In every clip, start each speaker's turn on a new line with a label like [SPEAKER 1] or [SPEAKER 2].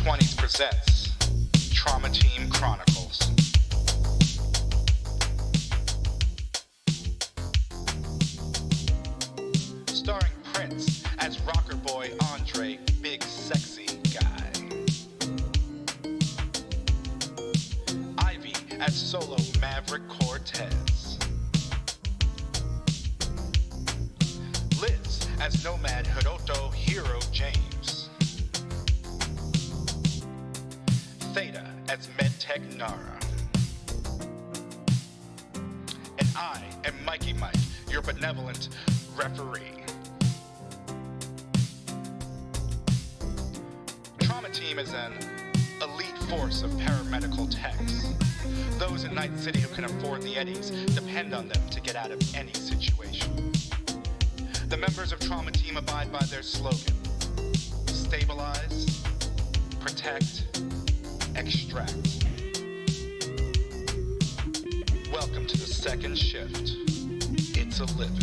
[SPEAKER 1] 20's presents Trauma Team Chronicles. Starring Prince as rocker boy Andre, big sexy guy. Ivy as solo Maverick Cortez. Liz as nomad Hiroto Hero James. Theta as MedTech Nara. And I am Mikey Mike, your benevolent referee. Trauma Team is an elite force of paramedical techs. Those in Night City who can afford the eddies depend on them to get out of any situation. The members of Trauma Team abide by their slogan: stabilize, protect, extract. Welcome to the second shift. It's a living.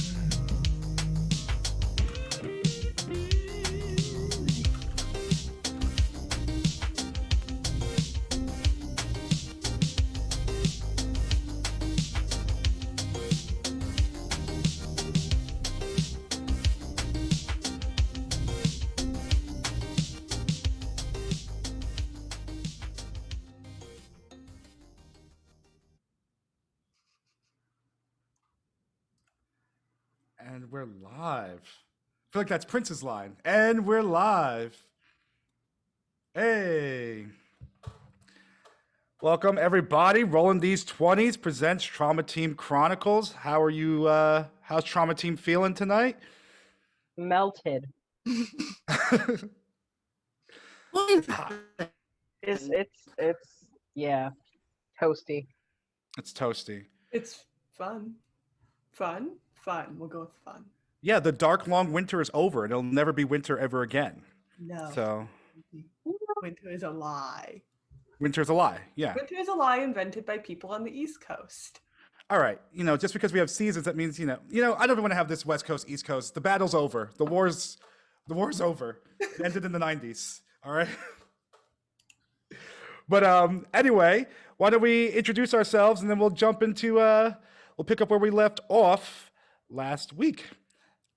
[SPEAKER 2] And we're live. I feel like that's Prince's line. And we're live. Hey. Welcome, everybody. Rolling These 20's presents Trauma Team Chronicles. How are you? How's Trauma Team feeling tonight?
[SPEAKER 3] Melted. It's yeah, toasty.
[SPEAKER 2] It's toasty.
[SPEAKER 4] It's fun. We'll go with fun.
[SPEAKER 2] Yeah, the dark, long winter is over, and it'll never be winter ever again.
[SPEAKER 4] No.
[SPEAKER 2] So,
[SPEAKER 4] Winter is a lie.
[SPEAKER 2] winter's a lie. Yeah.
[SPEAKER 4] Winter is a lie invented by people on the East Coast.
[SPEAKER 2] All right. Just because we have seasons, that means, I don't want to have this West Coast, East Coast. The battle's over. The war's over. It ended in the 90s. All right. But anyway, why don't we introduce ourselves, and then we'll jump into, we'll pick up where we left off last week.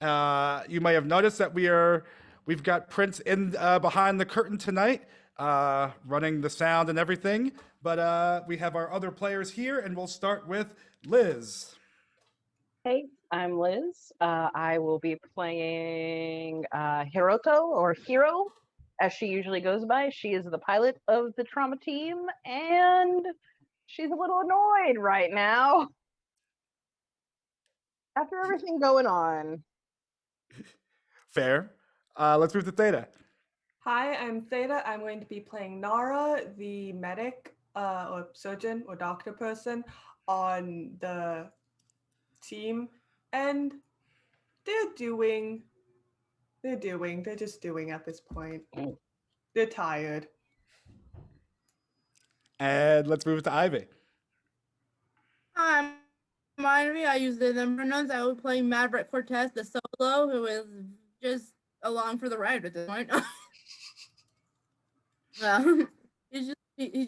[SPEAKER 2] You may have noticed that we've got Prince in behind the curtain tonight, running the sound and everything. But we have our other players here, and we'll start with Liz.
[SPEAKER 3] Hey, I'm Liz. I will be playing Hiroto, or Hero, as she usually goes by. She is the pilot of the Trauma Team, and she's a little annoyed right now after everything going on.
[SPEAKER 2] Fair. Let's move to Theta.
[SPEAKER 4] Hi, I'm Theta. I'm going to be playing Nara, the medic or surgeon or doctor person on the team. And they're just doing at this point. They're tired.
[SPEAKER 2] And let's move to Ivy.
[SPEAKER 5] I'm Ivy. I use they them pronouns. I will play Maverick Cortez, the solo, who is just along for the ride at this point. He's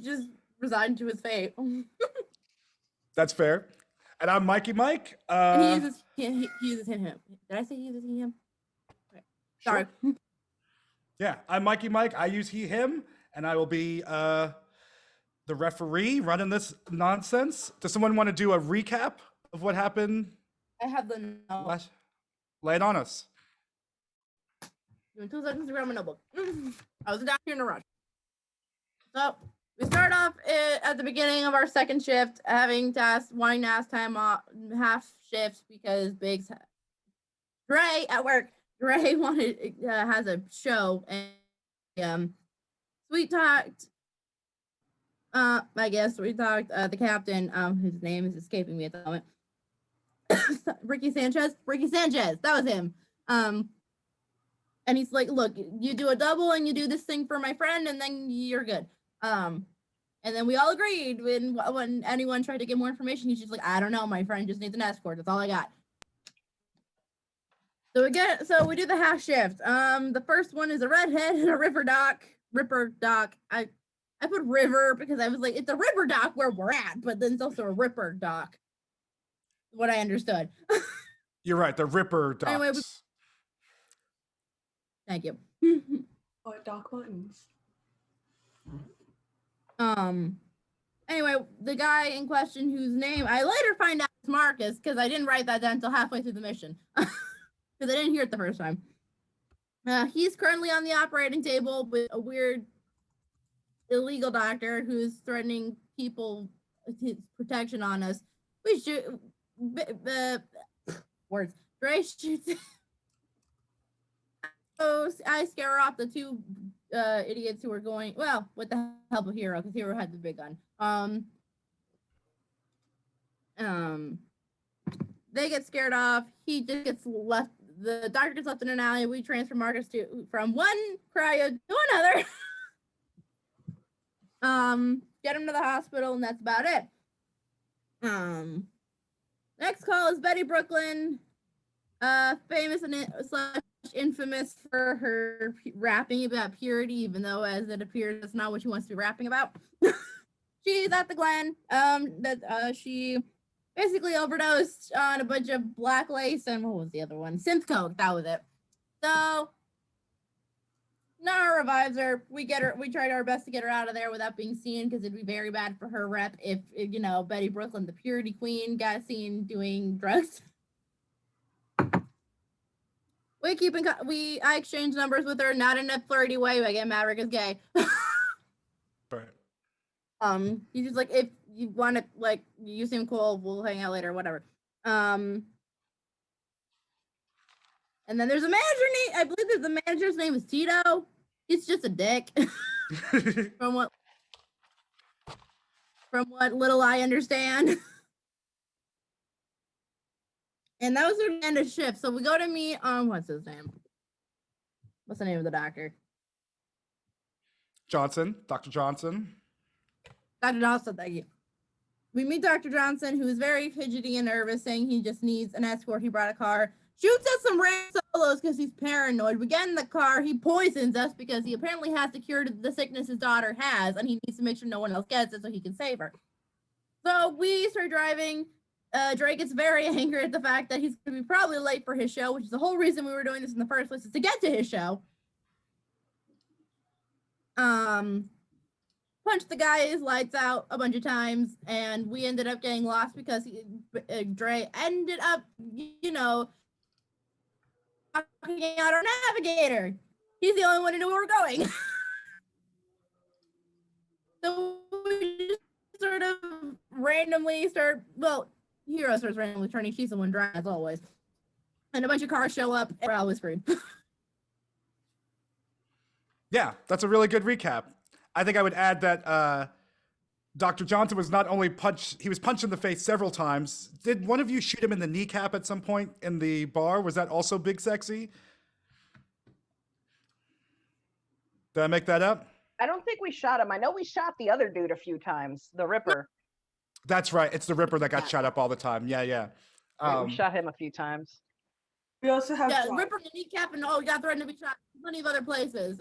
[SPEAKER 5] just resigned to his fate.
[SPEAKER 2] That's fair. And I'm Mikey Mike.
[SPEAKER 5] And he uses him. Did I say he uses him? Okay. Sorry.
[SPEAKER 2] Sure. Yeah, I'm Mikey Mike. I use he, him, and I will be the referee running this nonsense. Does someone want to do a recap of what happened?
[SPEAKER 5] I have the note.
[SPEAKER 2] Lay it on us.
[SPEAKER 5] Give me 2 seconds to grab my notebook. I was down here in a rush. So we start off at the beginning of our second shift, wanting to ask time off, half shifts because Biggs, Dre at work. Dre has a show, and sweet talked. We talked the captain, whose name is escaping me at the moment. Ricky Sanchez, that was him. And he's like, look, you do a double and you do this thing for my friend, and then you're good. And then we all agreed when anyone tried to get more information, he's just like, I don't know, my friend just needs an escort. That's all I got. So we do the half shift. The first one is a redhead and a river doc. Ripper dock. I put river because I was like, it's a river dock where we're at, but then it's also a Ripper dock. What I understood.
[SPEAKER 2] You're right. The Ripper docks.
[SPEAKER 5] Anyway, thank you.
[SPEAKER 4] What Doc Martens?
[SPEAKER 5] Anyway, the guy in question whose name I later find out is Marcus because I didn't write that down until halfway through the mission because I didn't hear it the first time. He's currently on the operating table with a weird illegal doctor who's threatening people his protection on us. We shoot words. Dre shoots. So I scare off the two idiots who were going, well, with the help of Hero, because Hero had the big gun. They get scared off. He just gets left. The doctor gets left in an alley. We transfer Marcus from one cryo to another. Get him to the hospital, and that's about it. Next call is Betty Brooklyn, famous and infamous for her rapping about purity, even though as it appears that's not what she wants to be rapping about. She's at the Glen. She basically overdosed on a bunch of black lace and what was the other one? Synth coke. That was it. So Nara revives her. We tried our best to get her out of there without being seen because it'd be very bad for her rep if Betty Brooklyn, the purity queen, got seen doing drugs. I exchange numbers with her, not in a flirty way. I get Maverick is gay.
[SPEAKER 2] Right.
[SPEAKER 5] He's just like, if you want to, like, you seem cool, we'll hang out later, whatever. And then there's a manager name. I believe the manager's name is Tito. He's just a dick. From what little I understand. And that was the end of shift. So we go to meet what's his name? What's the name of the doctor?
[SPEAKER 2] Johnson, Dr. Johnson.
[SPEAKER 5] Dr. Johnson, thank you. We meet Dr. Johnson, who is very fidgety and nervous, saying he just needs an escort. He brought a car. Shoots us some ran solos because he's paranoid. We get in the car. He poisons us because he apparently has the cure to the sickness his daughter has, and he needs to make sure no one else gets it so he can save her. So we start driving. Drake gets very angry at the fact that he's going to be probably late for his show, which is the whole reason we were doing this in the first place, is to get to his show. Punched the guy's lights out a bunch of times, and we ended up getting lost because Dre ended up, knocking out our navigator. He's the only one who knew where we're going. So we just sort of randomly Hero starts randomly turning. She's the one driving, as always. And a bunch of cars show up, and we're always screwed.
[SPEAKER 2] Yeah, that's a really good recap. I think I would add that Dr. Johnson was not only he was punched in the face several times. Did one of you shoot him in the kneecap at some point in the bar? Was that also Big Sexy? Did I make that up?
[SPEAKER 3] I don't think we shot him. I know we shot the other dude a few times, the Ripper.
[SPEAKER 2] That's right. It's the Ripper that got shot up all the time. Yeah.
[SPEAKER 3] We shot him a few times.
[SPEAKER 4] We also have
[SPEAKER 5] Ripper in the kneecap and got threatened to be shot plenty of other places.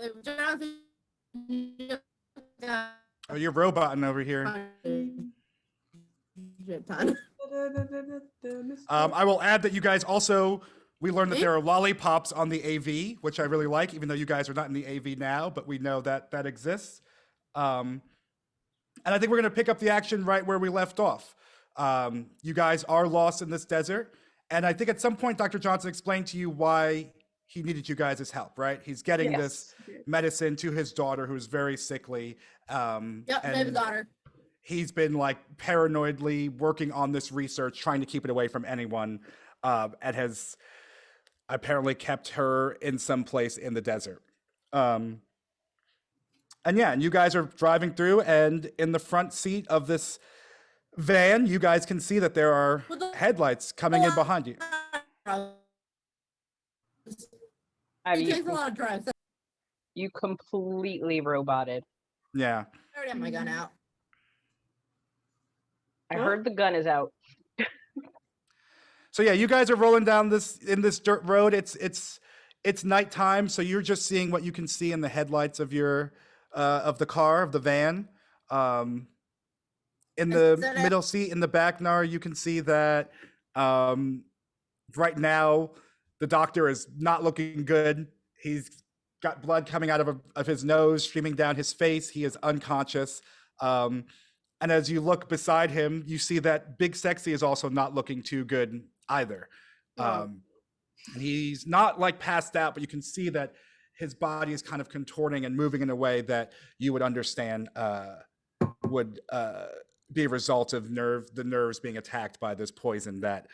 [SPEAKER 2] Oh, you're roboting over here. I will add that you guys also, we learned that there are lollipops on the AV, which I really like, even though you guys are not in the AV now, but we know that that exists. And I think we're going to pick up the action right where we left off. You guys are lost in this desert. And I think at some point, Dr. Johnson explained to you why he needed you guys' help, right? He's getting this medicine to his daughter, who's very sickly.
[SPEAKER 5] Yep, his daughter.
[SPEAKER 2] He's been like paranoidly working on this research, trying to keep it away from anyone, and has apparently kept her in some place in the desert. And you guys are driving through, and in the front seat of this van, you guys can see that there are headlights coming in behind you.
[SPEAKER 5] It takes a lot of drives.
[SPEAKER 3] You completely roboted.
[SPEAKER 2] Yeah.
[SPEAKER 5] I already have my gun out.
[SPEAKER 3] I heard the gun is out.
[SPEAKER 2] So yeah, you guys are rolling down this dirt road. It's nighttime, so you're just seeing what you can see in the headlights of your of the car, of the van. In the middle seat in the back, Nara, you can see that right now the doctor is not looking good. He's got blood coming out of his nose, streaming down his face. He is unconscious. And as you look beside him, you see that Big Sexy is also not looking too good either. And he's not like passed out, but you can see that his body is kind of contorting and moving in a way that you would understand would be a result of the nerves being attacked by this poison that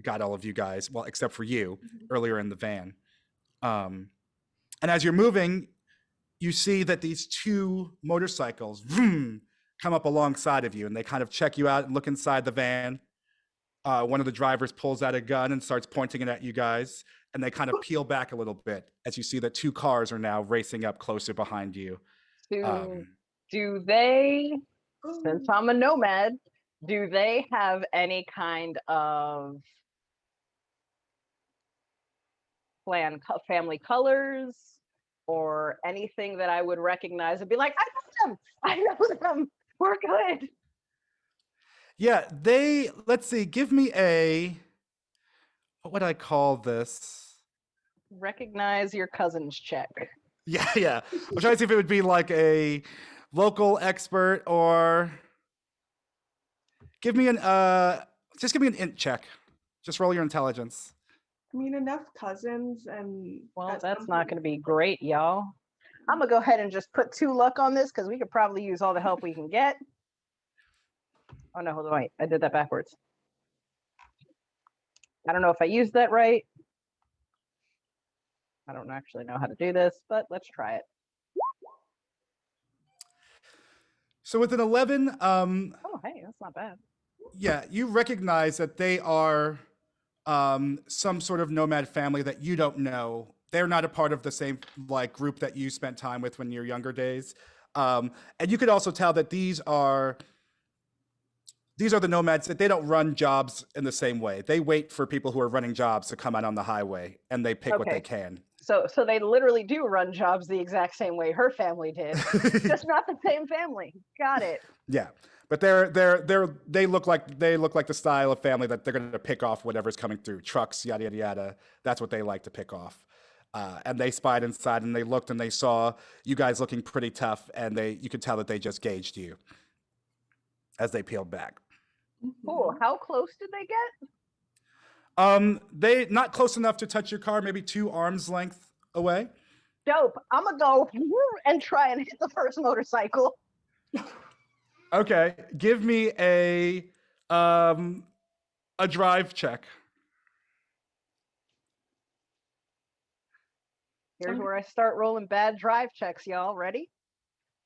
[SPEAKER 2] got all of you guys, well, except for you, earlier in the van. And as you're moving, you see that these two motorcycles come up alongside of you, and they kind of check you out and look inside the van. One of the drivers pulls out a gun and starts pointing it at you guys, and they kind of peel back a little bit as you see that two cars are now racing up closer behind you.
[SPEAKER 3] Do they, since I'm a nomad, do they have any kind of family colors or anything that I would recognize and be like, I know them, we're good?
[SPEAKER 2] Yeah, let's see, give me what would I call this?
[SPEAKER 3] Recognize your cousin's check.
[SPEAKER 2] Yeah. I'm trying to see if it would be like a local expert, or give me just give me an int check. Just roll your intelligence.
[SPEAKER 4] I mean, enough cousins and...
[SPEAKER 3] Well, that's not going to be great, y'all. I'm going to go ahead and just put 2 luck on this because we could probably use all the help we can get. Oh, no, hold on, wait. I did that backwards. I don't know if I used that right. I don't actually know how to do this, but let's try it.
[SPEAKER 2] So with an 11,
[SPEAKER 3] oh, hey, that's not bad.
[SPEAKER 2] Yeah, you recognize that they are some sort of nomad family that you don't know. They're not a part of the same like group that you spent time with when your younger days. And you could also tell that these are the nomads, that they don't run jobs in the same way. They wait for people who are running jobs to come out on the highway, and they pick what they can.
[SPEAKER 3] So they literally do run jobs the exact same way her family did, just not the same family. Got it.
[SPEAKER 2] Yeah, but they look like the style of family that they're going to pick off whatever's coming through, trucks, yada yada yada. That's what they like to pick off. And they spied inside, and they looked, and they saw you guys looking pretty tough, and you could tell that they just gauged you as they peeled back.
[SPEAKER 3] Cool. How close did they get?
[SPEAKER 2] They not close enough to touch your car, maybe 2 arms length away.
[SPEAKER 3] Dope. I'm gonna go and try and hit the first motorcycle.
[SPEAKER 2] Okay, give me a drive check.
[SPEAKER 3] Here's where I start rolling bad drive checks, y'all. Ready?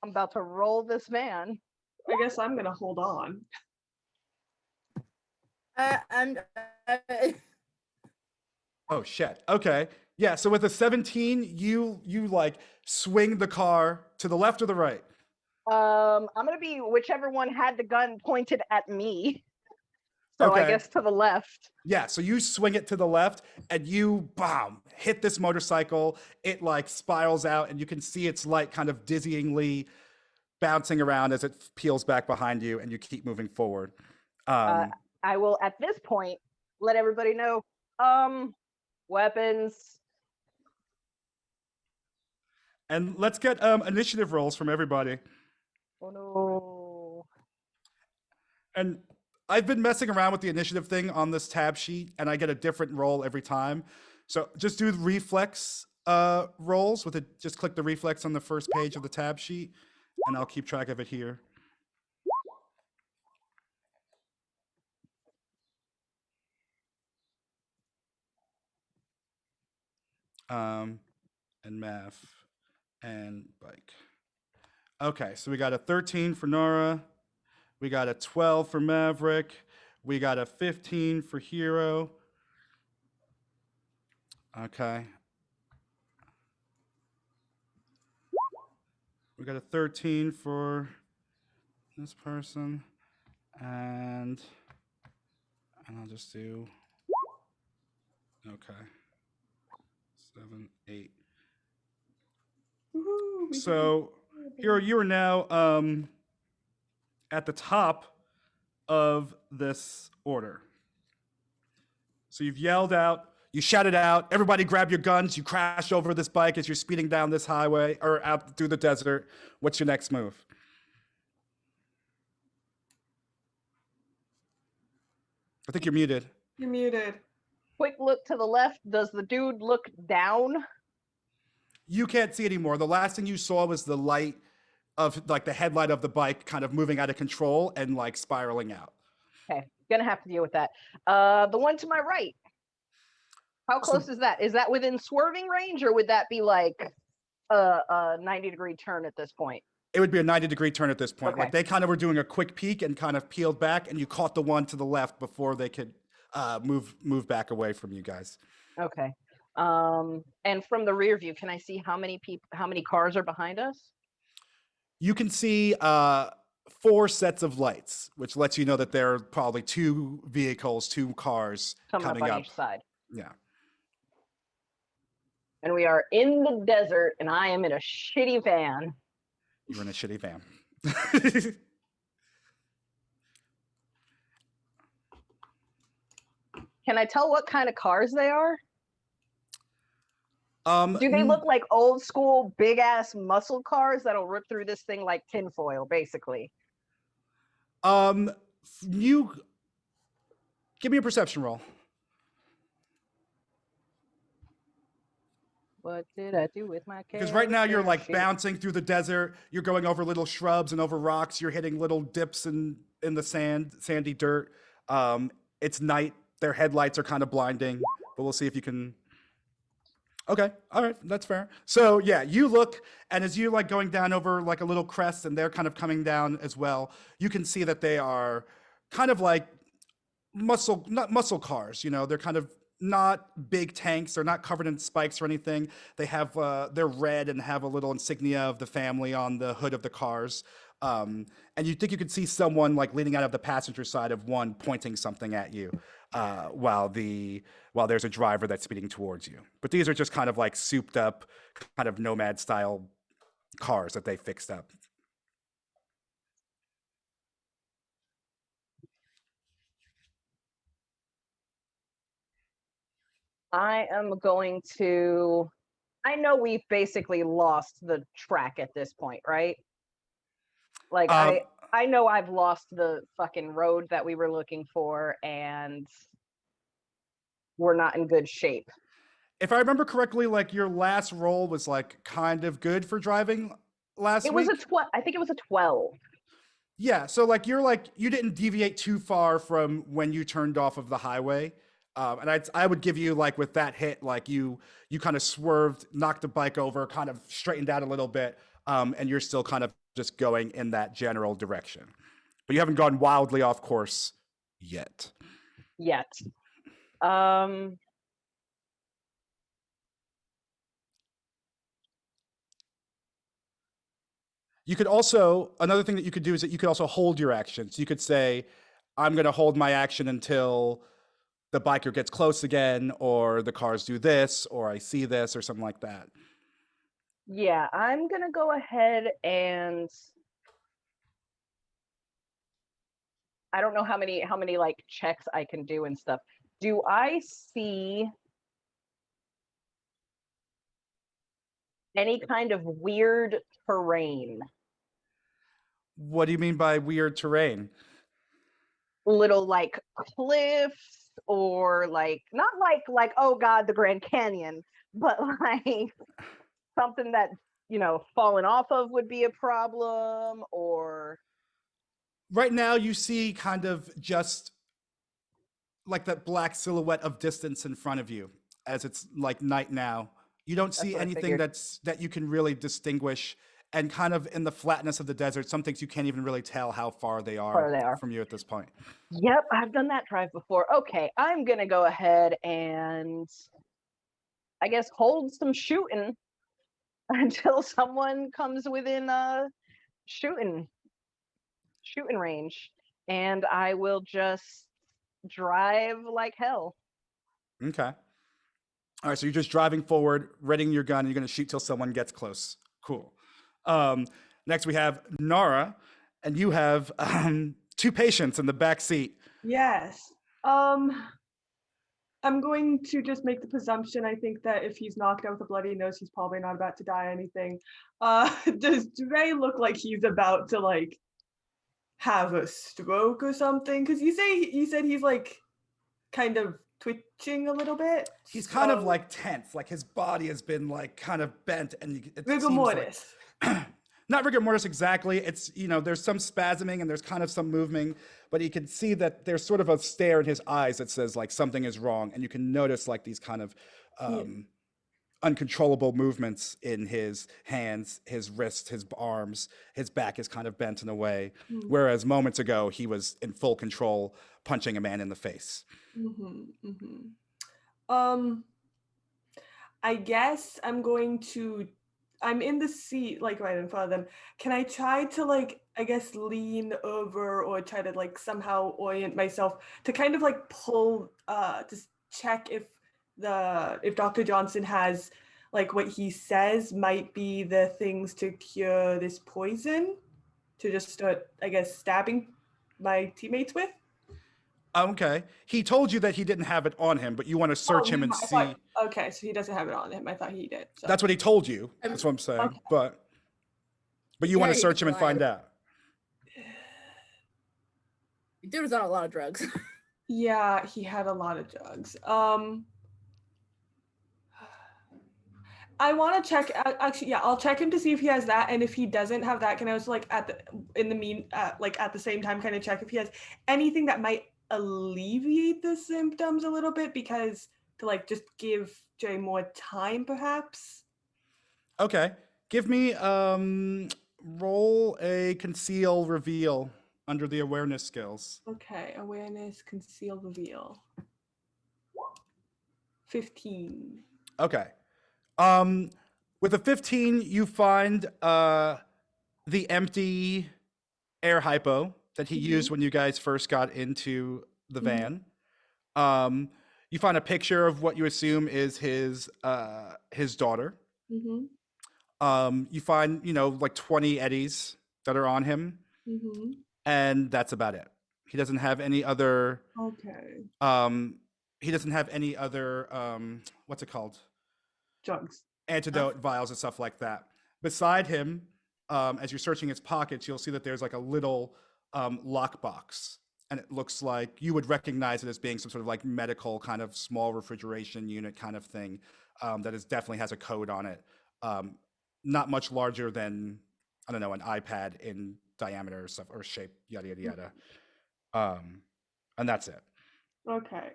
[SPEAKER 3] I'm about to roll this van.
[SPEAKER 4] I guess I'm gonna hold on.
[SPEAKER 2] Oh shit. Okay. Yeah. So with a 17, you like swing the car to the left or the right.
[SPEAKER 3] I'm gonna be whichever one had the gun pointed at me. So
[SPEAKER 2] okay.
[SPEAKER 3] I guess to the left.
[SPEAKER 2] Yeah. So you swing it to the left, and you hit this motorcycle. It like spirals out, and you can see its light kind of dizzyingly bouncing around as it peels back behind you, and you keep moving forward.
[SPEAKER 3] I will, at this point, let everybody know, weapons.
[SPEAKER 2] And let's get initiative rolls from everybody.
[SPEAKER 3] Oh no.
[SPEAKER 2] And I've been messing around with the initiative thing on this tab sheet, and I get a different roll every time. So just do the reflex rolls with it. Just click the reflex on the first page of the tab sheet, and I'll keep track of it here. And math and bike. Okay, so we got a 13 for Nora. We got a 12 for Maverick. We got a 15 for Hero. Okay. We got a 13 for this person. And I'll just do, okay. 7, 8.
[SPEAKER 4] Woohoo,
[SPEAKER 2] So Hero, you are now at the top of this order. So you've yelled out, you shouted out, everybody grab your guns, you crash over this bike as you're speeding down this highway or out through the desert. What's your next move? I think you're muted.
[SPEAKER 4] You're muted.
[SPEAKER 3] Quick look to the left. Does the dude look down?
[SPEAKER 2] You can't see anymore. The last thing you saw was the light of like the headlight of the bike kind of moving out of control and like spiraling out.
[SPEAKER 3] Okay, gonna have to deal with that. The one to my right. How close is that? Is that within swerving range, or would that be like a 90-degree turn at this point?
[SPEAKER 2] It would be a 90-degree turn at this point.
[SPEAKER 3] Okay.
[SPEAKER 2] Like they kind of were doing a quick peek and kind of peeled back, and you caught the one to the left before they could move back away from you guys.
[SPEAKER 3] Okay. And from the rear view, can I see how many cars are behind us?
[SPEAKER 2] You can see 4 sets of lights, which lets you know that there are probably 2 vehicles, 2 cars
[SPEAKER 3] Coming up on each side.
[SPEAKER 2] Yeah.
[SPEAKER 3] And we are in the desert, and I am in a shitty van.
[SPEAKER 2] You're in a shitty van.
[SPEAKER 3] Can I tell what kind of cars they are? Do they
[SPEAKER 2] n-
[SPEAKER 3] look like old school big ass muscle cars that'll rip through this thing like tinfoil, basically?
[SPEAKER 2] You give me a perception roll.
[SPEAKER 3] What did I do with my character?
[SPEAKER 2] Because right now you're like
[SPEAKER 3] sheet?
[SPEAKER 2] bouncing through the desert. You're going over little shrubs and over rocks. You're hitting little dips in the sandy dirt. It's night. Their headlights are kind of blinding, but we'll see if you can. Okay, all right, that's fair. So yeah, you look, and as you're like going down over like a little crest, and they're kind of coming down as well, you can see that they are kind of like not muscle cars. You know, they're kind of not big tanks. They're not covered in spikes or anything. They have they're red and have a little insignia of the family on the hood of the cars. And you think you could see someone like leaning out of the passenger side of one pointing something at you while there's a driver that's speeding towards you. But these are just kind of like souped up, kind of nomad style cars that they fixed up.
[SPEAKER 3] I am going to. I know we've basically lost the track at this point, right? Like I know I've lost the fucking road that we were looking for, and we're not in good shape.
[SPEAKER 2] If I remember correctly, like your last roll was like kind of good for driving last
[SPEAKER 3] It
[SPEAKER 2] week.
[SPEAKER 3] was I think it was a 12.
[SPEAKER 2] Yeah, so like you didn't deviate too far from when you turned off of the highway. And I would give you like with that hit, like you kind of swerved, knocked the bike over, kind of straightened out a little bit, and you're still kind of just going in that general direction. But you haven't gone wildly off course yet. You could also, another thing that you could do is that you could also hold your action. So you could say, I'm going to hold my action until the biker gets close again, or the cars do this, or I see this, or something like that.
[SPEAKER 3] Yeah, I'm going to go ahead and I don't know how many like checks I can do and stuff. Do I see any kind of weird terrain?
[SPEAKER 2] What do you mean by weird terrain?
[SPEAKER 3] Little like cliffs, or like not like oh god, the Grand Canyon, but like something that, you know, falling off of would be a problem. Or
[SPEAKER 2] Right now you see kind of just like that black silhouette of distance in front of you as it's like night now. You don't see
[SPEAKER 3] what I
[SPEAKER 2] anything
[SPEAKER 3] figured.
[SPEAKER 2] that you can really distinguish, and kind of in the flatness of the desert, some things you can't even really tell how far they are from you at this point.
[SPEAKER 3] Yep, I've done that drive before. Okay, I'm gonna go ahead and I guess hold some shooting until someone comes within shooting range, and I will just drive like hell.
[SPEAKER 2] Okay. All right, so you're just driving forward, readying your gun, and you're going to shoot till someone gets close. Cool. Now Next, we have Nara, and you have 2 patients in the back seat.
[SPEAKER 4] Yes. I'm going to just make the presumption. I think that if he's knocked out with a bloody nose, he's probably not about to die or anything. Does Dre look like he's about to like have a stroke or something? Because you said he's like kind of twitching a little bit.
[SPEAKER 2] He's kind of like tense, like his body has been like kind of bent, and it
[SPEAKER 4] rigor
[SPEAKER 2] seems
[SPEAKER 4] mortis.
[SPEAKER 2] like not rigor mortis exactly. It's, you know, there's some spasming and there's kind of some moving, but you can see that there's sort of a stare in his eyes that says like something is wrong, and you can notice like these kind of uncontrollable movements in his hands, his wrists, his arms. His back is kind of bent in a way, whereas moments ago he was in full control, punching a man in the face.
[SPEAKER 4] I guess I'm in the seat, like right in front of them. Can I try to like, I guess, lean over or try to like somehow orient myself to kind of like pull, to check if Dr. Johnson has like what he says might be the things to cure this poison, to just start, I guess, stabbing my teammates with?
[SPEAKER 2] Okay. He told you that he didn't have it on him, but you want to search him and see.
[SPEAKER 4] Okay, so he doesn't have it on him. I thought he did. So.
[SPEAKER 2] That's what he told you. That's what I'm saying.
[SPEAKER 4] Okay.
[SPEAKER 2] But you want to
[SPEAKER 5] Yeah,
[SPEAKER 2] search him and
[SPEAKER 5] he's
[SPEAKER 2] find
[SPEAKER 5] lying.
[SPEAKER 2] out.
[SPEAKER 5] Dude was on a lot of drugs.
[SPEAKER 4] Yeah, he had a lot of drugs. I want to check. Actually, yeah, I'll check him to see if he has that, and if he doesn't have that, can I also like at the same time kind of check if he has anything that might alleviate the symptoms a little bit, because to like just give Jay more time, perhaps.
[SPEAKER 2] Okay. Give me roll a conceal reveal under the awareness skills.
[SPEAKER 4] Okay, awareness, conceal, reveal. 15.
[SPEAKER 2] Okay. With a 15, you find the empty air hypo that he used when you guys first got into the van. You find a picture of what you assume is his daughter. You find, you know, like 20 eddies that are on him, and that's about it. He doesn't have any other.
[SPEAKER 4] Okay.
[SPEAKER 2] He doesn't have any other. What's it called?
[SPEAKER 4] Drugs.
[SPEAKER 2] Antidote vials and stuff like that. Beside him, as you're searching his pockets, you'll see that there's like a little lockbox, and it looks like you would recognize it as being some sort of like medical kind of small refrigeration unit kind of thing that definitely has a code on it. Not much larger than, I don't know, an iPad in diameter or stuff, or shape, yada yada yada. And that's it.
[SPEAKER 4] Okay.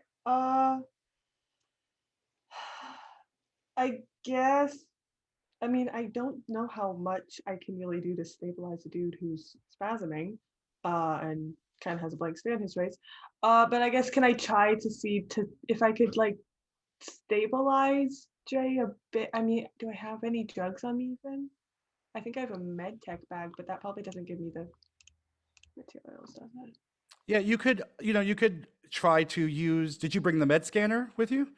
[SPEAKER 4] I guess, I mean, I don't know how much I can really do to stabilize a dude who's spasming and kind of has a blank stare in his face. But I guess, can I try to see if I could like stabilize Jay a bit? I mean, do I have any drugs on me even? I think I have a med tech bag, but that probably doesn't give me the materials, does it?
[SPEAKER 2] Yeah, you could try to use. Did you bring the med scanner with you?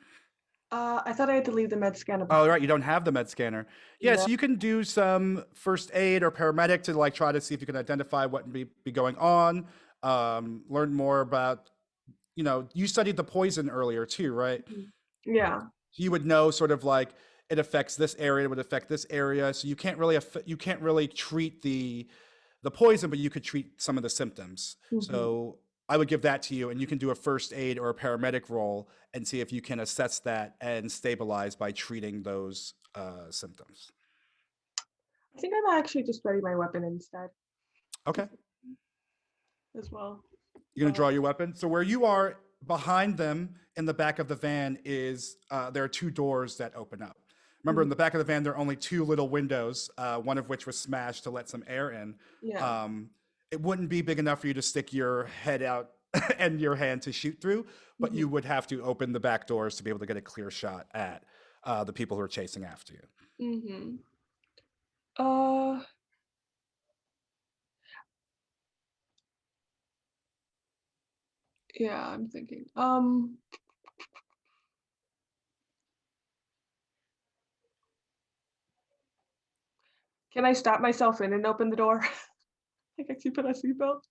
[SPEAKER 4] I thought I had to leave the med scanner.
[SPEAKER 2] Oh, right, you don't have the med scanner. Yeah, so you can do some first aid or paramedic to like try to see if you can identify what may be going on. Learn more about, you know, you studied the poison earlier too, right?
[SPEAKER 4] Yeah.
[SPEAKER 2] You would know sort of like it affects this area, it would affect this area. So you can't really treat the poison, but you could treat some of the symptoms. So I would give that to you, and you can do a first aid or a paramedic role and see if you can assess that and stabilize by treating those symptoms.
[SPEAKER 4] I think I'm actually just ready my weapon instead.
[SPEAKER 2] Okay.
[SPEAKER 4] As well.
[SPEAKER 2] You're gonna draw your weapon. So where you are, behind them in the back of the van is there are 2 doors that open up. Remember, in the back of the van, there are only 2 little windows, one of which was smashed to let some air in.
[SPEAKER 4] Yeah.
[SPEAKER 2] It wouldn't be big enough for you to stick your head out and your hand to shoot through, but you would have to open the back doors to be able to get a clear shot at the people who are chasing after you.
[SPEAKER 4] Yeah, I'm thinking. Can I stop myself in and open the door? Like actually put a seatbelt?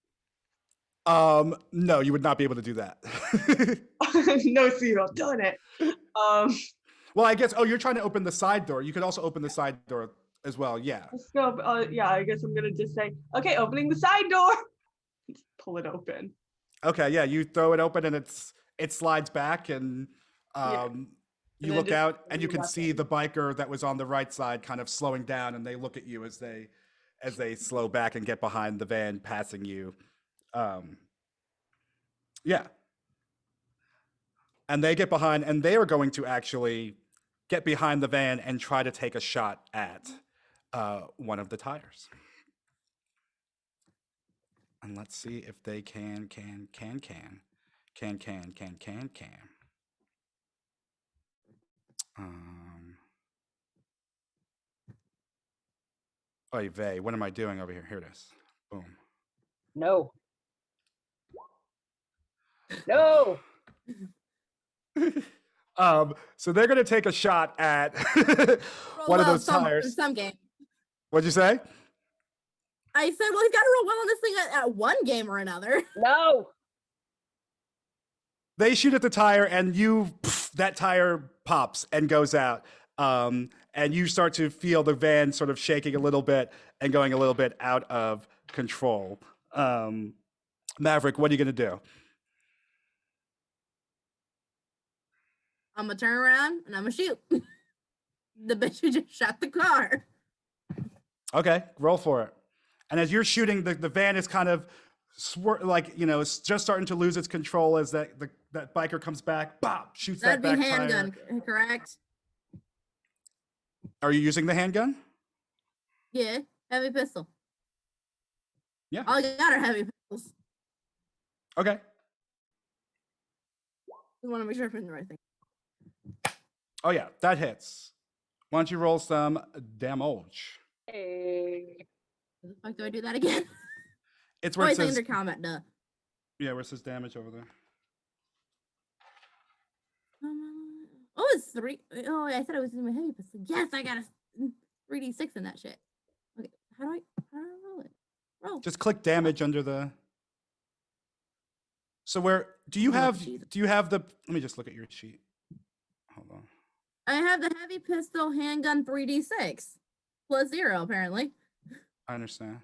[SPEAKER 2] No, you would not be able to do that.
[SPEAKER 4] No seatbelt, done it.
[SPEAKER 2] Well, I guess. Oh, you're trying to open the side door. You could also open the side door as well. Yeah.
[SPEAKER 4] So, yeah, I guess I'm gonna just say, okay, opening the side door. Just pull it open.
[SPEAKER 2] Okay. Yeah. You throw it open and it slides back and
[SPEAKER 4] Yeah.
[SPEAKER 2] you
[SPEAKER 4] then
[SPEAKER 2] look
[SPEAKER 4] just
[SPEAKER 2] out and you can
[SPEAKER 4] left
[SPEAKER 2] see
[SPEAKER 4] it.
[SPEAKER 2] the biker that was on the right side kind of slowing down, and they look at you as they slow back and get behind the van, passing you. Yeah. And they get behind, and they are going to actually get behind the van and try to take a shot at one of the tires. And let's see if they can. Oy vey, what am I doing over here? Here it is. Boom.
[SPEAKER 3] No. No.
[SPEAKER 2] So they're gonna take a shot at
[SPEAKER 5] Roll
[SPEAKER 2] one of
[SPEAKER 5] well
[SPEAKER 2] those
[SPEAKER 5] in
[SPEAKER 2] tires.
[SPEAKER 5] some game.
[SPEAKER 2] What'd you say?
[SPEAKER 5] I said, well, he's got to roll well on this thing at one game or another.
[SPEAKER 3] No.
[SPEAKER 2] They shoot at the tire, and that tire pops and goes out. And you start to feel the van sort of shaking a little bit and going a little bit out of control. Maverick, what are you gonna do?
[SPEAKER 5] I'm gonna turn around and I'm gonna shoot the bitch who just shot the car.
[SPEAKER 2] Okay, roll for it. And as you're shooting, the van is kind of it's just starting to lose its control as that biker comes back, bop, shoots
[SPEAKER 5] That'd
[SPEAKER 2] that
[SPEAKER 5] be
[SPEAKER 2] back
[SPEAKER 5] handgun,
[SPEAKER 2] tire.
[SPEAKER 5] correct?
[SPEAKER 2] Are you using the handgun?
[SPEAKER 5] Yeah, heavy pistol.
[SPEAKER 2] Yeah.
[SPEAKER 5] All I got are heavy pistols.
[SPEAKER 2] Okay.
[SPEAKER 5] We want to make sure I'm doing the right thing.
[SPEAKER 2] Oh yeah, that hits. Why don't you roll some damage?
[SPEAKER 3] Hey.
[SPEAKER 5] How the fuck do I do that again?
[SPEAKER 2] It's
[SPEAKER 5] Oh,
[SPEAKER 2] where it
[SPEAKER 5] it's
[SPEAKER 2] says,
[SPEAKER 5] under combat, duh.
[SPEAKER 2] yeah, where it says damage over there.
[SPEAKER 5] Oh, it's 3. Oh, I said I was using my heavy pistol. Yes, I got a 3d6 in that shit. Okay, how do I roll it? Roll.
[SPEAKER 2] Just click damage under the. So where do you
[SPEAKER 5] Oh,
[SPEAKER 2] have
[SPEAKER 5] Jesus.
[SPEAKER 2] the? Let me just look at your sheet. Hold on.
[SPEAKER 5] I have the heavy pistol handgun 3d6 plus 0 apparently.
[SPEAKER 2] I understand.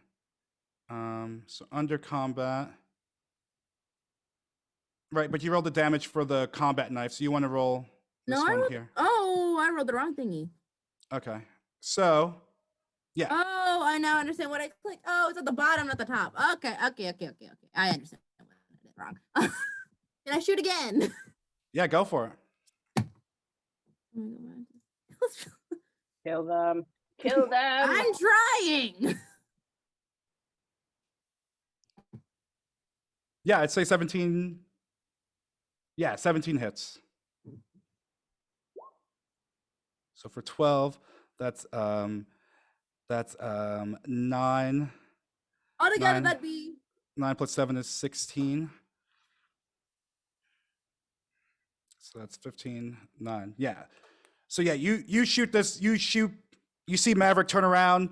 [SPEAKER 2] So under combat. Right, but you rolled the damage for the combat knife, so you want to roll this
[SPEAKER 5] No, I
[SPEAKER 2] one
[SPEAKER 5] rolled.
[SPEAKER 2] here.
[SPEAKER 5] Oh, I rolled the wrong thingy.
[SPEAKER 2] Okay. So, yeah.
[SPEAKER 5] Oh, I now understand what I clicked. Oh, it's at the bottom, not the top. Okay. I understand what I did wrong. Can I shoot again?
[SPEAKER 2] Yeah, go for it.
[SPEAKER 3] Kill them. Kill them.
[SPEAKER 5] I'm trying.
[SPEAKER 2] Yeah, I'd say 17. Yeah, 17 hits. So for 12, that's 9.
[SPEAKER 5] Altogether,
[SPEAKER 2] Nine.
[SPEAKER 5] that'd be
[SPEAKER 2] 9 plus 7 is 16. So that's 15, 9. Yeah. So yeah, you shoot this, you see Maverick turn around,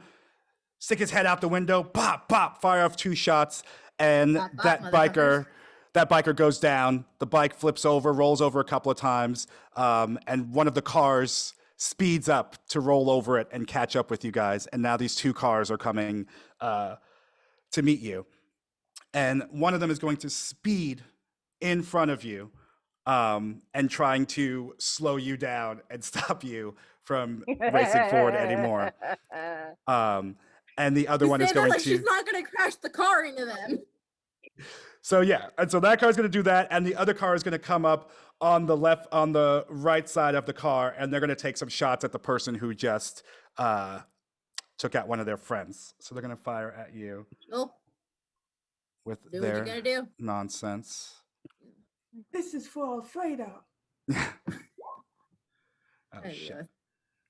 [SPEAKER 2] stick his head out the window, pop, pop, fire off 2 shots, and
[SPEAKER 5] Pop, pop,
[SPEAKER 2] that
[SPEAKER 5] motherfuckers.
[SPEAKER 2] biker goes down. The bike flips over, rolls over a couple of times, and one of the cars speeds up to roll over it and catch up with you guys. And now these 2 cars are coming to meet you. And one of them is going to speed in front of you and trying to slow you down and stop you from racing forward anymore. And the other
[SPEAKER 5] You
[SPEAKER 2] one
[SPEAKER 5] say
[SPEAKER 2] is
[SPEAKER 5] that
[SPEAKER 2] going
[SPEAKER 5] like
[SPEAKER 2] to.
[SPEAKER 5] she's not gonna crash the car into them.
[SPEAKER 2] So yeah, and so that car is going to do that, and the other car is going to come up on the right side of the car, and they're going to take some shots at the person who just took out one of their friends. So they're going to fire at you
[SPEAKER 5] Nope.
[SPEAKER 2] with
[SPEAKER 5] Do what
[SPEAKER 2] their
[SPEAKER 5] you're gonna do.
[SPEAKER 2] nonsense.
[SPEAKER 4] This is for Alfredo.
[SPEAKER 2] Oh
[SPEAKER 5] There you
[SPEAKER 2] shit!
[SPEAKER 5] go.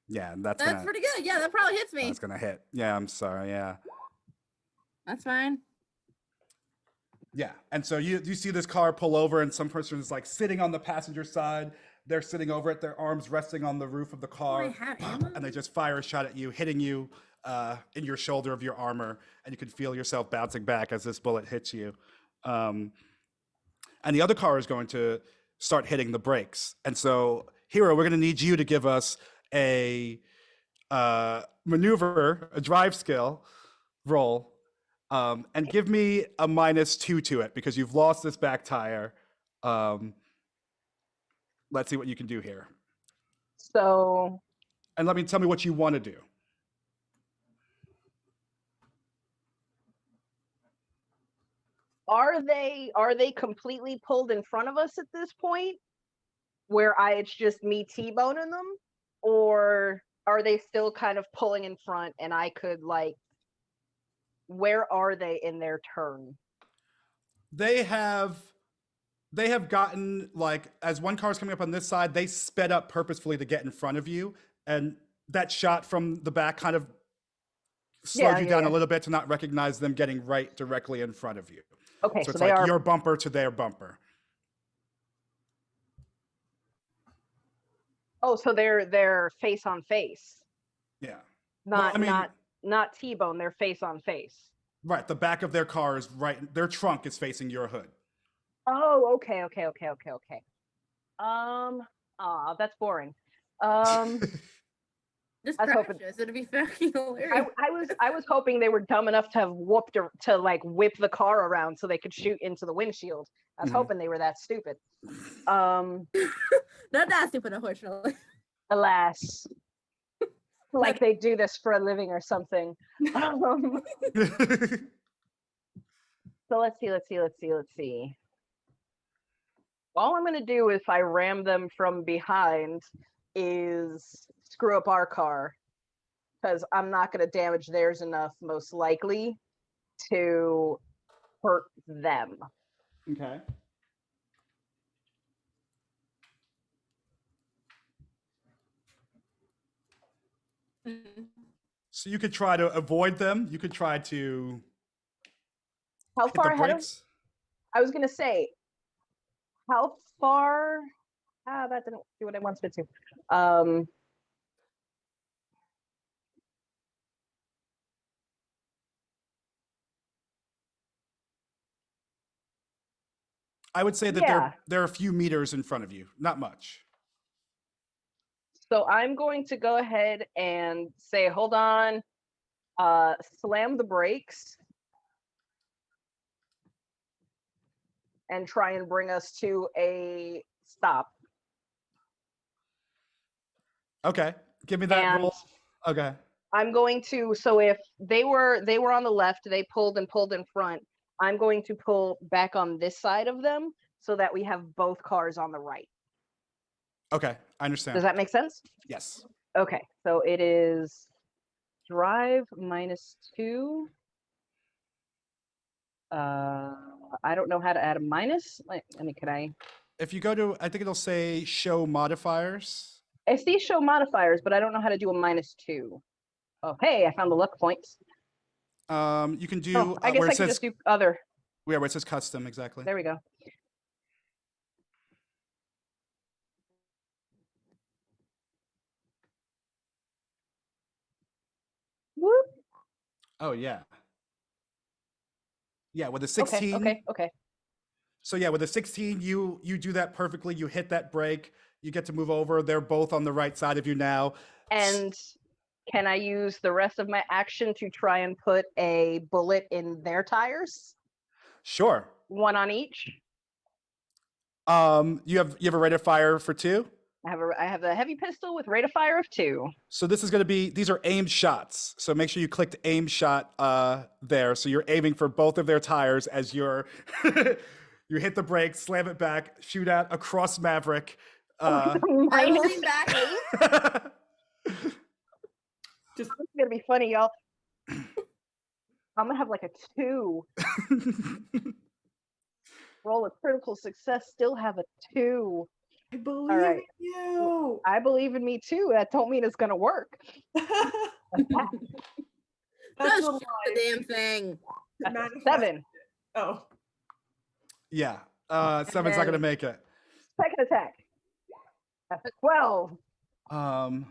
[SPEAKER 2] Yeah,
[SPEAKER 5] That's
[SPEAKER 2] gonna
[SPEAKER 5] pretty good. Yeah, that probably hits me.
[SPEAKER 2] that's gonna hit. Yeah, I'm sorry. Yeah.
[SPEAKER 5] That's fine.
[SPEAKER 2] Yeah, and so you see this car pull over, and some person is like sitting on the passenger side. They're sitting over it, their arms resting on the roof of the car,
[SPEAKER 5] I have ammo?
[SPEAKER 2] and they just fire a shot at you, hitting you in your shoulder of your armor, and you can feel yourself bouncing back as this bullet hits you. And the other car is going to start hitting the brakes. And so, Hero, we're going to need you to give us a maneuver, a drive skill roll, and give me a -2 to it because you've lost this back tire. Let's see what you can do here.
[SPEAKER 3] So
[SPEAKER 2] And tell me what you want to do.
[SPEAKER 3] are they completely pulled in front of us at this point, where it's just me T-boning them, or are they still kind of pulling in front and I could like? Where are they in their turn?
[SPEAKER 2] They have gotten like as one car is coming up on this side, they sped up purposefully to get in front of you, and that shot from the back kind of slowed you down a little bit to not recognize them getting right directly in front of you.
[SPEAKER 3] Okay,
[SPEAKER 2] so it's
[SPEAKER 3] they
[SPEAKER 2] like
[SPEAKER 3] are
[SPEAKER 2] your bumper to their bumper.
[SPEAKER 3] Oh, so they're face on face.
[SPEAKER 2] Yeah.
[SPEAKER 3] Not T-bone, they're face on face.
[SPEAKER 2] Right. The back of their car is right. Their trunk is facing your hood.
[SPEAKER 3] Oh, okay. That's boring.
[SPEAKER 5] Just
[SPEAKER 3] I was hoping-
[SPEAKER 5] crashes. It'd be fucking hilarious.
[SPEAKER 3] I was hoping they were dumb enough to have whip the car around so they could shoot into the windshield. I was hoping they were that stupid.
[SPEAKER 5] Not that stupid, unfortunately.
[SPEAKER 3] Alas. Like they do this for a living or something. So let's see. All I'm gonna do if I ram them from behind is screw up our car, because I'm not gonna damage theirs enough, most likely, to hurt them.
[SPEAKER 2] Okay. So you could try to avoid them. You could try to
[SPEAKER 3] How
[SPEAKER 2] hit
[SPEAKER 3] far
[SPEAKER 2] the
[SPEAKER 3] ahead of?
[SPEAKER 2] brakes.
[SPEAKER 3] I was gonna say, how far? That didn't do what I wanted it to.
[SPEAKER 2] I would say that
[SPEAKER 3] Yeah.
[SPEAKER 2] they're a few meters in front of you, not much.
[SPEAKER 3] So I'm going to go ahead and say, hold on, slam the brakes, and try and bring us to a stop.
[SPEAKER 2] Okay. Give me that
[SPEAKER 3] And
[SPEAKER 2] roll. Okay.
[SPEAKER 3] I'm going to, so if they were on the left, they pulled in front, I'm going to pull back on this side of them so that we have both cars on the right.
[SPEAKER 2] Okay. I understand.
[SPEAKER 3] Does that make sense?
[SPEAKER 2] Yes.
[SPEAKER 3] Okay, so it is drive -2. I don't know how to add a minus. Can I?
[SPEAKER 2] If you go to, I think it'll say show modifiers.
[SPEAKER 3] I see show modifiers, but I don't know how to do a -2. Oh, hey, I found the luck points.
[SPEAKER 2] You can do
[SPEAKER 3] I guess
[SPEAKER 2] where
[SPEAKER 3] I
[SPEAKER 2] it
[SPEAKER 3] can
[SPEAKER 2] says
[SPEAKER 3] just do other.
[SPEAKER 2] where it says custom, exactly.
[SPEAKER 3] There we go. Whoop.
[SPEAKER 2] Oh yeah. Yeah, with a 16.
[SPEAKER 3] Okay.
[SPEAKER 2] So yeah, with a 16, you do that perfectly. You hit that brake. You get to move over. They're both on the right side of you now.
[SPEAKER 3] And can I use the rest of my action to try and put a bullet in their tires?
[SPEAKER 2] Sure.
[SPEAKER 3] One on each.
[SPEAKER 2] You have a rate of fire for 2.
[SPEAKER 3] I have a heavy pistol with rate of fire of 2.
[SPEAKER 2] So this is going to be, these are aimed shots. So make sure you clicked aim shot there. So you're aiming for both of their tires as you're, you hit the brake, slam it back, shoot out across Maverick.
[SPEAKER 5] I lean back.
[SPEAKER 3] Just it's gonna be funny, y'all. I'm gonna have like a 2. Roll a critical success, still have a 2.
[SPEAKER 4] I believe
[SPEAKER 3] right.
[SPEAKER 4] in you.
[SPEAKER 3] I believe in me too. That don't mean it's gonna work.
[SPEAKER 4] That's
[SPEAKER 5] Just
[SPEAKER 4] a
[SPEAKER 5] shoot the damn thing.
[SPEAKER 4] Manifest-
[SPEAKER 3] 7.
[SPEAKER 4] Oh.
[SPEAKER 2] Yeah. 7's not going to make it.
[SPEAKER 3] Second attack. That's a 12.
[SPEAKER 2] 12,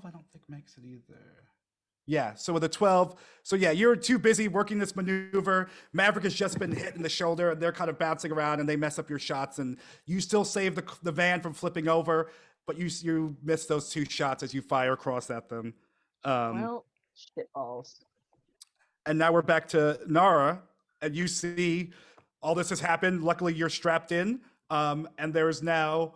[SPEAKER 2] I don't think makes it either. Yeah, so with a 12, so yeah, you're too busy working this maneuver. Maverick has just been hit in the shoulder, and they're kind of bouncing around, and they mess up your shots, and you still save the van from flipping over, but you miss those 2 shots as you fire across at them.
[SPEAKER 3] Well, shitballs.
[SPEAKER 2] And now we're back to Nara, and you see all this has happened. Luckily, you're strapped in, and there's now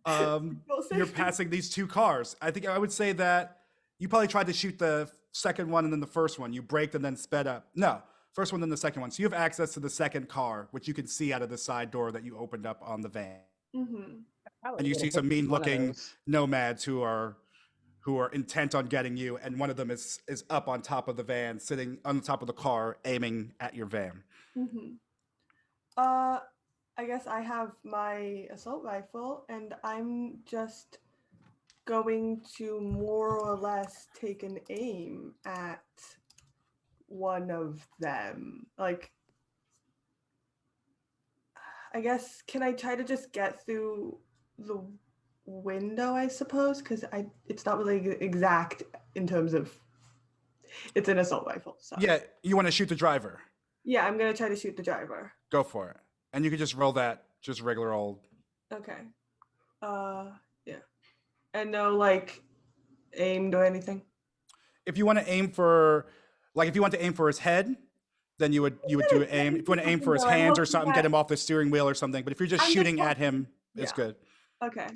[SPEAKER 2] you're passing these 2 cars. I think I would say that you probably tried to shoot the second one and then the first one. You braked and then sped up. No, first one then the second one. So you have access to the second car, which you can see out of the side door that you opened up on the van.
[SPEAKER 4] Mm-hmm.
[SPEAKER 2] And you see some mean-looking nomads who are intent on getting you, and one of them is up on top of the van, sitting on the top of the car, aiming at your van.
[SPEAKER 4] Mm-hmm. I guess I have my assault rifle, and I'm just going to more or less take an aim at one of them. Like, I guess, can I try to just get through the window, I suppose? Because it's not really exact in terms of, it's an assault rifle. So
[SPEAKER 2] Yeah, you want to shoot the driver.
[SPEAKER 4] yeah, I'm gonna try to shoot the driver.
[SPEAKER 2] Go for it. And you can just roll that, just regular old.
[SPEAKER 4] Okay. Yeah. And no, like, aimed or anything?
[SPEAKER 2] If you want to aim for, like, if you want to aim for his head, then you would do aim. If you want to aim for his hands or something, get him off the steering wheel or something. But if you're just shooting at him, it's good.
[SPEAKER 4] Okay.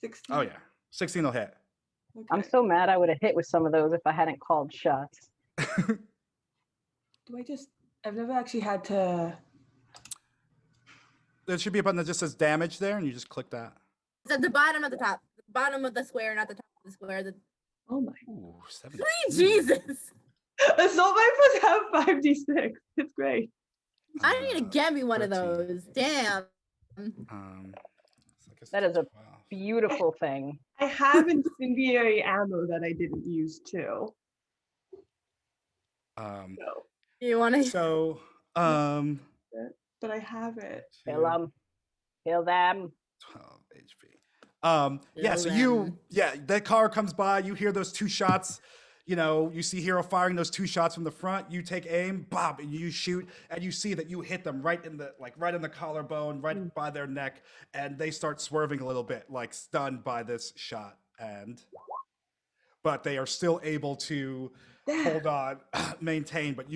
[SPEAKER 4] 16.
[SPEAKER 2] Oh yeah, 16 will hit.
[SPEAKER 4] Okay.
[SPEAKER 3] I'm so mad I would have hit with some of those if I hadn't called shots.
[SPEAKER 4] I've never actually had to.
[SPEAKER 2] There should be a button that just says damage there, and you just click that.
[SPEAKER 5] It's at the bottom of the top. The bottom of the square, not the top of the square.
[SPEAKER 3] Oh my.
[SPEAKER 2] Ooh, 17.
[SPEAKER 5] Jesus.
[SPEAKER 4] Assault rifles have 5d6. It's great.
[SPEAKER 5] I need to get me one of
[SPEAKER 2] 13.
[SPEAKER 5] those. Damn.
[SPEAKER 3] That is a beautiful thing.
[SPEAKER 4] I have incendiary ammo that I didn't use too. So,
[SPEAKER 5] You want to?
[SPEAKER 2] So,
[SPEAKER 4] but I have it.
[SPEAKER 3] Kill them. Kill them.
[SPEAKER 2] 12 HP. Yeah, so that car comes by, you hear those 2 shots, you see Hero firing those 2 shots from the front, you take aim, bob, and you shoot, and you see that you hit them right in the collarbone, right by their neck, and they start swerving a little bit, like stunned by this shot, but they are still able to hold on, maintain, but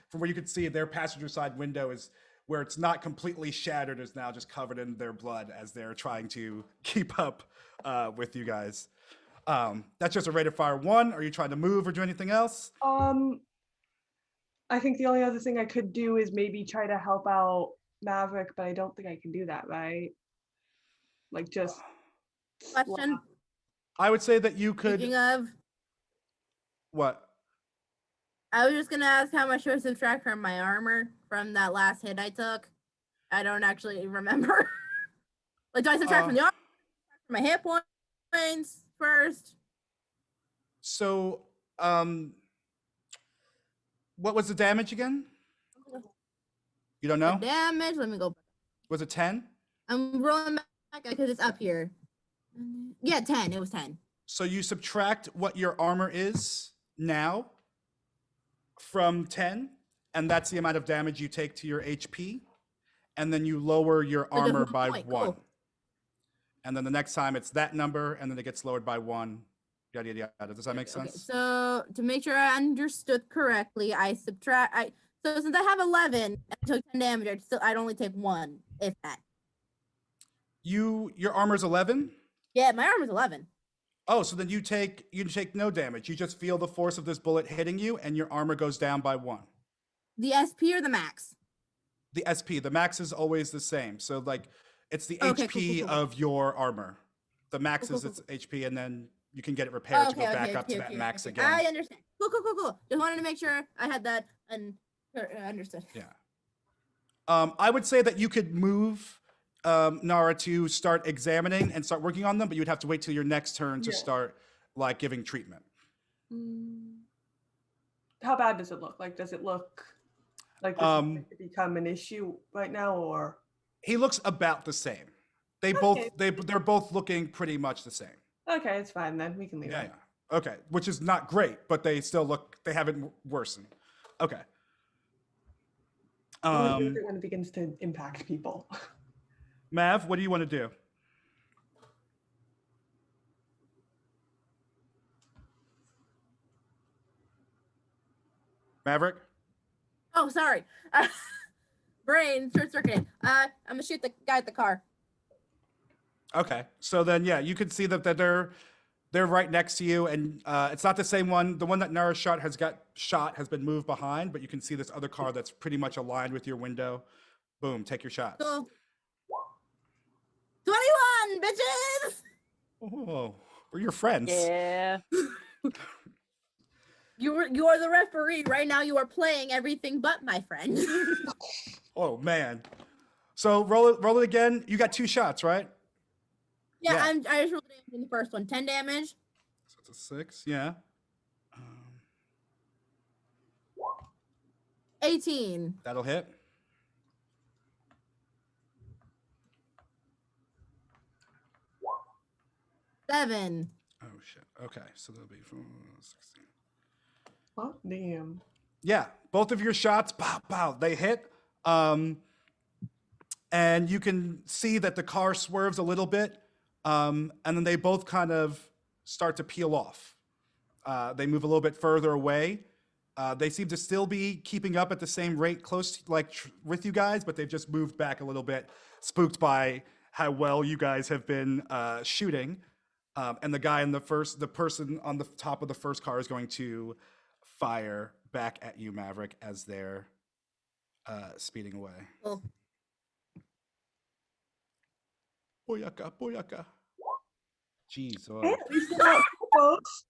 [SPEAKER 2] from where you can see their passenger side window is where it's not completely shattered, is now just covered in their blood as they're trying to keep up with you guys. That's just a rate of fire 1. Are you trying to move or do anything else?
[SPEAKER 4] I think the only other thing I could do is maybe try to help out Maverick, but I don't think I can do that, right? Like, just
[SPEAKER 5] Question.
[SPEAKER 2] I would say that you could.
[SPEAKER 5] Speaking of,
[SPEAKER 2] What?
[SPEAKER 5] I was just gonna ask how much do I subtract from my armor from that last hit I took. I don't actually remember. Like, do I subtract from the armor, from my hit points first?
[SPEAKER 2] So, what was the damage again? You don't know?
[SPEAKER 5] The damage. Let me go.
[SPEAKER 2] Was it 10?
[SPEAKER 5] I'm rolling back because it's up here. Yeah, 10. It was 10.
[SPEAKER 2] So you subtract what your armor is now from 10, and that's the amount of damage you take to your HP, and then you lower your armor by 1.
[SPEAKER 5] Cool.
[SPEAKER 2] And then the next time it's that number, and then it gets lowered by 1. Yada, yada, yada. Does that make sense?
[SPEAKER 5] Okay, so to make sure I understood correctly, I subtract. So since I have 11, I took 10 damage. I'd only take 1, if that.
[SPEAKER 2] Your armor's 11?
[SPEAKER 5] Yeah, my armor's 11.
[SPEAKER 2] Oh, so then you take no damage. You just feel the force of this bullet hitting you, and your armor goes down by 1.
[SPEAKER 5] The SP or the max?
[SPEAKER 2] The SP. The max is always the same. So like, it's the
[SPEAKER 5] Okay,
[SPEAKER 2] HP
[SPEAKER 5] cool.
[SPEAKER 2] of your armor. The max is its HP, and then you can get it repaired to go back up to that max again.
[SPEAKER 5] I understand. Cool. Just wanted to make sure I had that and understood.
[SPEAKER 2] Yeah. I would say that you could move Nara to start examining and start working on them, but you'd have to wait till your next turn to start like giving treatment.
[SPEAKER 4] How bad does it look? Like, does it look like this is become an issue right now, or?
[SPEAKER 2] He looks about the same. They're both looking pretty much the same.
[SPEAKER 4] Okay, it's fine then. We can leave it.
[SPEAKER 2] Yeah. Okay, which is not great, but they still look, they haven't worsened. Okay.
[SPEAKER 4] What do you do when it begins to impact people?
[SPEAKER 2] Mav, what do you want to do? Maverick?
[SPEAKER 5] Oh, sorry. Brain short circuit. I'm gonna shoot the guy at the car.
[SPEAKER 2] Okay, so then yeah, you can see that they're right next to you, and it's not the same one. The one that Nara shot has been moved behind, but you can see this other car that's pretty much aligned with your window. Boom, take your shots.
[SPEAKER 5] Cool. 21, bitches.
[SPEAKER 2] Oh, we're your friends.
[SPEAKER 3] Yeah.
[SPEAKER 5] You are the referee right now. You are playing everything but my friend.
[SPEAKER 2] Oh man. So roll it again. You got 2 shots, right?
[SPEAKER 5] Yeah,
[SPEAKER 2] Yeah.
[SPEAKER 5] I just rolled damage in the first one. 10 damage.
[SPEAKER 2] So it's a 6, yeah.
[SPEAKER 5] 18.
[SPEAKER 2] That'll hit.
[SPEAKER 5] Seven.
[SPEAKER 2] Oh shit. Okay, so that'll be 16.
[SPEAKER 4] Oh, damn.
[SPEAKER 2] Yeah, both of your shots, pow, pow, they hit. And you can see that the car swerves a little bit, and then they both kind of start to peel off. They move a little bit further away. They seem to still be keeping up at the same rate, close with you guys, but they've just moved back a little bit, spooked by how well you guys have been shooting. And the person on the top of the first car is going to fire back at you, Maverick, as they're speeding away.
[SPEAKER 5] Cool.
[SPEAKER 2] Boyaka, boyaka. Jeez. Oh.
[SPEAKER 4] Hey, at least they're not close.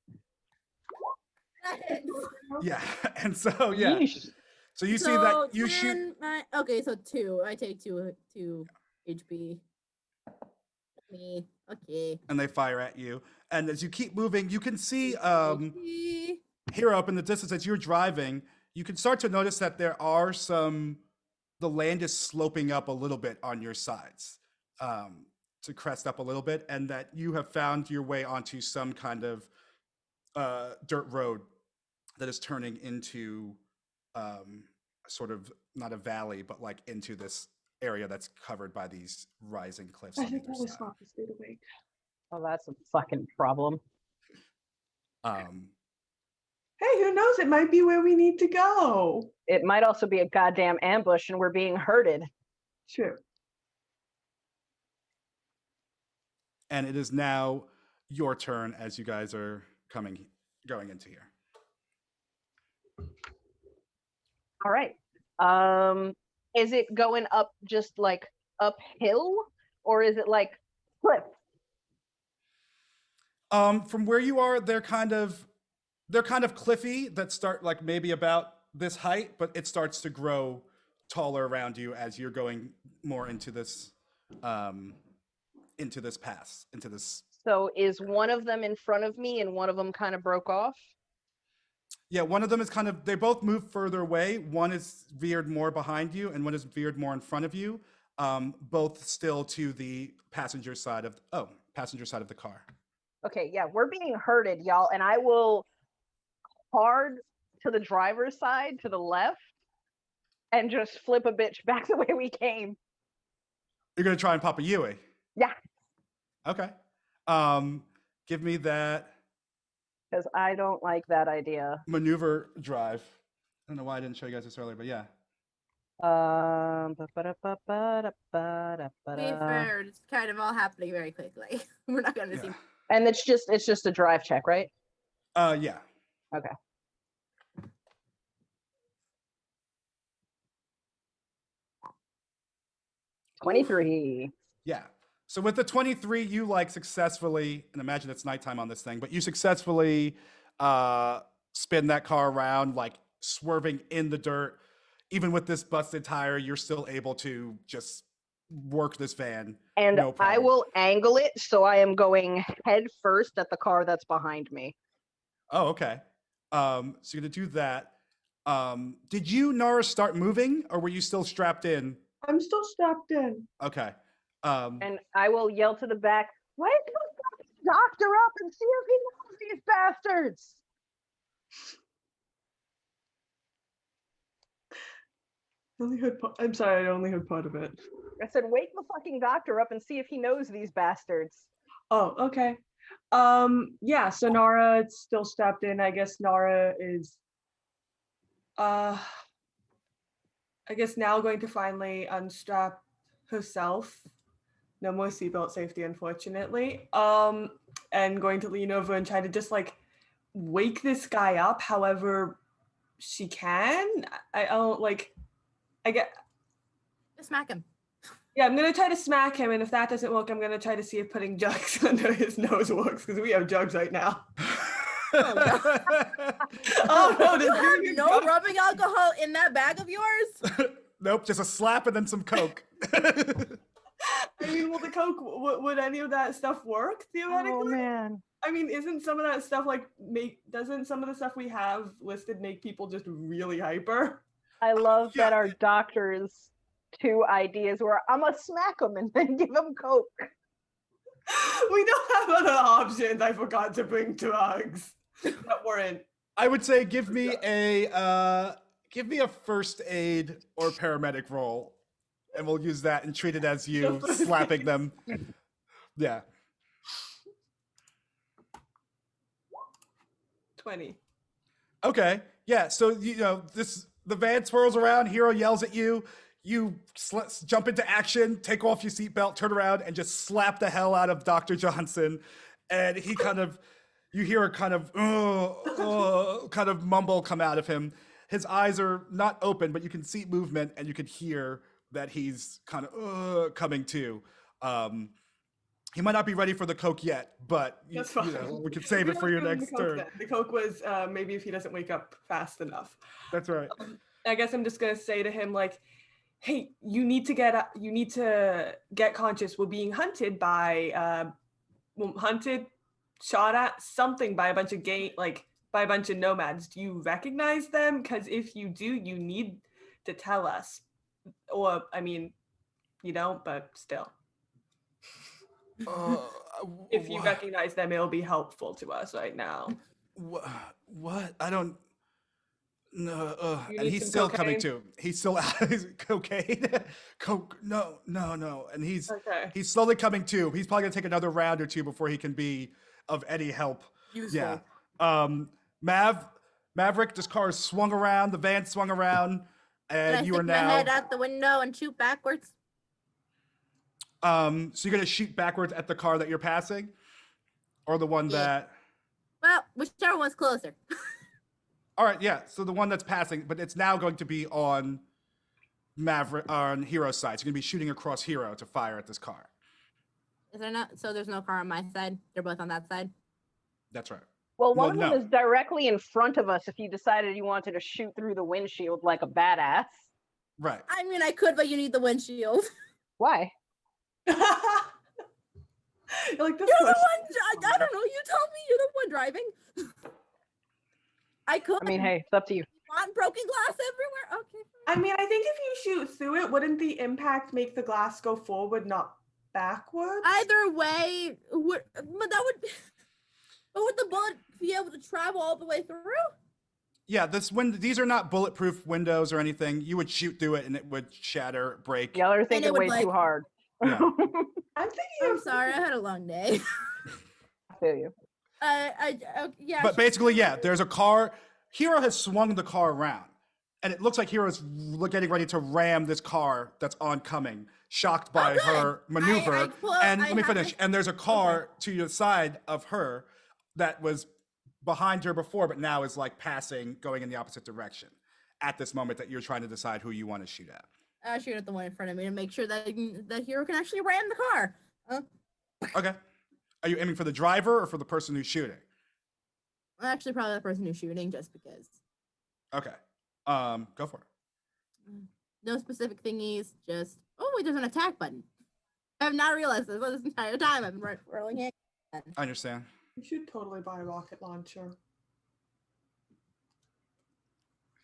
[SPEAKER 2] Yeah, and so yeah,
[SPEAKER 3] Yeesh.
[SPEAKER 2] so you see that you
[SPEAKER 5] 10,
[SPEAKER 2] shoot.
[SPEAKER 5] okay, so 2. I take 2 HP. Me. Okay.
[SPEAKER 2] And they fire at you. And as you keep moving, you can see
[SPEAKER 5] HP.
[SPEAKER 2] here up in the distance as you're driving, you can start to notice that there are the land is sloping up a little bit on your sides, to crest up a little bit, and that you have found your way onto some kind of dirt road that is turning into sort of not a valley, but like into this area that's covered by these rising cliffs
[SPEAKER 4] I
[SPEAKER 2] on
[SPEAKER 4] think
[SPEAKER 2] either
[SPEAKER 4] that was
[SPEAKER 2] side.
[SPEAKER 4] not to stay awake.
[SPEAKER 3] Oh, that's a fucking problem.
[SPEAKER 4] Hey, who knows? It might be where we need to go.
[SPEAKER 3] It might also be a goddamn ambush and we're being herded.
[SPEAKER 4] True.
[SPEAKER 2] And it is now your turn as you guys are going into here.
[SPEAKER 3] All right. Is it going up just like uphill, or is it like cliff?
[SPEAKER 2] From where you are, they're kind of cliffy that start like maybe about this height, but it starts to grow taller around you as you're going more into this pass, into this.
[SPEAKER 3] So is one of them in front of me and one of them kind of broke off?
[SPEAKER 2] Yeah, one of them is they both move further away. One is veered more behind you and one is veered more in front of you. Both still to the passenger side of the car.
[SPEAKER 3] Okay, yeah, we're being herded, y'all, and I will hard to the driver's side to the left and just flip a bitch back the way we came.
[SPEAKER 2] You're gonna try and pop a Yui?
[SPEAKER 3] Yeah.
[SPEAKER 2] Okay. Give me that
[SPEAKER 3] Because I don't like that idea.
[SPEAKER 2] maneuver drive. I don't know why I didn't show you guys this earlier, but yeah.
[SPEAKER 5] To be fair, it's kind of all happening very quickly. We're not going to see.
[SPEAKER 3] And it's just a drive check, right?
[SPEAKER 2] Yeah.
[SPEAKER 3] Okay.
[SPEAKER 2] Oof.
[SPEAKER 3] 23.
[SPEAKER 2] Yeah. So with the 23, you successfully, and imagine it's nighttime on this thing, but you successfully spin that car around, swerving in the dirt. Even with this busted tire, you're still able to just work this van.
[SPEAKER 3] And
[SPEAKER 2] no problem.
[SPEAKER 3] I will angle it so I am going head first at the car that's behind me.
[SPEAKER 2] Oh, okay. So you're gonna do that. Did you, Nara, start moving, or were you still strapped in?
[SPEAKER 4] I'm still strapped in.
[SPEAKER 2] Okay.
[SPEAKER 3] And I will yell to the back, wake the doctor up and see if he knows these bastards.
[SPEAKER 4] I'm sorry, I only heard part of it.
[SPEAKER 3] I said, wake the fucking doctor up and see if he knows these bastards.
[SPEAKER 4] Oh, okay. Yeah, so Nara still strapped in. I guess Nara is I guess now going to finally unstrap herself. No more seatbelt safety, unfortunately. And going to lean over and try to just like wake this guy up however she can. I don't like I get
[SPEAKER 5] Just smack him.
[SPEAKER 4] Yeah, I'm gonna try to smack him, and if that doesn't work, I'm gonna try to see if putting jugs under his nose works, because we have jugs right now. Oh no,
[SPEAKER 5] You have no rubbing alcohol in that bag of yours?
[SPEAKER 2] Nope, just a slap and then some Coke.
[SPEAKER 4] I mean, will the Coke, would any of that stuff work theoretically?
[SPEAKER 3] Oh man.
[SPEAKER 4] I mean, isn't some of that stuff doesn't some of the stuff we have listed make people just really hyper?
[SPEAKER 3] I love that
[SPEAKER 2] Yeah.
[SPEAKER 3] our doctor's 2 ideas were I'm gonna smack him and then give him Coke.
[SPEAKER 4] We don't have other options. I forgot to bring drugs that weren't.
[SPEAKER 2] I would say give me a first aid or paramedic roll, and we'll use that and treat it as you slapping them. Yeah.
[SPEAKER 4] 20.
[SPEAKER 2] Okay. Yeah. So the van swirls around. Hero yells at you. You jump into action, take off your seatbelt, turn around, and just slap the hell out of Dr. Johnson. And he you hear a kind of mumble come out of him. His eyes are not open, but you can see movement, and you can hear that he's kind of coming to. He might not be ready for the Coke yet, but
[SPEAKER 4] That's fine.
[SPEAKER 2] We can save it for your next turn.
[SPEAKER 4] Then. The Coke was maybe if he doesn't wake up fast enough.
[SPEAKER 2] That's right.
[SPEAKER 4] I guess I'm just gonna say to him like, "Hey, you need to get conscious. We're being hunted by, shot at, something by a bunch of by a bunch of nomads. Do you recognize them? Because if you do, you need to tell us. Or I mean, you don't, but still." If you recognize them, it'll be helpful to us right now.
[SPEAKER 2] What? I don't know.
[SPEAKER 4] You
[SPEAKER 2] And
[SPEAKER 4] need
[SPEAKER 2] he's
[SPEAKER 4] some
[SPEAKER 2] still
[SPEAKER 4] cocaine?
[SPEAKER 2] coming to. He's still out. Cocaine? Coke? No. And he's slowly coming to. He's probably gonna take another round or two before he can be of any help.
[SPEAKER 5] Useful.
[SPEAKER 2] Yeah. Maverick, this car is swung around. The van swung around,
[SPEAKER 5] Can I
[SPEAKER 2] and you
[SPEAKER 5] stick
[SPEAKER 2] are
[SPEAKER 5] my
[SPEAKER 2] now.
[SPEAKER 5] head out the window and shoot backwards?
[SPEAKER 2] So you're gonna shoot backwards at the car that you're passing, or the one
[SPEAKER 5] Yeah.
[SPEAKER 2] that.
[SPEAKER 5] Well, whichever one's closer.
[SPEAKER 2] All right, yeah. So the one that's passing, but it's now going to be on Maverick on Hero's side. So you're gonna be shooting across Hero to fire at this car.
[SPEAKER 5] Is there not? So there's no car on my side. They're both on that side.
[SPEAKER 2] That's right.
[SPEAKER 3] Well, one
[SPEAKER 2] Well,
[SPEAKER 3] of them
[SPEAKER 2] no.
[SPEAKER 3] is directly in front of us if you decided you wanted to shoot through the windshield like a badass.
[SPEAKER 2] Right.
[SPEAKER 5] I mean, I could, but you need the windshield.
[SPEAKER 3] Why?
[SPEAKER 4] You're like this.
[SPEAKER 5] You're the
[SPEAKER 4] question-
[SPEAKER 5] one. I don't know. You tell me. You're the one driving. I could.
[SPEAKER 3] I mean, hey, it's up to you.
[SPEAKER 5] Want broken glass everywhere? Okay.
[SPEAKER 4] I mean, I think if you shoot through it, wouldn't the impact make the glass go forward, not backwards?
[SPEAKER 5] Either way, but that would. But would the bullet be able to travel all the way through?
[SPEAKER 2] Yeah. These are not bulletproof windows or anything. You would shoot through it and it would shatter, break.
[SPEAKER 3] Y'all are
[SPEAKER 5] it
[SPEAKER 3] thinking
[SPEAKER 5] would,
[SPEAKER 3] way
[SPEAKER 5] like-
[SPEAKER 3] too hard.
[SPEAKER 2] Yeah.
[SPEAKER 4] I'm thinking
[SPEAKER 5] I'm
[SPEAKER 4] of
[SPEAKER 5] sorry. I had a long day.
[SPEAKER 3] I feel you.
[SPEAKER 5] Yeah.
[SPEAKER 2] But basically, yeah. There's a car. Hero has swung the car around, and it looks like Hero's getting ready to ram this car that's oncoming, shocked by
[SPEAKER 5] good.
[SPEAKER 2] her maneuver.
[SPEAKER 5] I
[SPEAKER 2] And let me
[SPEAKER 5] have
[SPEAKER 2] finish.
[SPEAKER 5] this-
[SPEAKER 2] And there's a car to your side of her that was behind her before, but now is like passing, going in the opposite direction at this moment that you're trying to decide who you want to shoot at.
[SPEAKER 5] I shoot at the one in front of me to make sure that the hero can actually ram the car.
[SPEAKER 2] Okay. Are you aiming for the driver or for the person who's shooting?
[SPEAKER 5] Actually, probably the person who's shooting, just because.
[SPEAKER 2] Okay. Go for it.
[SPEAKER 5] No specific thingies. Just wait, there's an attack button. I have not realized this entire time. I've been rolling it.
[SPEAKER 2] I understand.
[SPEAKER 4] you should totally buy a rocket launcher.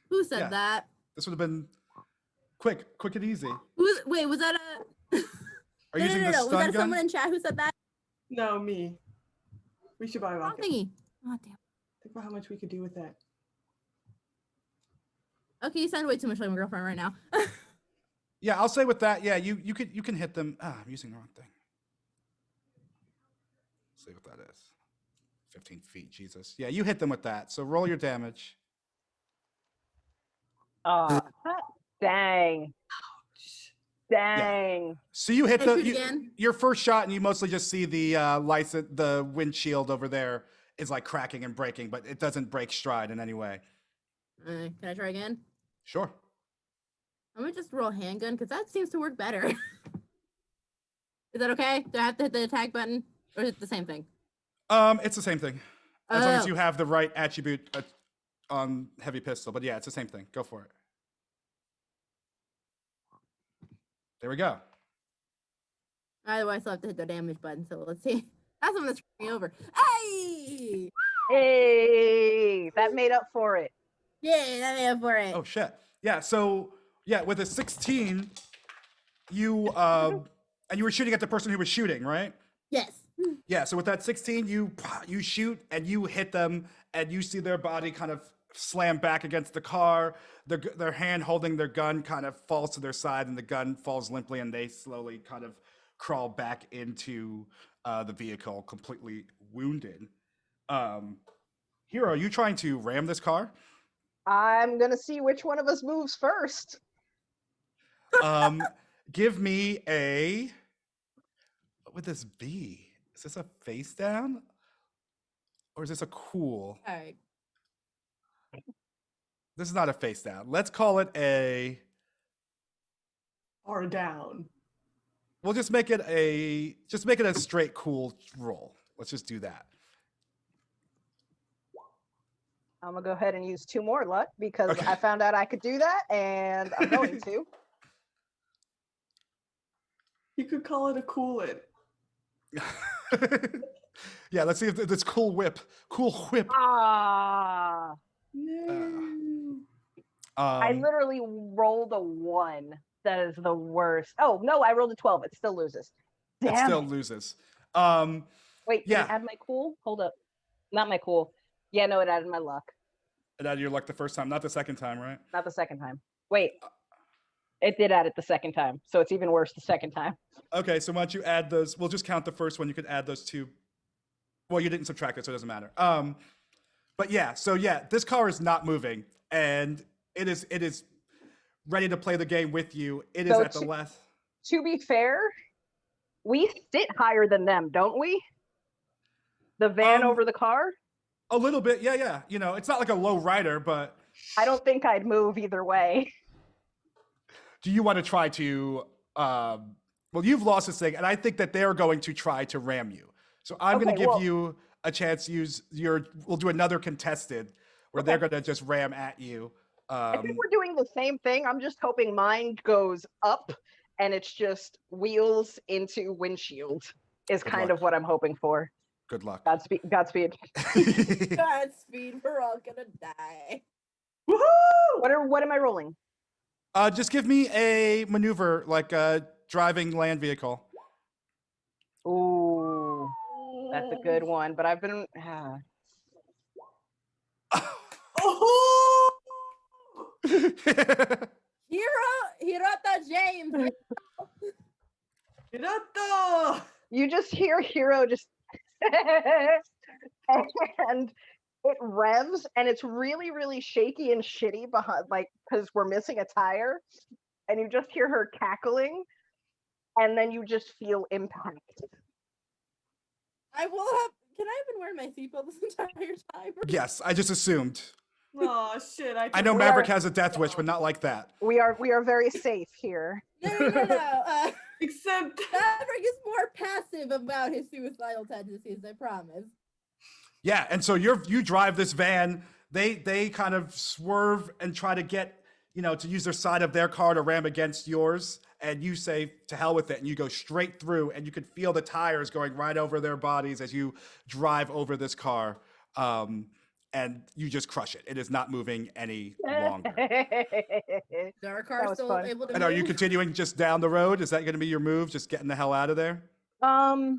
[SPEAKER 5] Who said
[SPEAKER 2] Yeah.
[SPEAKER 5] that?
[SPEAKER 2] This would have been quick and easy.
[SPEAKER 5] Wait, was that a?
[SPEAKER 2] Are you using the
[SPEAKER 5] Was
[SPEAKER 2] stun
[SPEAKER 5] that
[SPEAKER 2] gun?
[SPEAKER 5] someone in chat who said that?
[SPEAKER 4] No, me. We should buy a
[SPEAKER 5] Wrong
[SPEAKER 4] rocket.
[SPEAKER 5] thingy. Oh damn.
[SPEAKER 4] Think about how much we could do with that.
[SPEAKER 5] Okay, you sound way too much like my girlfriend right now.
[SPEAKER 2] Yeah, I'll say with that. Yeah, you can hit them. Ah, I'm using the wrong thing. See what that is. 15 feet. Jesus. Yeah, you hit them with that. So roll your damage.
[SPEAKER 3] Oh, dang. Dang.
[SPEAKER 2] So you hit
[SPEAKER 5] Can I shoot again?
[SPEAKER 2] your first shot, and you mostly just see the windshield over there is like cracking and breaking, but it doesn't break stride in any way.
[SPEAKER 5] Can I try again?
[SPEAKER 2] Sure.
[SPEAKER 5] I'm gonna just roll handgun because that seems to work better. Is that okay? Do I have to hit the attack button, or is it the same thing?
[SPEAKER 2] It's the same thing, as long as
[SPEAKER 5] Oh.
[SPEAKER 2] you have the right attribute on heavy pistol. But yeah, it's the same thing. Go for it. There we go.
[SPEAKER 5] Otherwise, I'll have to hit the damage button. So let's see. That's one that's me over. Hey!
[SPEAKER 3] Hey, that made up for it.
[SPEAKER 5] Yay, that made up for it.
[SPEAKER 2] Oh shit. Yeah. So yeah, with a 16, you and you were shooting at the person who was shooting, right?
[SPEAKER 5] Yes.
[SPEAKER 2] Yeah, so with that 16, you shoot and you hit them, and you see their body kind of slam back against the car. Their hand holding their gun kind of falls to their side, and the gun falls limply, and they slowly kind of crawl back into the vehicle, completely wounded. Hero, are you trying to ram this car?
[SPEAKER 3] I'm gonna see which one of us moves first.
[SPEAKER 2] Give me a. What would this be? Is this a face down? Or is this a cool?
[SPEAKER 5] All right.
[SPEAKER 2] This is not a face down. Let's call it a.
[SPEAKER 4] Or down.
[SPEAKER 2] We'll just make it a straight cool roll. Let's just do that.
[SPEAKER 3] I'm gonna go ahead and use 2 more luck because
[SPEAKER 2] Okay.
[SPEAKER 3] I found out I could do that, and I'm going to.
[SPEAKER 4] You could call it a cool it.
[SPEAKER 2] Yeah, let's see if this cool whip.
[SPEAKER 3] Ah,
[SPEAKER 4] No.
[SPEAKER 3] I literally rolled a 1. That is the worst. Oh no, I rolled a 12. It still loses.
[SPEAKER 2] it
[SPEAKER 3] Damn.
[SPEAKER 2] still loses.
[SPEAKER 3] Wait,
[SPEAKER 2] yeah.
[SPEAKER 3] did it add my cool? Hold up. Not my cool. Yeah, no, it added my luck.
[SPEAKER 2] It added your luck the first time, not the second time, right?
[SPEAKER 3] Not the second time. Wait. It did add it the second time, so it's even worse the second time.
[SPEAKER 2] Okay, so why don't you add those? We'll just count the first one. You could add those 2. Well, you didn't subtract it, so it doesn't matter. But yeah, so yeah, this car is not moving, and it is ready to play the game with you. It is
[SPEAKER 3] So
[SPEAKER 2] at the last.
[SPEAKER 3] To be fair, we sit higher than them, don't we? The van over the car?
[SPEAKER 2] A little bit, yeah. You know, it's not like a low rider, but
[SPEAKER 3] I don't think I'd move either way.
[SPEAKER 2] do you want to try to? Well, you've lost this thing, and I think that they're going to try to ram you. So I'm going to give you a chance to use your. We'll do another contested where they're going to just ram at you.
[SPEAKER 3] I think we're doing the same thing. I'm just hoping mine goes up and it's just wheels into windshield is
[SPEAKER 2] Good
[SPEAKER 3] kind
[SPEAKER 2] luck.
[SPEAKER 3] of what I'm hoping for.
[SPEAKER 2] Good luck.
[SPEAKER 3] Godspeed. Godspeed.
[SPEAKER 5] Godspeed, we're all gonna die.
[SPEAKER 3] Woohoo! What am I rolling?
[SPEAKER 2] Just give me a maneuver, like a driving land vehicle.
[SPEAKER 3] Ooh, that's a good one. But I've been.
[SPEAKER 4] Oh!
[SPEAKER 5] Hirota James.
[SPEAKER 4] Hirota!
[SPEAKER 3] You just hear Hero just. And it revs and it's really, really shaky and shitty behind, like, because we're missing a tire. And you just hear her cackling. And then you just feel impact.
[SPEAKER 5] I will have. Can I have been wearing my seatbelt this entire time?
[SPEAKER 2] Yes, I just assumed.
[SPEAKER 4] Oh shit!
[SPEAKER 2] I know Maverick has a death wish, but not like that.
[SPEAKER 3] We are very safe here.
[SPEAKER 5] No.
[SPEAKER 4] Except
[SPEAKER 5] Maverick is more passive about his suicidal tendencies, I promise.
[SPEAKER 2] Yeah, and so you drive this van. They kind of swerve and try to get, to use their side of their car to ram against yours, and you say to hell with it, and you go straight through, and you can feel the tires going right over their bodies as you drive over this car, and you just crush it. It is not moving any longer.
[SPEAKER 5] Is our car
[SPEAKER 3] That was
[SPEAKER 5] still
[SPEAKER 3] fun.
[SPEAKER 5] able to
[SPEAKER 2] And
[SPEAKER 5] move?
[SPEAKER 2] are you continuing just down the road? Is that going to be your move, just getting the hell out of there?
[SPEAKER 3] I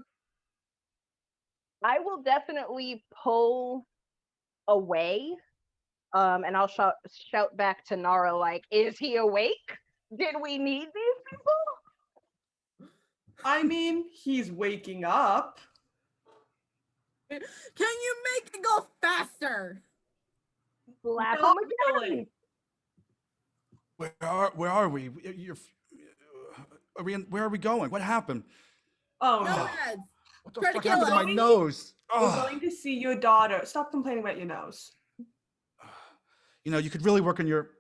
[SPEAKER 3] will definitely pull away. And I'll shout back to Nara, like, is he awake? Did we need these people?
[SPEAKER 4] I mean, he's waking up.
[SPEAKER 5] Can you make it go faster?
[SPEAKER 3] Slap
[SPEAKER 4] No,
[SPEAKER 3] him again.
[SPEAKER 2] Where are we? Where are we going? What happened?
[SPEAKER 4] Oh
[SPEAKER 5] No,
[SPEAKER 4] no.
[SPEAKER 5] Reds.
[SPEAKER 2] What the
[SPEAKER 5] Try to
[SPEAKER 2] fuck
[SPEAKER 5] kill
[SPEAKER 2] happened to
[SPEAKER 5] him.
[SPEAKER 2] my nose?
[SPEAKER 4] We're
[SPEAKER 2] Ugh.
[SPEAKER 4] going to see your daughter. Stop complaining about your nose.
[SPEAKER 2] You know, you could really work on your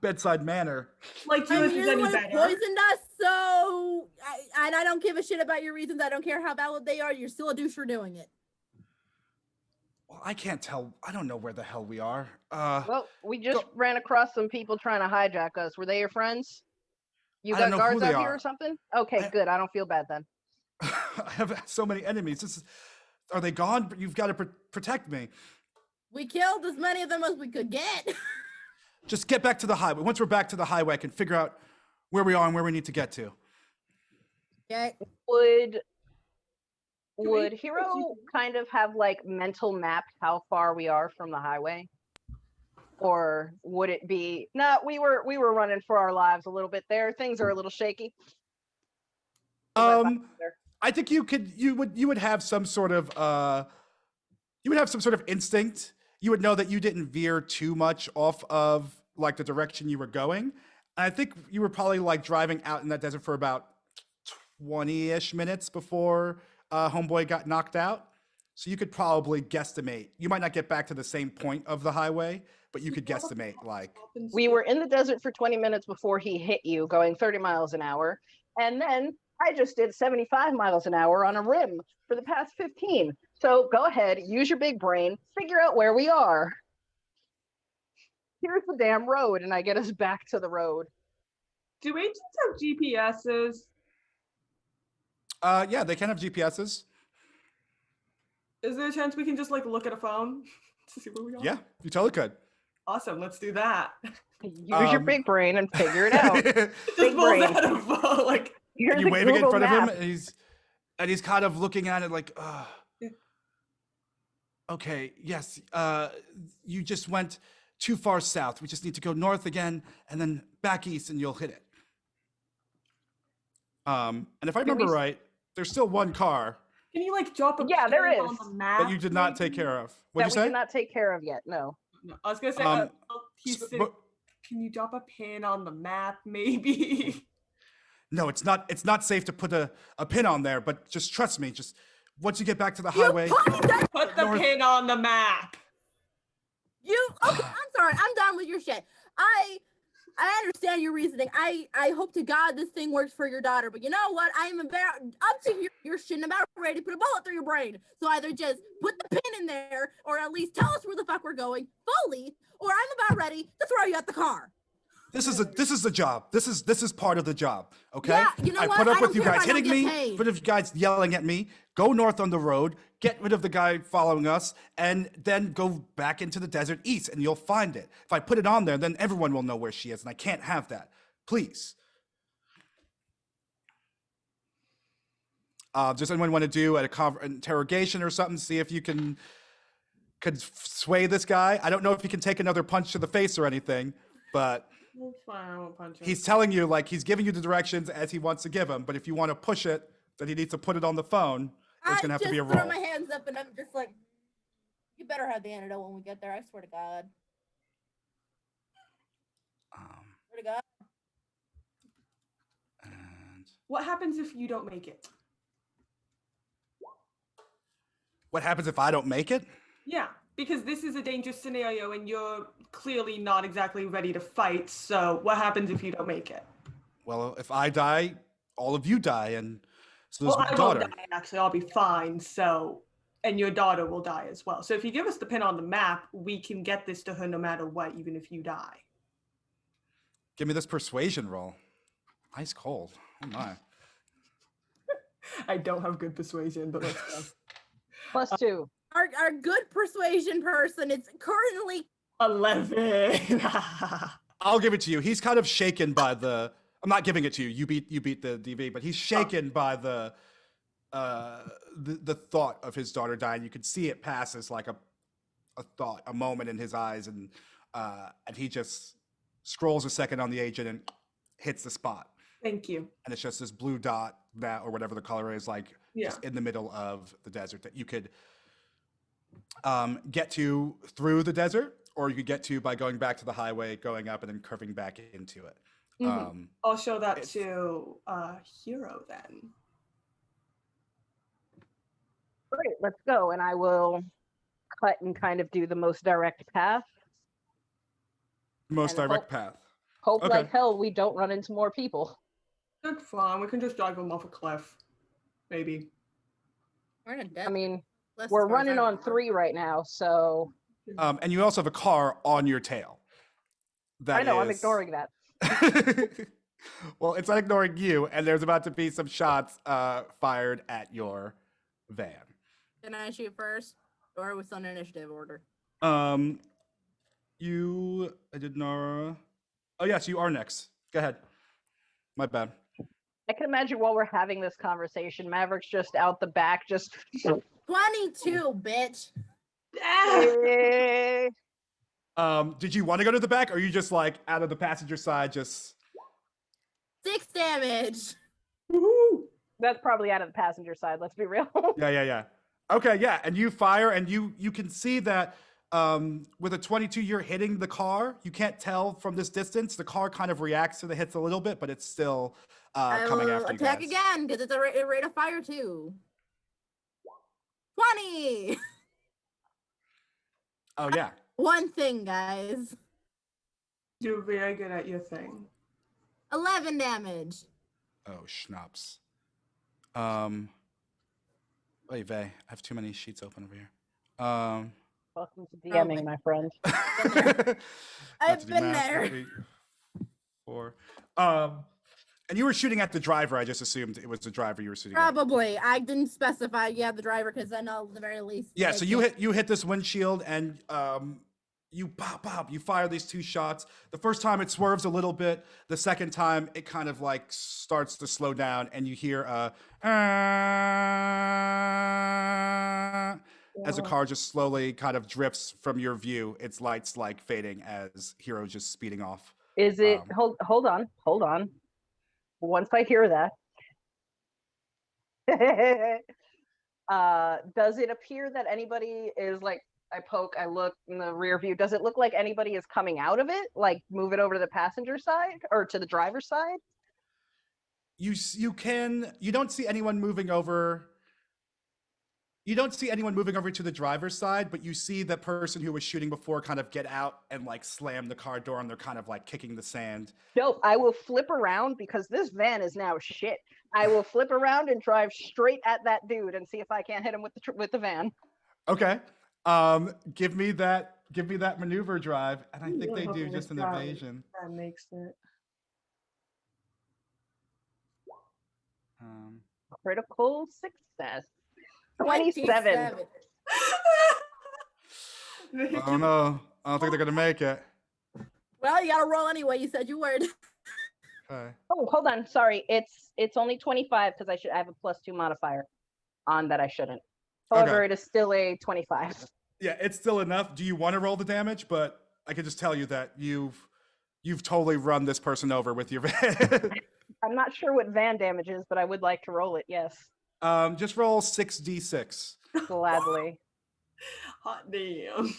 [SPEAKER 2] bedside manner.
[SPEAKER 4] Like
[SPEAKER 5] I
[SPEAKER 4] yours
[SPEAKER 5] mean,
[SPEAKER 4] is
[SPEAKER 5] you're
[SPEAKER 4] any
[SPEAKER 5] the one who
[SPEAKER 4] better.
[SPEAKER 5] poisoned us, so I don't give a shit about your reasons. I don't care how valid they are. You're still a douche for doing it.
[SPEAKER 2] Well, I can't tell. I don't know where the hell we are.
[SPEAKER 3] Well, we just ran across some people trying to hijack us. Were they your friends? You
[SPEAKER 2] I don't
[SPEAKER 3] got
[SPEAKER 2] know who
[SPEAKER 3] guards
[SPEAKER 2] they
[SPEAKER 3] out here
[SPEAKER 2] are.
[SPEAKER 3] or something? Okay, good. I don't feel bad then.
[SPEAKER 2] I have so many enemies. Are they gone? You've got to protect me.
[SPEAKER 5] We killed as many of them as we could get.
[SPEAKER 2] Just get back to the highway. Once we're back to the highway, I can figure out where we are and where we need to get to.
[SPEAKER 5] Okay.
[SPEAKER 3] Would Hero kind of have like mental mapped how far we are from the highway? Or would it be we were running for our lives a little bit there. Things are a little shaky.
[SPEAKER 2] I think you would have some sort of instinct. You would know that you didn't veer too much off of like the direction you were going. And I think you were probably like driving out in that desert for about 20-ish minutes before Homeboy got knocked out. So you could probably guesstimate. You might not get back to the same point of the highway, but you could guesstimate like.
[SPEAKER 3] We were in the desert for 20 minutes before he hit you going 30 miles an hour. And then I just did 75 miles an hour on a rim for the past 15. So go ahead, use your big brain, figure out where we are. Here's the damn road, and I get us back to the road.
[SPEAKER 4] Do agents have GPSs?
[SPEAKER 2] Yeah, they can have GPSs.
[SPEAKER 4] Is there a chance we can just like look at a phone to see where we are?
[SPEAKER 2] Yeah, you totally could.
[SPEAKER 4] Awesome, let's do that.
[SPEAKER 3] Use your big brain and figure it out.
[SPEAKER 4] Just
[SPEAKER 3] Big
[SPEAKER 4] pulls
[SPEAKER 3] brain.
[SPEAKER 4] out a phone, like
[SPEAKER 3] Here's
[SPEAKER 2] You're
[SPEAKER 3] a
[SPEAKER 2] waving
[SPEAKER 3] Google
[SPEAKER 2] in front
[SPEAKER 3] map.
[SPEAKER 2] of him, and he's kind of looking at it like, okay, yes, you just went too far south. We just need to go north again and then back east and you'll hit it. And if I remember right, there's still one car
[SPEAKER 4] can you like drop a
[SPEAKER 3] there
[SPEAKER 4] pin
[SPEAKER 3] is.
[SPEAKER 4] on the map?
[SPEAKER 2] that you did not take care of. What'd
[SPEAKER 3] That
[SPEAKER 2] you
[SPEAKER 3] we
[SPEAKER 2] say?
[SPEAKER 3] did not take care of yet, no.
[SPEAKER 4] No, I was gonna say can you drop a pin on the map, maybe?
[SPEAKER 2] No, it's not safe to put a pin on there, but just trust me, just once you get back to the highway.
[SPEAKER 4] Put the
[SPEAKER 2] North.
[SPEAKER 4] pin on the map.
[SPEAKER 5] Okay, I'm sorry. I'm done with your shit. I understand your reasoning. I hope to God this thing works for your daughter, but you know what? I'm about up to your shit and about ready to put a bullet through your brain. So either just put the pin in there, or at least tell us where the fuck we're going fully, or I'm about ready to throw you at the car.
[SPEAKER 2] This is the job. This is part of the job. Okay.
[SPEAKER 5] Yeah, you know
[SPEAKER 2] I
[SPEAKER 5] what?
[SPEAKER 2] put up
[SPEAKER 5] I
[SPEAKER 2] with
[SPEAKER 5] don't
[SPEAKER 2] you
[SPEAKER 5] care if
[SPEAKER 2] guys
[SPEAKER 5] I don't
[SPEAKER 2] hitting
[SPEAKER 5] get
[SPEAKER 2] me,
[SPEAKER 5] paid.
[SPEAKER 2] put up with you guys yelling at me. Go north on the road, get rid of the guy following us, and then go back into the desert east, and you'll find it. If I put it on there, then everyone will know where she is, and I can't have that. Please. Does anyone want to do an interrogation or something? See if you could sway this guy. I don't know if he can take another punch to the face or anything, but.
[SPEAKER 4] That's fine, I won't punch him.
[SPEAKER 2] He's telling you, like, he's giving you the directions as he wants to give them, but if you want to push it, then he needs to put it on the phone. There's going to have to be a
[SPEAKER 5] I just throw
[SPEAKER 2] roll.
[SPEAKER 5] my hands up and I'm just like, you better have the antidote when we get there. I swear to God. Swear to God.
[SPEAKER 2] And
[SPEAKER 4] What happens if you don't make it?
[SPEAKER 2] what happens if I don't make it?
[SPEAKER 4] Yeah, because this is a dangerous scenario and you're clearly not exactly ready to fight. So what happens if you don't make it?
[SPEAKER 2] Well, if I die, all of you die, and so there's
[SPEAKER 4] Well,
[SPEAKER 2] my
[SPEAKER 4] I
[SPEAKER 2] daughter.
[SPEAKER 4] won't die, actually. I'll be fine. So, and your daughter will die as well. So if you give us the pin on the map, we can get this to her no matter what, even if you die.
[SPEAKER 2] Give me this persuasion roll. Ice cold. Oh my.
[SPEAKER 4] I don't have good persuasion, but let's go.
[SPEAKER 3] +2.
[SPEAKER 5] Our good persuasion person is currently
[SPEAKER 4] 11.
[SPEAKER 2] I'll give it to you. He's kind of shaken by the. I'm not giving it to you. You beat the DV, but he's shaken by the thought of his daughter dying. You can see it pass as like a moment in his eyes, and he just scrolls a second on the agent and hits the spot.
[SPEAKER 4] Thank you.
[SPEAKER 2] And it's just this blue dot that, or whatever the color is, like just in the middle of the desert that you could get to through the desert, or you could get to by going back to the highway, going up, and then curving back into it.
[SPEAKER 4] I'll show that to Hero then.
[SPEAKER 3] Great, let's go. And I will cut and kind of do the most direct path.
[SPEAKER 2] Most
[SPEAKER 3] And
[SPEAKER 2] direct path.
[SPEAKER 3] Hope
[SPEAKER 2] Okay.
[SPEAKER 3] like hell we don't run into more people.
[SPEAKER 4] That's fine. We can just drive them off a cliff. Maybe.
[SPEAKER 5] We're in a dead.
[SPEAKER 3] I mean,
[SPEAKER 5] list
[SPEAKER 3] we're
[SPEAKER 5] as far as
[SPEAKER 3] running
[SPEAKER 5] I
[SPEAKER 3] on
[SPEAKER 5] remember.
[SPEAKER 3] 3 right now, so
[SPEAKER 2] And you also have a car on your tail.
[SPEAKER 3] I know I'm
[SPEAKER 2] is-
[SPEAKER 3] ignoring that.
[SPEAKER 2] Well, it's not ignoring you, and there's about to be some shots fired at your van.
[SPEAKER 5] Can I shoot first, or was on initiative order?
[SPEAKER 2] I did Nara. Oh yes, you are next. Go ahead. My bad.
[SPEAKER 3] I can imagine while we're having this conversation, Maverick's just out the back, just
[SPEAKER 5] 22, bitch.
[SPEAKER 3] eh.
[SPEAKER 2] Did you want to go to the back, or are you just like out of the passenger side? Just
[SPEAKER 5] 6 damage.
[SPEAKER 4] Woohoo!
[SPEAKER 3] That's probably out of the passenger side, let's be real.
[SPEAKER 2] yeah. Okay, yeah, and you fire, and you can see that with a 22, you're hitting the car. You can't tell from this distance. The car kind of reacts to the hits a little bit, but it's still
[SPEAKER 5] I
[SPEAKER 2] coming
[SPEAKER 5] will
[SPEAKER 2] after you
[SPEAKER 5] attack
[SPEAKER 2] guys.
[SPEAKER 5] again because it's a rate of fire too. 20.
[SPEAKER 2] Oh yeah.
[SPEAKER 5] One thing, guys.
[SPEAKER 4] You're very good at your thing.
[SPEAKER 5] 11 damage.
[SPEAKER 2] Oh schnapps. Wait, Vay, I have too many sheets open over here.
[SPEAKER 3] Welcome to DMing, my friend.
[SPEAKER 5] I've been there.
[SPEAKER 2] 3, 4. And you were shooting at the driver. I just assumed it was the driver you were shooting at.
[SPEAKER 5] Probably. I didn't specify. Yeah, the driver, because I know at the very least.
[SPEAKER 2] Yeah,
[SPEAKER 5] they
[SPEAKER 2] so you
[SPEAKER 5] can't-
[SPEAKER 2] hit this windshield, and you pop. You fire these 2 shots. The first time it swerves a little bit. The second time it kind of like starts to slow down, and you hear as the car just slowly kind of drifts from your view. Its lights like fading as Hero's just speeding off.
[SPEAKER 3] Is it hold on. Once I hear that. Does it appear that anybody is like, I poke, I look in the rear view, does it look like anybody is coming out of it, like move it over to the passenger side or to the driver's side?
[SPEAKER 2] You don't see anyone moving over. You don't see anyone moving over to the driver's side, but you see the person who was shooting before kind of get out and like slam the car door, and they're kind of like kicking the sand.
[SPEAKER 3] Nope, I will flip around because this van is now shit. I will flip around and drive straight at that dude and see if I can't hit him with the van.
[SPEAKER 2] Okay. Give me that maneuver drive, and I think they do just an evasion.
[SPEAKER 4] That makes it.
[SPEAKER 3] Critical success. 27.
[SPEAKER 2] Oh no, I don't think they're gonna make it.
[SPEAKER 5] Well, you gotta roll anyway. You said you would.
[SPEAKER 2] Okay.
[SPEAKER 3] Oh, hold on. Sorry. It's only 25 because I have a +2 modifier on that I shouldn't. However,
[SPEAKER 2] Okay.
[SPEAKER 3] it is still a 25.
[SPEAKER 2] Yeah, it's still enough. Do you want to roll the damage? But I can just tell you that you've totally run this person over with your van.
[SPEAKER 3] I'm not sure what van damage is, but I would like to roll it. Yes,
[SPEAKER 2] Just roll 6d6.
[SPEAKER 3] gladly.
[SPEAKER 4] Hot damn.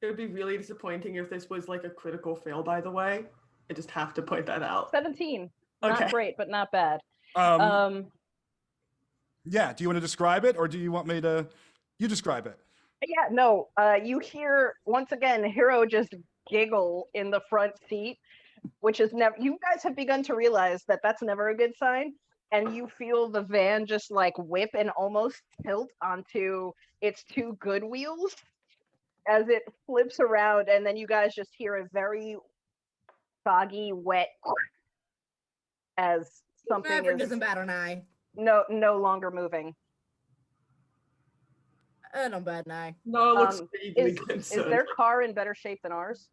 [SPEAKER 4] It would be really disappointing if this was like a critical fail, by the way. I just have to point that out.
[SPEAKER 3] 17. Not
[SPEAKER 4] Okay.
[SPEAKER 3] great, but not bad.
[SPEAKER 2] Yeah. Do you want to describe it, or do you want me to? You describe it.
[SPEAKER 3] Yeah, no. You hear once again, Hero just giggle in the front seat, which is never. You guys have begun to realize that that's never a good sign, and you feel the van just like whip and almost tilt onto its 2 good wheels as it flips around, and then you guys just hear a very foggy, wet as something
[SPEAKER 5] Maverick
[SPEAKER 3] is
[SPEAKER 5] doesn't bat an eye.
[SPEAKER 3] no longer moving.
[SPEAKER 5] I don't bat an eye.
[SPEAKER 4] No, it looks vaguely
[SPEAKER 3] Is
[SPEAKER 4] concerned.
[SPEAKER 3] their car in better shape than ours?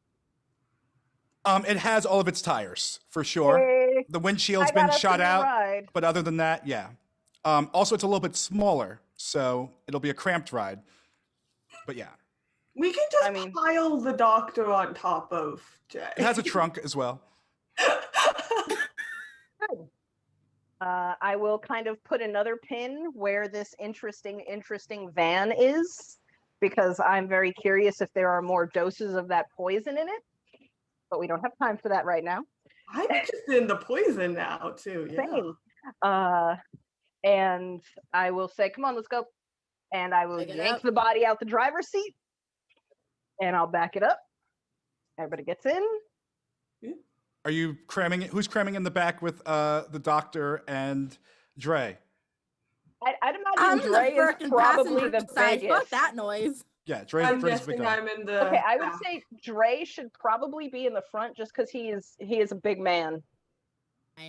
[SPEAKER 2] It has all of its tires for sure.
[SPEAKER 3] Hey,
[SPEAKER 2] The windshield's
[SPEAKER 3] I
[SPEAKER 2] been
[SPEAKER 3] got us
[SPEAKER 2] shot
[SPEAKER 3] a
[SPEAKER 2] out,
[SPEAKER 3] ride.
[SPEAKER 2] but other than that, yeah. Also, it's a little bit smaller, so it'll be a cramped ride. But yeah,
[SPEAKER 4] We can just
[SPEAKER 3] I mean-
[SPEAKER 4] pile the doctor on top of Jay.
[SPEAKER 2] it has a trunk as well.
[SPEAKER 3] Good. I will kind of put another pin where this interesting van is, because I'm very curious if there are more doses of that poison in it. But we don't have time for that right now.
[SPEAKER 4] I'm interested in the poison now too. Yeah.
[SPEAKER 3] Same. And I will say, come on, let's go. And I will
[SPEAKER 5] Pick it
[SPEAKER 3] yank
[SPEAKER 5] up.
[SPEAKER 3] the body out the driver's seat. And I'll back it up. Everybody gets in.
[SPEAKER 2] Are you cramming? Who's cramming in the back with the doctor and Dre?
[SPEAKER 3] I'd
[SPEAKER 5] I'm
[SPEAKER 3] imagine
[SPEAKER 5] in the
[SPEAKER 3] Dre is
[SPEAKER 5] frickin'
[SPEAKER 3] probably the
[SPEAKER 5] passenger side.
[SPEAKER 3] biggest.
[SPEAKER 5] Fuck that noise.
[SPEAKER 2] Yeah,
[SPEAKER 4] I'm
[SPEAKER 2] Dre's a big
[SPEAKER 4] guessing
[SPEAKER 2] guy.
[SPEAKER 4] I'm in the.
[SPEAKER 3] Okay, I would
[SPEAKER 4] back.
[SPEAKER 3] say Dre should probably be in the front just because he is a big man.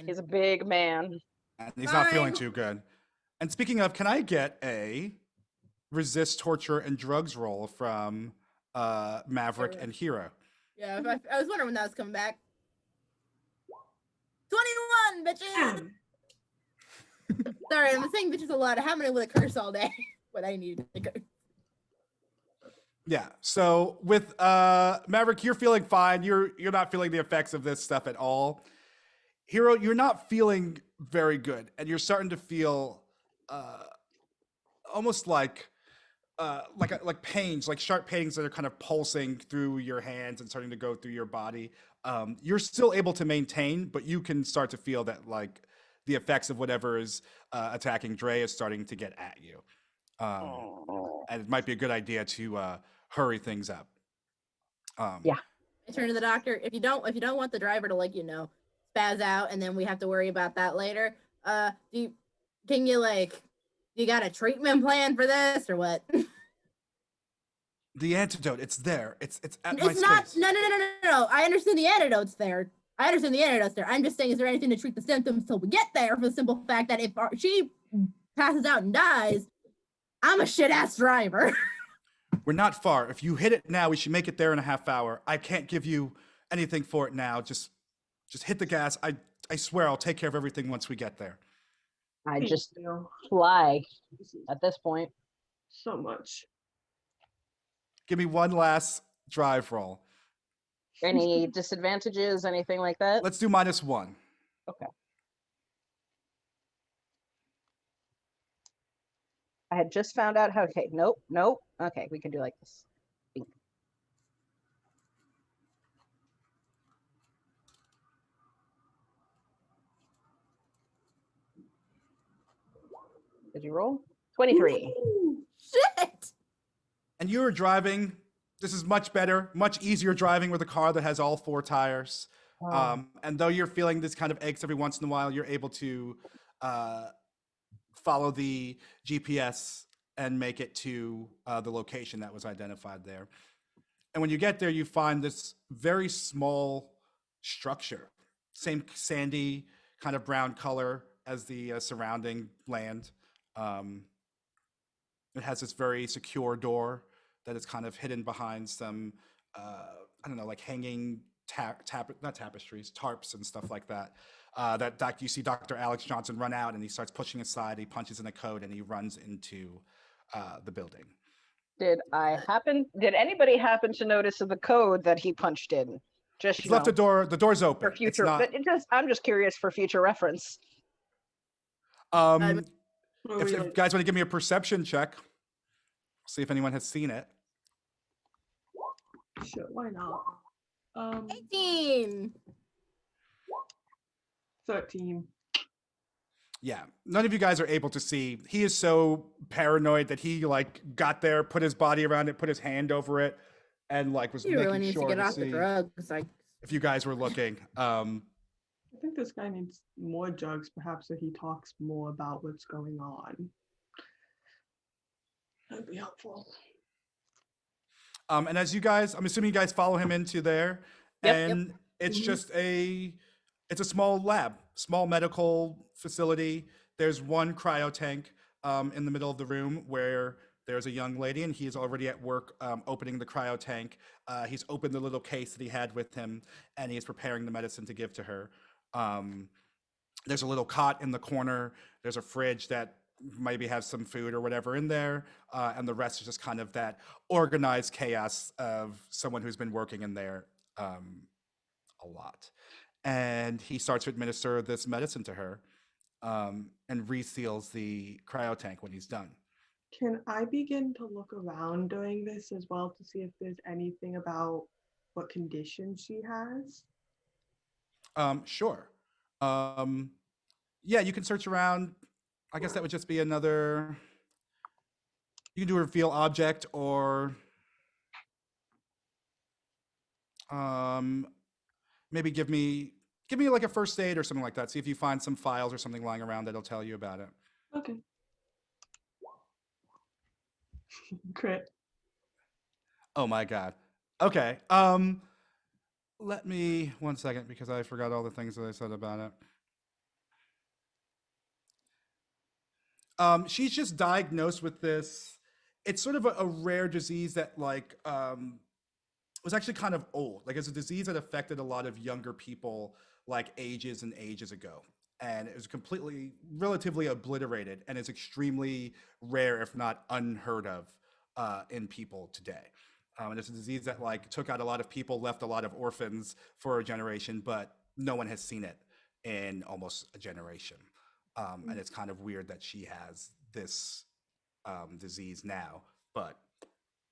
[SPEAKER 3] He's a big man.
[SPEAKER 2] And he's not feeling
[SPEAKER 5] Fine.
[SPEAKER 2] too good. And speaking of, can I get a resist torture and drugs roll from Maverick
[SPEAKER 5] Hero.
[SPEAKER 2] and Hero?
[SPEAKER 5] Yeah, I was wondering when that was coming back. 21, bitches! Sorry, I'm saying bitches a lot. I haven't been able to curse all day, but I need to curse.
[SPEAKER 2] Yeah. So with Maverick, you're feeling fine. You're not feeling the effects of this stuff at all. Hero, you're not feeling very good, and you're starting to feel almost like pains, like sharp pains that are kind of pulsing through your hands and starting to go through your body. You're still able to maintain, but you can start to feel that like the effects of whatever is attacking Dre is starting to get at you. And it might be a good idea to hurry things up.
[SPEAKER 3] Yeah.
[SPEAKER 5] I turn to the doctor. If you don't want the driver to spaz out, and then we have to worry about that later. You got a treatment plan for this or what?
[SPEAKER 2] The antidote, it's there. It's at my
[SPEAKER 5] It's not.
[SPEAKER 2] space.
[SPEAKER 5] No. I understand the antidote's there. I'm just saying, is there anything to treat the symptoms till we get there? For the simple fact that if she passes out and dies, I'm a shit ass driver.
[SPEAKER 2] We're not far. If you hit it now, we should make it there in a half hour. I can't give you anything for it now. Just hit the gas. I swear I'll take care of everything once we get there.
[SPEAKER 3] I just
[SPEAKER 4] You.
[SPEAKER 3] fly
[SPEAKER 4] This is
[SPEAKER 3] at this point.
[SPEAKER 4] so much.
[SPEAKER 2] Give me one last drive roll.
[SPEAKER 3] Any disadvantages, anything like that?
[SPEAKER 2] Let's do -1.
[SPEAKER 3] Okay. I had just found out how. Okay, nope. Okay, we can do like this. Bink. Did you roll? 23.
[SPEAKER 5] Shit.
[SPEAKER 2] And you were driving. This is much better, much easier driving with a car that has all 4 tires. And though you're feeling this kind of aches every once in a while, you're able to follow the GPS and make it to the location that was identified there. And when you get there, you find this very small structure, same sandy kind of brown color as the surrounding land. It has this very secure door that is kind of hidden behind some, I don't know, like hanging not tapestries, tarps and stuff like that. You see Dr. Alex Johnson run out and he starts pushing aside, he punches in a code and he runs into the building.
[SPEAKER 3] Did anybody happen to notice the code that he punched in? Just
[SPEAKER 2] He's left the door's open.
[SPEAKER 3] for future.
[SPEAKER 2] It's not,
[SPEAKER 3] But I'm just curious for future reference.
[SPEAKER 2] if
[SPEAKER 4] What were you
[SPEAKER 2] you
[SPEAKER 4] like?
[SPEAKER 2] guys want to give me a perception check, see if anyone has seen it.
[SPEAKER 4] Sure, why not?
[SPEAKER 5] 18.
[SPEAKER 4] 13.
[SPEAKER 2] Yeah, none of you guys are able to see. He is so paranoid that he got there, put his body around it, put his hand over it, and was
[SPEAKER 5] He
[SPEAKER 2] making
[SPEAKER 5] really needs
[SPEAKER 2] sure
[SPEAKER 5] to get
[SPEAKER 2] to
[SPEAKER 5] off the
[SPEAKER 2] see
[SPEAKER 5] drugs.
[SPEAKER 2] if you guys were looking.
[SPEAKER 4] I think this guy needs more drugs, perhaps, so he talks more about what's going on. That'd be helpful.
[SPEAKER 2] And as you guys, I'm assuming you guys follow him into there,
[SPEAKER 3] Yep.
[SPEAKER 2] and it's
[SPEAKER 4] Mhm.
[SPEAKER 2] just it's a small lab, small medical facility. There's one cryo tank in the middle of the room where there's a young lady, and he is already at work opening the cryo tank. He's opened the little case that he had with him, and he is preparing the medicine to give to her. There's a little cot in the corner. There's a fridge that maybe have some food or whatever in there, and the rest is just kind of that organized chaos of someone who's been working in there a lot. And he starts to administer this medicine to her, and reseals the cryo tank when he's done.
[SPEAKER 4] Can I begin to look around during this as well to see if there's anything about what condition she has?
[SPEAKER 2] Sure. Yeah, you can search around. I guess that would just be another. You can do a reveal object, or maybe give me like a first aid or something like that. See if you find some files or something lying around that'll tell you about it.
[SPEAKER 4] Okay. Crit.
[SPEAKER 2] Oh my god. Okay. Let me 1 second because I forgot all the things that I said about it. She's just diagnosed with this. It's sort of a rare disease that was actually kind of old. Like it's a disease that affected a lot of younger people like ages and ages ago. And it was completely, relatively obliterated, and it's extremely rare, if not unheard of, in people today. And it's a disease that like took out a lot of people, left a lot of orphans for a generation, but no one has seen it in almost a generation. And it's kind of weird that she has this disease now, but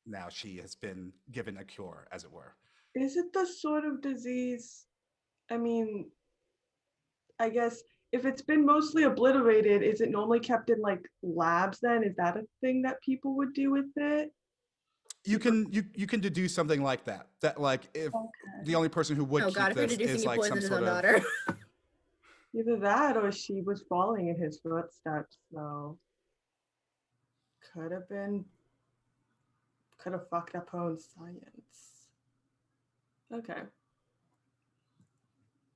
[SPEAKER 2] now she has been given a cure, as it were.
[SPEAKER 4] Is it the sort of disease? I mean, I guess if it's been mostly obliterated, is it normally kept in like labs then? Is that a thing that people would do with it?
[SPEAKER 2] You can deduce something like that. That like if
[SPEAKER 4] Okay.
[SPEAKER 2] the only person who would
[SPEAKER 5] Oh
[SPEAKER 2] keep
[SPEAKER 5] god, if you're
[SPEAKER 2] this
[SPEAKER 5] deducing
[SPEAKER 2] is
[SPEAKER 5] he
[SPEAKER 2] like some
[SPEAKER 5] poisoned his
[SPEAKER 2] sort
[SPEAKER 5] own
[SPEAKER 2] of
[SPEAKER 5] daughter.
[SPEAKER 4] Either that or she was following in his footsteps, so could have fucked up her own science. Okay.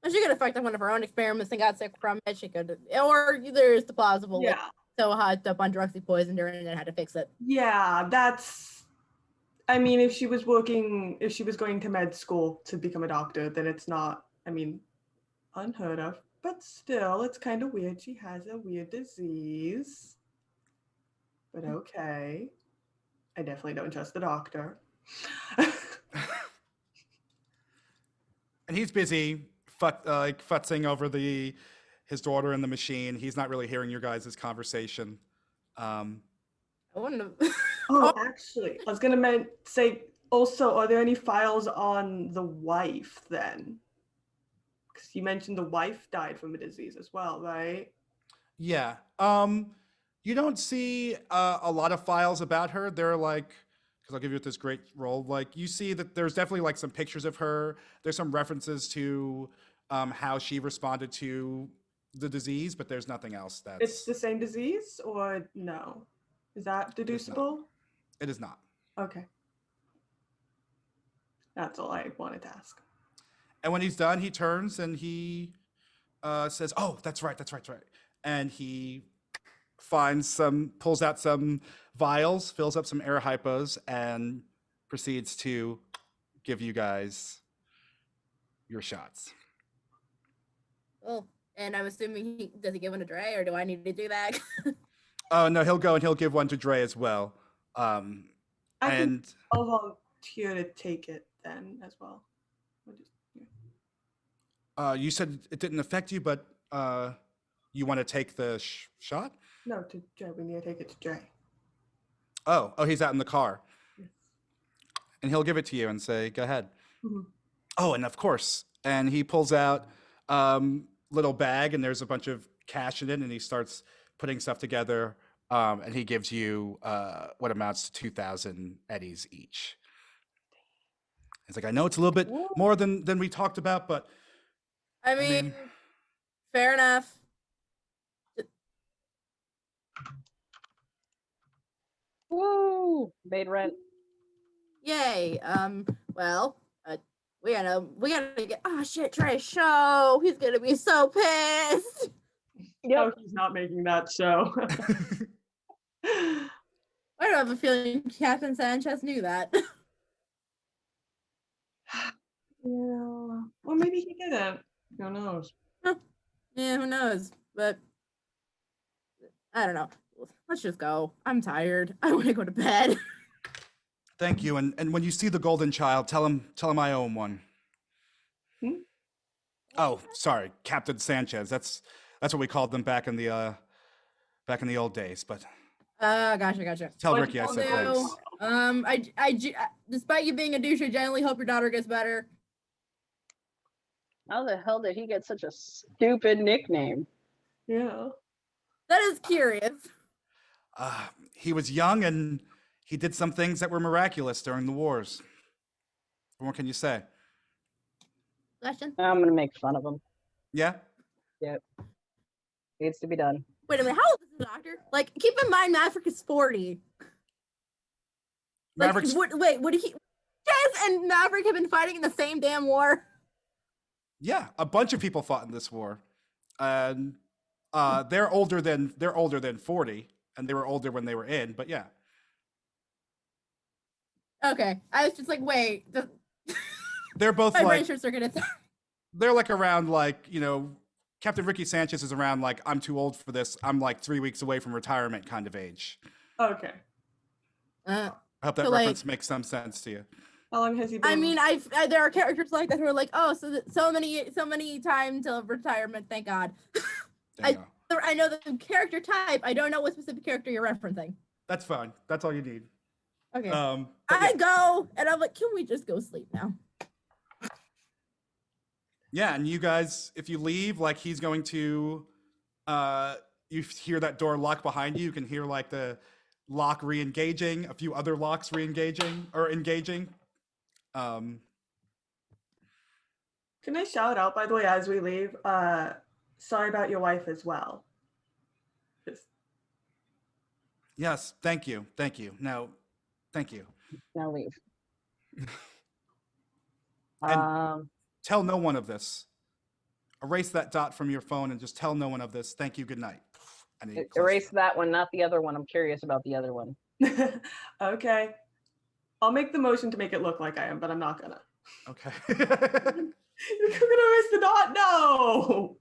[SPEAKER 5] She could have fucked up one of her own experiments and got sick from it. She could, or there's the plausible, like,
[SPEAKER 4] Yeah.
[SPEAKER 5] so hyped up on drugs he poisoned her and then had to fix it.
[SPEAKER 4] Yeah, that's I mean, if she was going to med school to become a doctor, then it's not, I mean, unheard of. But still, it's kind of weird. She has a weird disease. But okay. I definitely don't trust the doctor.
[SPEAKER 2] and he's busy futzing over his daughter and the machine. He's not really hearing your guys' conversation.
[SPEAKER 5] I wouldn't have.
[SPEAKER 4] Oh, actually, I was gonna say also, are there any files on the wife then? Because you mentioned the wife died from a disease as well, right?
[SPEAKER 2] Yeah. You don't see a lot of files about her. They're like, because I'll give you this great roll. Like you see that there's definitely like some pictures of her. There's some references to how she responded to the disease, but there's nothing else that's.
[SPEAKER 4] It's the same disease or no? Is that deducible?
[SPEAKER 2] It is not.
[SPEAKER 4] Okay. That's all I wanted to ask.
[SPEAKER 2] And when he's done, he turns and he says, "Oh, that's right. And he pulls out some vials, fills up some air hypos, and proceeds to give you guys your shots.
[SPEAKER 5] Oh, and I'm assuming does he give one to Dre, or do I need to do that?
[SPEAKER 2] Oh no, he'll go and he'll give one to Dre as well.
[SPEAKER 4] I'll volunteer to take it then as well.
[SPEAKER 2] You said it didn't affect you, but you want to take the shot?
[SPEAKER 4] No, to Dre. We need to take it to Dre.
[SPEAKER 2] Oh, he's out in the car.
[SPEAKER 4] Yes.
[SPEAKER 2] And he'll give it to you and say, "Go ahead."
[SPEAKER 4] Mm-hmm.
[SPEAKER 2] Oh, and of course. And he pulls out little bag, and there's a bunch of cash in it, and he starts putting stuff together. And he gives you what amounts to 2,000 eddies each. He's like, "I know it's a little bit more than we talked about, but
[SPEAKER 5] I mean, fair enough."
[SPEAKER 3] Woo! Made rent.
[SPEAKER 5] Yay. Well, we gotta get. Oh shit, Trey show. He's gonna be so pissed.
[SPEAKER 4] No, he's not making that show.
[SPEAKER 5] I don't have a feeling Captain Sanchez knew that.
[SPEAKER 4] Yeah. Well, maybe he didn't. Who knows?
[SPEAKER 5] Yeah, who knows? But I don't know. let's just go. I'm tired. I want to go to bed.
[SPEAKER 2] Thank you. And when you see the golden child, tell him I owe him one. Oh, sorry, Captain Sanchez. That's what we called them back in the old days. But
[SPEAKER 5] Gotcha.
[SPEAKER 2] tell
[SPEAKER 4] What
[SPEAKER 2] Ricky I
[SPEAKER 4] do
[SPEAKER 2] said
[SPEAKER 4] you
[SPEAKER 2] thanks.
[SPEAKER 5] Despite you being a douche, I genuinely hope your daughter gets better.
[SPEAKER 3] How the hell did he get such a stupid nickname?
[SPEAKER 4] Yeah.
[SPEAKER 5] That is curious.
[SPEAKER 2] He was young and he did some things that were miraculous during the wars. What more can you say?
[SPEAKER 5] Question.
[SPEAKER 3] I'm gonna make fun of him.
[SPEAKER 2] Yeah.
[SPEAKER 3] Yep. Needs to be done.
[SPEAKER 5] Wait a minute. How old is the doctor? Like, keep in mind, Maverick is 40. Like,
[SPEAKER 2] Maverick's
[SPEAKER 5] would he? Jazz and Maverick have been fighting in the same damn war.
[SPEAKER 2] Yeah, a bunch of people fought in this war, and they're older than 40, and they were older when they were in. But yeah,
[SPEAKER 5] Okay, I was just like, wait.
[SPEAKER 2] they're both
[SPEAKER 5] My brain
[SPEAKER 2] like
[SPEAKER 5] shirts are gonna.
[SPEAKER 2] they're like around like Captain Ricky Sanchez is around like I'm too old for this. I'm like 3 weeks away from retirement kind of age.
[SPEAKER 4] Okay.
[SPEAKER 2] I hope that
[SPEAKER 5] So, like-
[SPEAKER 2] reference makes some sense to you.
[SPEAKER 4] How long has he been?
[SPEAKER 5] I mean, there are characters like that who are like, oh, so many time till retirement. Thank God.
[SPEAKER 2] There you go.
[SPEAKER 5] I know the character type. I don't know what specific character you're referencing.
[SPEAKER 2] That's fine. That's all you need.
[SPEAKER 5] Okay.
[SPEAKER 2] But
[SPEAKER 5] I
[SPEAKER 2] yeah.
[SPEAKER 5] go and I'm like, can we just go sleep now?
[SPEAKER 2] Yeah, and you guys, if you leave, like he's going to, you hear that door lock behind you. You can hear like the lock re-engaging, a few other locks re-engaging or engaging.
[SPEAKER 4] Can I shout out, by the way, as we leave? Sorry about your wife as well. Just
[SPEAKER 2] Yes, thank you. No, thank you.
[SPEAKER 3] Now leave.
[SPEAKER 2] And tell no one of this. Erase that dot from your phone and just tell no one of this. Thank you, good night. And he closes
[SPEAKER 3] Erase
[SPEAKER 2] it.
[SPEAKER 3] that one, not the other one. I'm curious about the other one.
[SPEAKER 4] okay. I'll make the motion to make it look like I am, but I'm not gonna.
[SPEAKER 2] Okay.
[SPEAKER 4] You're gonna erase the dot? No.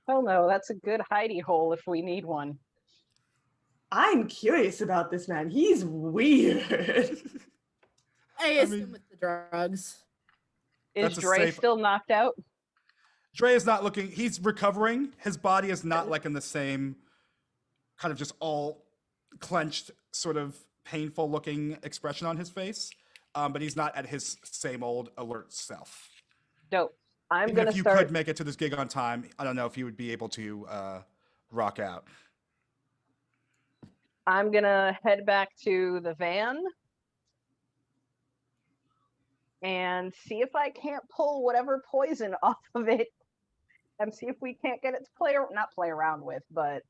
[SPEAKER 3] Oh no, that's a good hidey hole if we need one.
[SPEAKER 4] I'm curious about this man. He's weird.
[SPEAKER 5] I assume it's the drugs.
[SPEAKER 3] Is
[SPEAKER 2] That's a
[SPEAKER 3] Dre
[SPEAKER 2] safe-
[SPEAKER 3] still knocked out?
[SPEAKER 2] Dre is not looking, he's recovering. His body is not like in the same kind of just all clenched, sort of painful looking expression on his face. But he's not at his same old alert self.
[SPEAKER 3] Dope. I'm
[SPEAKER 2] Even
[SPEAKER 3] gonna
[SPEAKER 2] if you
[SPEAKER 3] start.
[SPEAKER 2] could make it to this gig on time, I don't know if you would be able to rock out.
[SPEAKER 3] I'm gonna head back to the van and see if I can't pull whatever poison off of it, and see if we can't get it to not play around with, but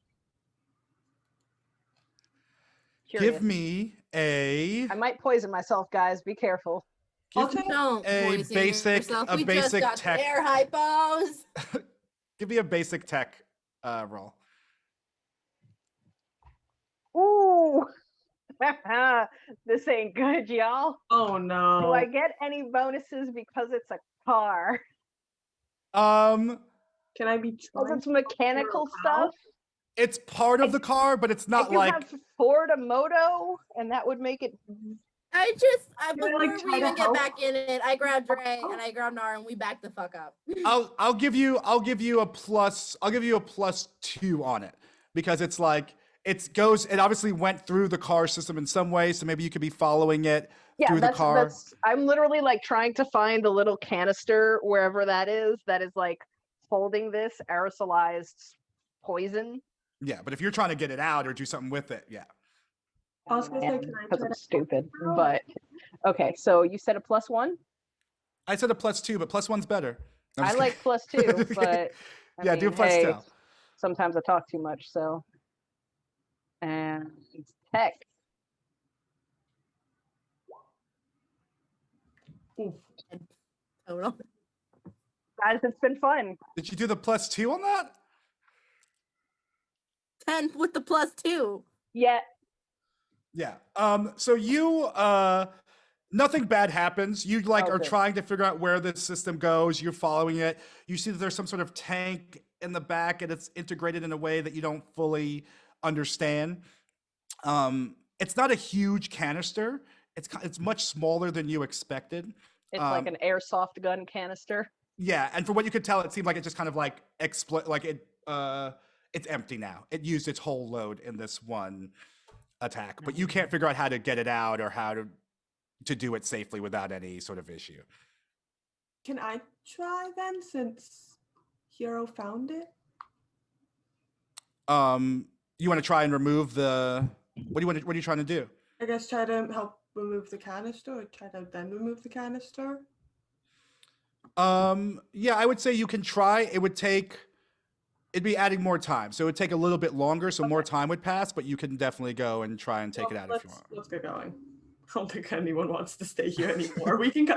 [SPEAKER 3] curious.
[SPEAKER 2] Give me a
[SPEAKER 3] I might poison myself, guys. Be careful.
[SPEAKER 4] I'll
[SPEAKER 2] give,
[SPEAKER 4] take
[SPEAKER 5] Don't
[SPEAKER 2] A
[SPEAKER 5] poison
[SPEAKER 2] basic-
[SPEAKER 5] yourself.
[SPEAKER 2] a
[SPEAKER 5] We
[SPEAKER 2] basic
[SPEAKER 5] just got
[SPEAKER 2] tech-
[SPEAKER 5] air hypos.
[SPEAKER 2] give me a basic tech roll.
[SPEAKER 3] Ooh, this ain't good, y'all.
[SPEAKER 4] Oh no.
[SPEAKER 3] Do I get any bonuses because it's a car?
[SPEAKER 4] Can I be
[SPEAKER 3] Because
[SPEAKER 4] trying
[SPEAKER 3] it's mechanical
[SPEAKER 4] figure out?
[SPEAKER 3] stuff.
[SPEAKER 2] It's part of the car, but it's
[SPEAKER 3] I
[SPEAKER 2] not
[SPEAKER 3] do
[SPEAKER 2] like
[SPEAKER 3] have Ford a Moto, and that would make it.
[SPEAKER 5] Before
[SPEAKER 4] like,
[SPEAKER 5] we
[SPEAKER 4] try to
[SPEAKER 5] even get
[SPEAKER 4] help?
[SPEAKER 5] back in it, I grabbed Dre and I grabbed Nara and we backed the fuck up.
[SPEAKER 2] I'll give you a +2 on it because it's like it obviously went through the car system in some way, so maybe you could be following it
[SPEAKER 3] Yeah,
[SPEAKER 2] through the car.
[SPEAKER 3] that's. I'm literally like trying to find the little canister wherever that is like holding this aerosolized poison.
[SPEAKER 2] Yeah, but if you're trying to get it out or do something with it, yeah.
[SPEAKER 4] I was gonna say, can I
[SPEAKER 3] Because
[SPEAKER 4] try
[SPEAKER 3] I'm
[SPEAKER 4] to
[SPEAKER 3] stupid.
[SPEAKER 4] out?
[SPEAKER 3] But okay, so you said a +1.
[SPEAKER 2] I said a +2, but +1's better. I'm
[SPEAKER 3] I
[SPEAKER 2] just
[SPEAKER 3] like
[SPEAKER 2] kidding.
[SPEAKER 3] +2, but I
[SPEAKER 2] Yeah, do
[SPEAKER 3] mean,
[SPEAKER 2] +2.
[SPEAKER 3] hey, sometimes I talk too much, so. And it's tech.
[SPEAKER 4] Oof.
[SPEAKER 5] Total.
[SPEAKER 3] Guys, it's been fun.
[SPEAKER 2] Did you do the +2 on that?
[SPEAKER 5] 10 with the +2.
[SPEAKER 3] Yeah.
[SPEAKER 2] Yeah. So you nothing bad happens. You like are
[SPEAKER 3] Okay.
[SPEAKER 2] trying to figure out where the system goes. You're following it. You see that there's some sort of tank in the back and it's integrated in a way that you don't fully understand. It's not a huge canister. It's much smaller than you expected.
[SPEAKER 3] It's like an airsoft gun canister.
[SPEAKER 2] Yeah, and from what you could tell, it seemed like it just kind of like like it's empty now. It used its whole load in this one attack, but you can't figure out how to get it out or how to do it safely without any sort of issue.
[SPEAKER 4] Can I try then, since Hero found it?
[SPEAKER 2] You want to try and remove the what are you trying to do?
[SPEAKER 4] I guess try to help remove the canister, or try to then remove the canister.
[SPEAKER 2] Yeah, I would say you can try. It'd be adding more time, so it would take a little bit longer, so more time would pass, but you can definitely go and try and take it out if you want.
[SPEAKER 4] Let's get going. I don't think anyone wants to stay here anymore. We can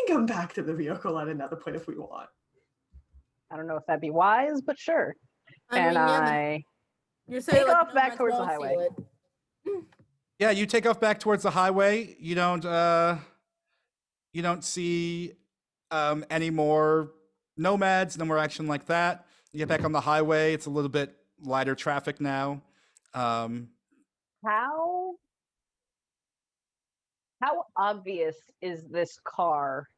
[SPEAKER 4] come back to the vehicle at another point if we want.
[SPEAKER 3] I don't know if that'd be wise, but sure.
[SPEAKER 5] You're saying
[SPEAKER 3] take
[SPEAKER 5] like,
[SPEAKER 3] off back towards the highway.
[SPEAKER 2] Yeah, you take off back towards the highway. You don't see any more nomads, no more action like that. You get back on the highway. It's a little bit lighter traffic now.
[SPEAKER 3] How obvious is this car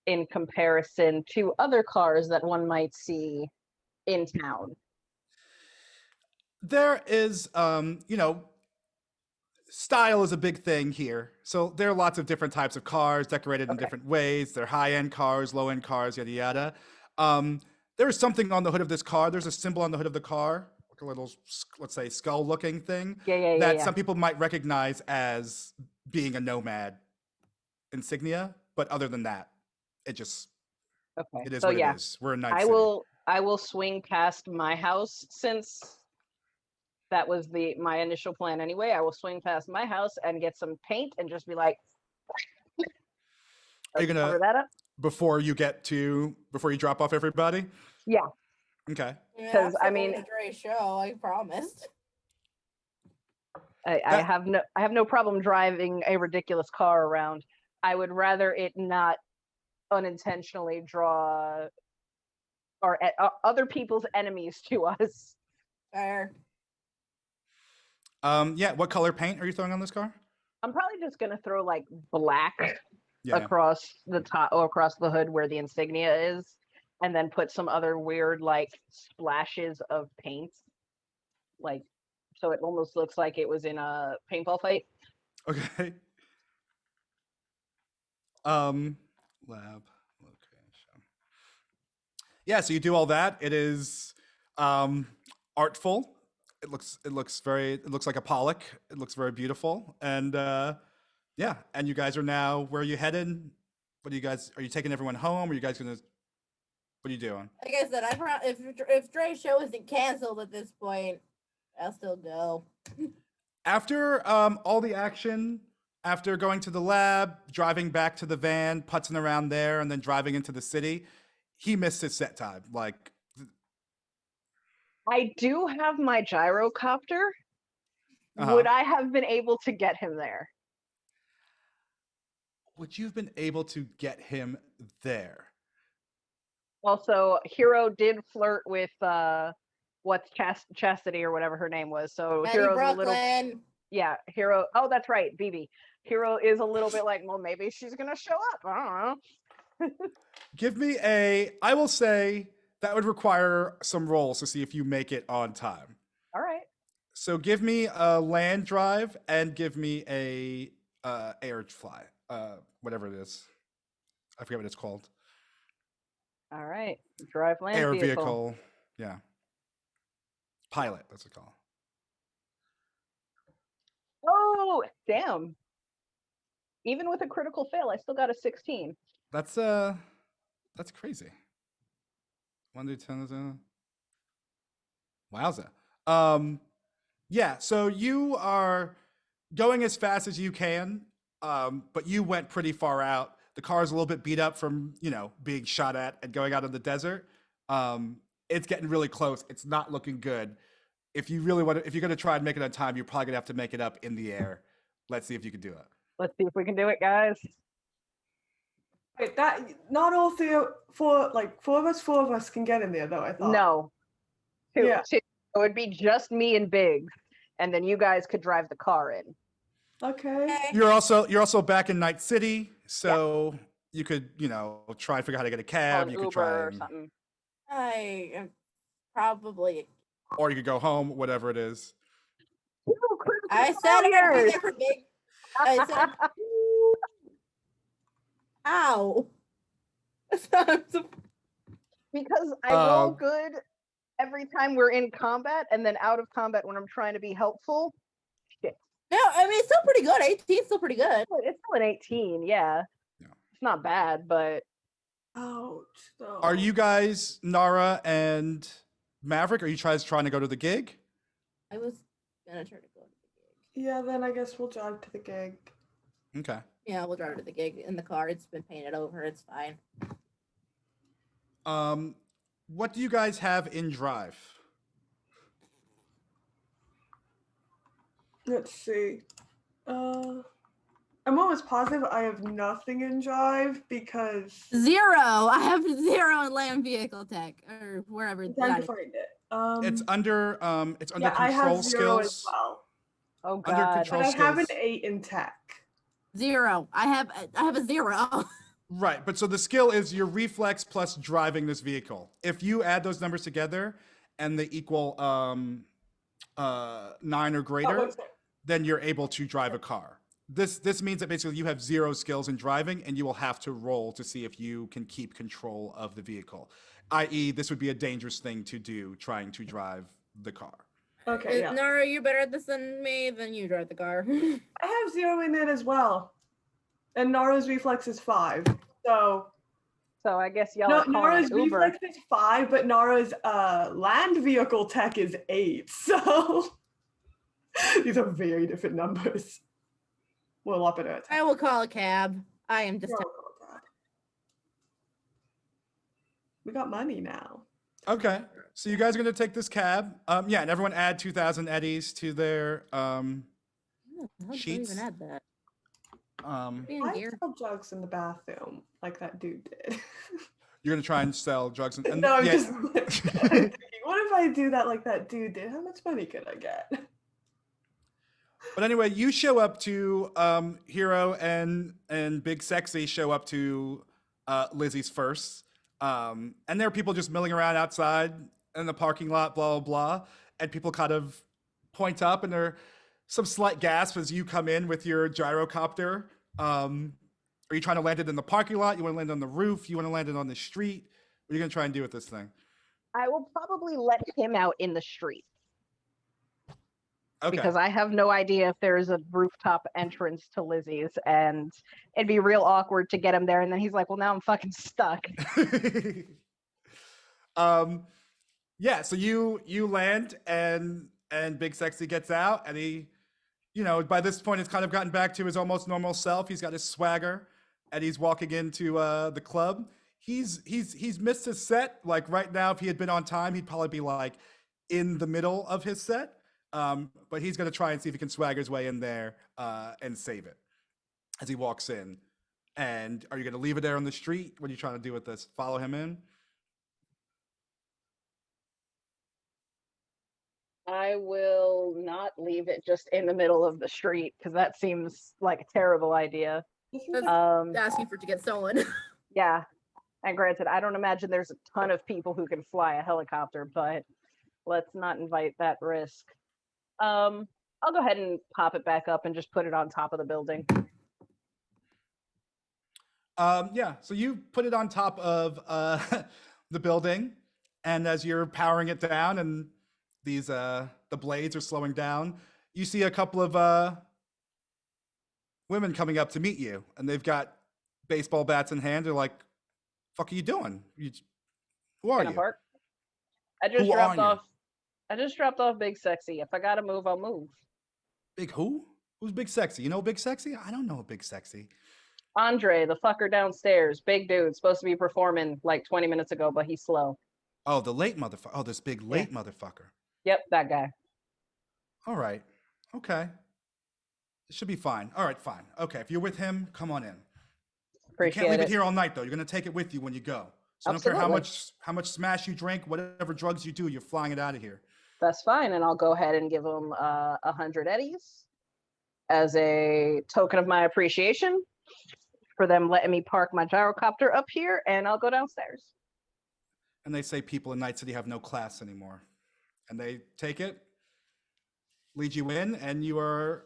[SPEAKER 3] in comparison to other cars that one might see in town?
[SPEAKER 2] There is, style is a big thing here. So there are lots of different types of cars decorated in different ways. They're high-end cars, low-end cars, yada, yada. There is something on the hood of this car. There's a symbol on the hood of the car, like a little, let's say, skull-looking thing that some people might recognize as being a nomad insignia. But other than that, it is what it is. We're in Night City.
[SPEAKER 3] I will swing past my house, since that was my initial plan anyway. I will swing past my house and get some paint and just be like,
[SPEAKER 2] are you gonna
[SPEAKER 3] cover that up
[SPEAKER 2] before you drop off everybody?
[SPEAKER 3] Yeah.
[SPEAKER 2] Okay.
[SPEAKER 3] Because I mean,
[SPEAKER 5] Dre show, I promised.
[SPEAKER 3] I have no problem driving a ridiculous car around. I would rather it not unintentionally draw or other people's enemies to us.
[SPEAKER 5] Fair.
[SPEAKER 2] Yeah. What color paint are you throwing on this car?
[SPEAKER 3] I'm probably just gonna throw like black across the top or across the hood where the insignia is, and then put some other weird like splashes of paint, like so it almost looks like it was in a paintball fight.
[SPEAKER 2] Okay. Lab location. Yeah, so you do all that. It is artful. It looks like a Pollock. It looks very beautiful. And yeah, and you guys are now, where are you headed? Are you taking everyone home? What are you doing?
[SPEAKER 5] Like I said, if Dre's show isn't canceled at this point, I'll still go.
[SPEAKER 2] After all the action, after going to the lab, driving back to the van, putzing around there, and then driving into the city, he missed his set time. Like,
[SPEAKER 3] I do have my gyrocopter. Would I have been able to get him there?
[SPEAKER 2] Would you have been able to get him there?
[SPEAKER 3] Also, Hero did flirt with Chastity or whatever her name was. So
[SPEAKER 5] Betty
[SPEAKER 3] Hero's
[SPEAKER 5] Brooklyn.
[SPEAKER 3] a little, yeah, Hero. Oh, that's right, BB. Hero is a little bit like, well, maybe she's gonna show up. I don't know.
[SPEAKER 2] Give me I will say that would require some rolls to see if you make it on time.
[SPEAKER 3] All right.
[SPEAKER 2] So give me a land drive and give me a air fly, whatever it is. I forget what it's called.
[SPEAKER 3] All right. Drive land
[SPEAKER 2] Air
[SPEAKER 3] vehicle.
[SPEAKER 2] Yeah. Pilot, that's what it's called.
[SPEAKER 3] Oh, damn. Even with a critical fail, I still got a 16.
[SPEAKER 2] That's crazy. 1 to 10. Wowza. Yeah, so you are going as fast as you can, but you went pretty far out. The car is a little bit beat up from, being shot at and going out in the desert. It's getting really close. It's not looking good. If you're going to try and make it on time, you're probably going to have to make it up in the air. Let's see if you can do it.
[SPEAKER 3] Let's see if we can do it, guys.
[SPEAKER 4] Wait, that not all four of us can get in there though, I thought.
[SPEAKER 3] No. Two. It would be just me and Biggs, and then you guys could drive the car in.
[SPEAKER 4] Okay.
[SPEAKER 2] You're also back in Night City, so you could, try and figure out how to get a
[SPEAKER 3] Call
[SPEAKER 2] cab.
[SPEAKER 3] an
[SPEAKER 2] You could
[SPEAKER 3] Uber
[SPEAKER 2] try
[SPEAKER 3] or
[SPEAKER 2] and,
[SPEAKER 3] something.
[SPEAKER 5] I am probably.
[SPEAKER 2] or you could go home, whatever it is.
[SPEAKER 5] I said I would be there for big. I said, ow.
[SPEAKER 3] Because I roll good every time we're in combat, and then out of combat when I'm trying to be helpful. Shit.
[SPEAKER 5] No, I mean, it's still pretty good. 18's still pretty good.
[SPEAKER 3] It's still an 18, yeah. It's not bad, but.
[SPEAKER 4] Ouch. Though.
[SPEAKER 2] Are you guys, Nara and Maverick, are you trying to go to the gig?
[SPEAKER 5] I was gonna try to go to the gig.
[SPEAKER 4] Yeah, then I guess we'll drive to the gig.
[SPEAKER 2] Okay.
[SPEAKER 5] Yeah, we'll drive to the gig in the car. It's been painted over. It's fine.
[SPEAKER 2] What do you guys have in drive?
[SPEAKER 4] Let's see. I'm almost positive I have nothing in drive because
[SPEAKER 5] 0. I have 0 in land vehicle tech or wherever.
[SPEAKER 4] I'm trying to find it.
[SPEAKER 2] It's under
[SPEAKER 4] yeah, I
[SPEAKER 2] control
[SPEAKER 4] have 0
[SPEAKER 2] skills.
[SPEAKER 4] as well.
[SPEAKER 3] Oh
[SPEAKER 2] Under
[SPEAKER 3] god.
[SPEAKER 2] control
[SPEAKER 4] But I have an
[SPEAKER 2] skills.
[SPEAKER 4] 8 in tech.
[SPEAKER 5] 0. I have a 0.
[SPEAKER 2] Right, but so the skill is your reflex plus driving this vehicle. If you add those numbers together and they equal 9 or greater, then you're able to drive a car. This means that basically you have 0 skills in driving, and you will have to roll to see if you can keep control of the vehicle. I.e., this would be a dangerous thing to do, trying to drive the car.
[SPEAKER 4] Okay, yeah.
[SPEAKER 5] Nara, you're better at this than me. Then you drive the car.
[SPEAKER 4] I have 0 in it as well. And Nara's reflex is 5. So
[SPEAKER 3] So I guess y'all
[SPEAKER 4] no,
[SPEAKER 3] are calling
[SPEAKER 4] Nara's
[SPEAKER 3] an Uber.
[SPEAKER 4] reflex is 5, but Nara's land vehicle tech is 8. So these are very different numbers. We'll up it at.
[SPEAKER 5] I will call a cab. I am just.
[SPEAKER 4] We got money now.
[SPEAKER 2] Okay, so you guys are going to take this cab. Yeah, and everyone add 2,000 eddies to their
[SPEAKER 5] How did
[SPEAKER 2] sheets.
[SPEAKER 5] you even add that? Being
[SPEAKER 4] I
[SPEAKER 5] gear.
[SPEAKER 4] sell drugs in the bathroom like that dude did.
[SPEAKER 2] You're going to try and sell drugs. And
[SPEAKER 4] No, I'm
[SPEAKER 2] yeah.
[SPEAKER 4] just thinking, what if I do that like that dude did? How much money could I get?
[SPEAKER 2] But anyway, you show up to Hero and Big Sexy show up to Lizzie's first. And there are people just milling around outside in the parking lot, blah, blah, blah. And people kind of point up, and there are some slight gasps as you come in with your gyrocopter. Are you trying to land it in the parking lot? You want to land it on the roof? You want to land it on the street? What are you going to try and do with this thing?
[SPEAKER 3] I will probably let him out in the street.
[SPEAKER 2] Okay.
[SPEAKER 3] Because I have no idea if there's a rooftop entrance to Lizzie's, and it'd be real awkward to get him there. And then he's like, well, now I'm fucking stuck.
[SPEAKER 2] Yeah, so you land, and Big Sexy gets out, and he, by this point, it's kind of gotten back to his almost normal self. He's got his swagger, and he's walking into the club. He's missed his set. Like right now, if he had been on time, he'd probably be like in the middle of his set. But he's going to try and see if he can swagger his way in there and save it as he walks in. And are you going to leave it there on the street? What are you trying to do with this? Follow him in?
[SPEAKER 3] I will not leave it just in the middle of the street, because that seems like a terrible idea.
[SPEAKER 5] Asking for it to get stolen.
[SPEAKER 3] Yeah. And granted, I don't imagine there's a ton of people who can fly a helicopter, but let's not invite that risk. I'll go ahead and pop it back up and just put it on top of the building.
[SPEAKER 2] Yeah, so you put it on top of the building, and as you're powering it down and these the blades are slowing down, you see a couple of women coming up to meet you, and they've got baseball bats in hand. They're like, fuck are you doing? Who are you?
[SPEAKER 3] Park? I just
[SPEAKER 2] Who
[SPEAKER 3] dropped
[SPEAKER 2] are you?
[SPEAKER 3] off. I just dropped off Big Sexy. If I gotta move, I'll move.
[SPEAKER 2] Big who? Who's Big Sexy? You know Big Sexy? I don't know Big Sexy.
[SPEAKER 3] Andre, the fucker downstairs, big dude, supposed to be performing like 20 minutes ago, but he's slow.
[SPEAKER 2] Oh, the late motherfucker. Oh, this big late motherfucker.
[SPEAKER 3] Yep, that guy.
[SPEAKER 2] All right. Okay. It should be fine. All right, fine. Okay, if you're with him, come on in.
[SPEAKER 3] Appreciate
[SPEAKER 2] You can't leave
[SPEAKER 3] it.
[SPEAKER 2] it here all night, though. You're going to take it with you when you go. So I don't care how much smash you drink, whatever drugs you do, you're flying it out of here.
[SPEAKER 3] That's fine, and I'll go ahead and give them 100 eddies as a token of my appreciation for them letting me park my gyrocopter up here, and I'll go downstairs.
[SPEAKER 2] And they say people in Night City have no class anymore. And they take it, lead you in, and you are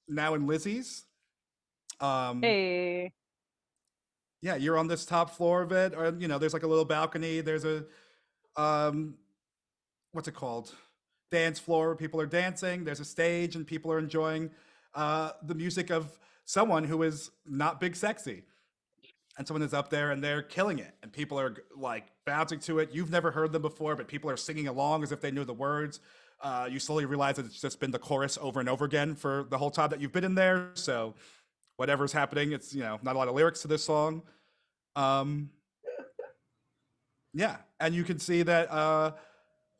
[SPEAKER 2] now in Lizzie's.
[SPEAKER 3] Hey.
[SPEAKER 2] Yeah, you're on this top floor of it, or there's like a little balcony. There's a what's it called? Dance floor where people are dancing. There's a stage, and people are enjoying the music of someone who is not big sexy. And someone is up there and they're killing it, and people are like bouncing to it. You've never heard them before, but people are singing along as if they knew the words. You slowly realize that it's just been the chorus over and over again for the whole time that you've been in there. So whatever's happening, it's not a lot of lyrics to this song. Yeah, and you can see that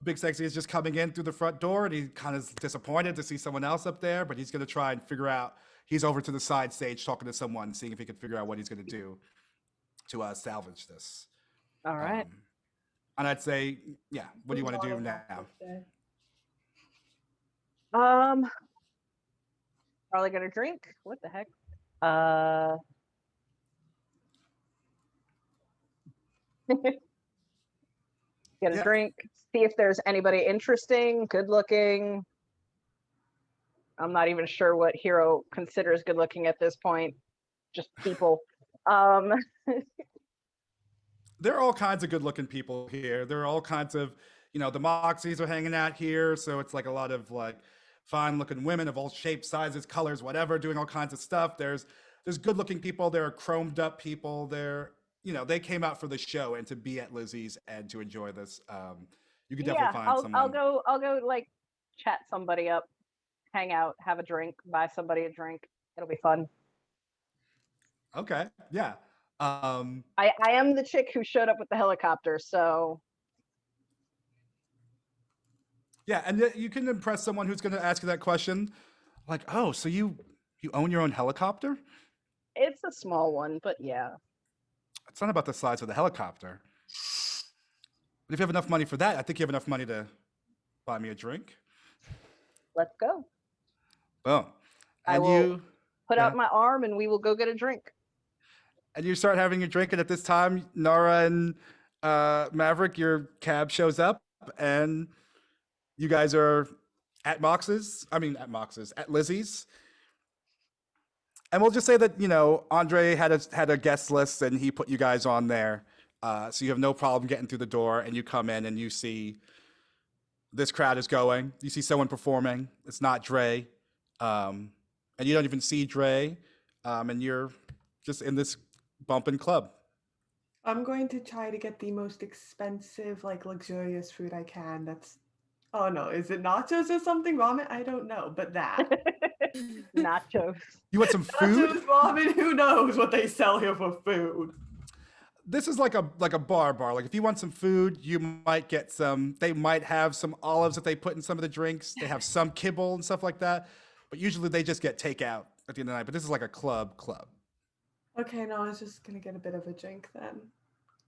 [SPEAKER 2] Big Sexy is just coming in through the front door, and he kind of disappointed to see someone else up there, but he's going to try and figure out. He's over to the side stage talking to someone, seeing if he can figure out what he's going to do to salvage this.
[SPEAKER 3] All right.
[SPEAKER 2] And I'd say, yeah, what do you want to do now?
[SPEAKER 3] Probably gonna drink. What the heck? Get a drink. See if there's anybody interesting, good looking. I'm not even sure what Hero considers good looking at this point. Just people.
[SPEAKER 2] There are all kinds of good looking people here. There are all kinds of, the Moxies are hanging out here. So it's like a lot of like fine looking women of all shapes, sizes, colors, whatever, doing all kinds of stuff. There's good looking people. There are chromed up people. They came out for the show and to be at Lizzie's and to enjoy this. You could definitely find someone.
[SPEAKER 3] I'll go like chat somebody up, hang out, have a drink, buy somebody a drink. It'll be fun.
[SPEAKER 2] Okay. Yeah.
[SPEAKER 3] I am the chick who showed up with the helicopter, so.
[SPEAKER 2] Yeah, and you can impress someone who's going to ask you that question, like, "Oh, so you own your own helicopter?"
[SPEAKER 3] It's a small one, but yeah.
[SPEAKER 2] It's not about the size of the helicopter. But if you have enough money for that, I think you have enough money to buy me a drink.
[SPEAKER 3] Let's go.
[SPEAKER 2] Boom. And
[SPEAKER 3] I will put out my arm and we will go get a drink.
[SPEAKER 2] And you start having a drink, and at this time, Nara and Maverick, your cab shows up, and you guys are at Lizzie's. And we'll just say that, Andre had a guest list, and he put you guys on there. So you have no problem getting through the door, and you come in and you see this crowd is going. You see someone performing. It's not Dre. And you don't even see Dre. And you're just in this bumping club.
[SPEAKER 4] I'm going to try to get the most expensive, like luxurious food I can. Oh no, is it nachos or something? Ramen? I don't know, but that.
[SPEAKER 3] Nachos.
[SPEAKER 2] You want some food?
[SPEAKER 4] Nachos, ramen, who knows what they sell here for food.
[SPEAKER 2] This is like a bar. Like if you want some food, you might get some. They might have some olives that they put in some of the drinks. They have some kibble and stuff like that. But usually they just get takeout at the end of the night. But this is like a club.
[SPEAKER 4] Okay, no, I was just gonna get a bit of a drink then.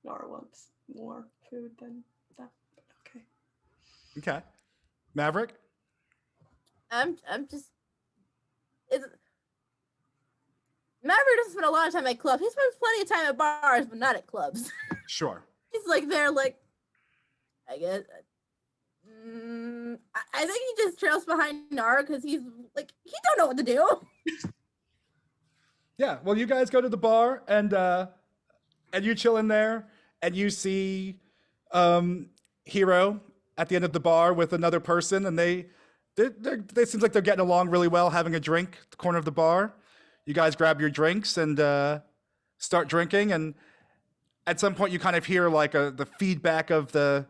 [SPEAKER 4] Nora wants more food than that. Okay.
[SPEAKER 2] Okay. Maverick?
[SPEAKER 5] I'm just. Maverick doesn't spend a lot of time at clubs. He spends plenty of time at bars, but not at clubs.
[SPEAKER 2] Sure.
[SPEAKER 5] He's like there, like, I guess. I think he just trails behind Nara because he's like, he don't know what to do.
[SPEAKER 2] Yeah. Well, you guys go to the bar and you chill in there, and you see Hero at the end of the bar with another person, and they seems like they're getting along really well, having a drink at the corner of the bar. You guys grab your drinks and start drinking, and at some point you kind of hear like the feedback of the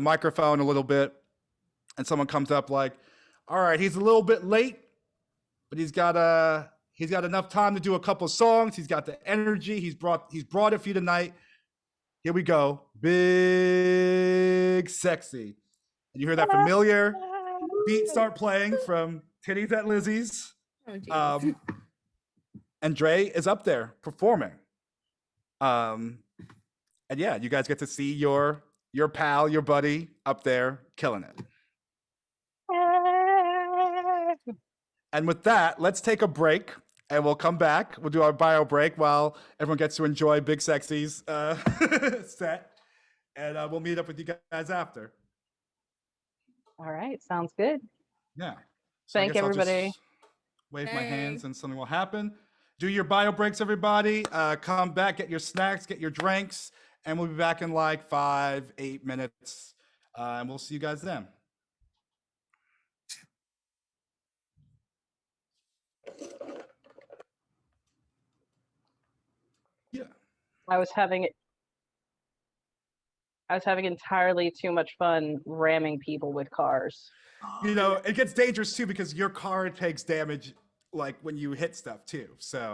[SPEAKER 2] microphone a little bit, and someone comes up like, "All right, he's a little bit late, but he's got enough time to do a couple songs. He's got the energy. He's brought it for you tonight. Here we go, Big Sexy." And you hear that familiar beat start playing from Titties at Lizzie's.
[SPEAKER 5] Oh,
[SPEAKER 2] and Dre is up there performing. And yeah, you guys get to see your pal, your buddy up there killing it. And with that, let's take a break and we'll come back. We'll do our bio break while everyone gets to enjoy Big Sexy's set. And we'll meet up with you guys after.
[SPEAKER 3] All right, sounds good.
[SPEAKER 2] Yeah. So I
[SPEAKER 3] Thank
[SPEAKER 2] guess I'll
[SPEAKER 3] everybody.
[SPEAKER 2] just wave my
[SPEAKER 5] Hey.
[SPEAKER 2] hands and something will happen. Do your bio breaks, everybody. Come back, get your snacks, get your drinks, and we'll be back in like 5-8 minutes. And we'll see you guys then. Yeah.
[SPEAKER 3] I was having entirely too much fun ramming people with cars.
[SPEAKER 2] You know, it gets dangerous too because your car takes damage like when you hit stuff too. So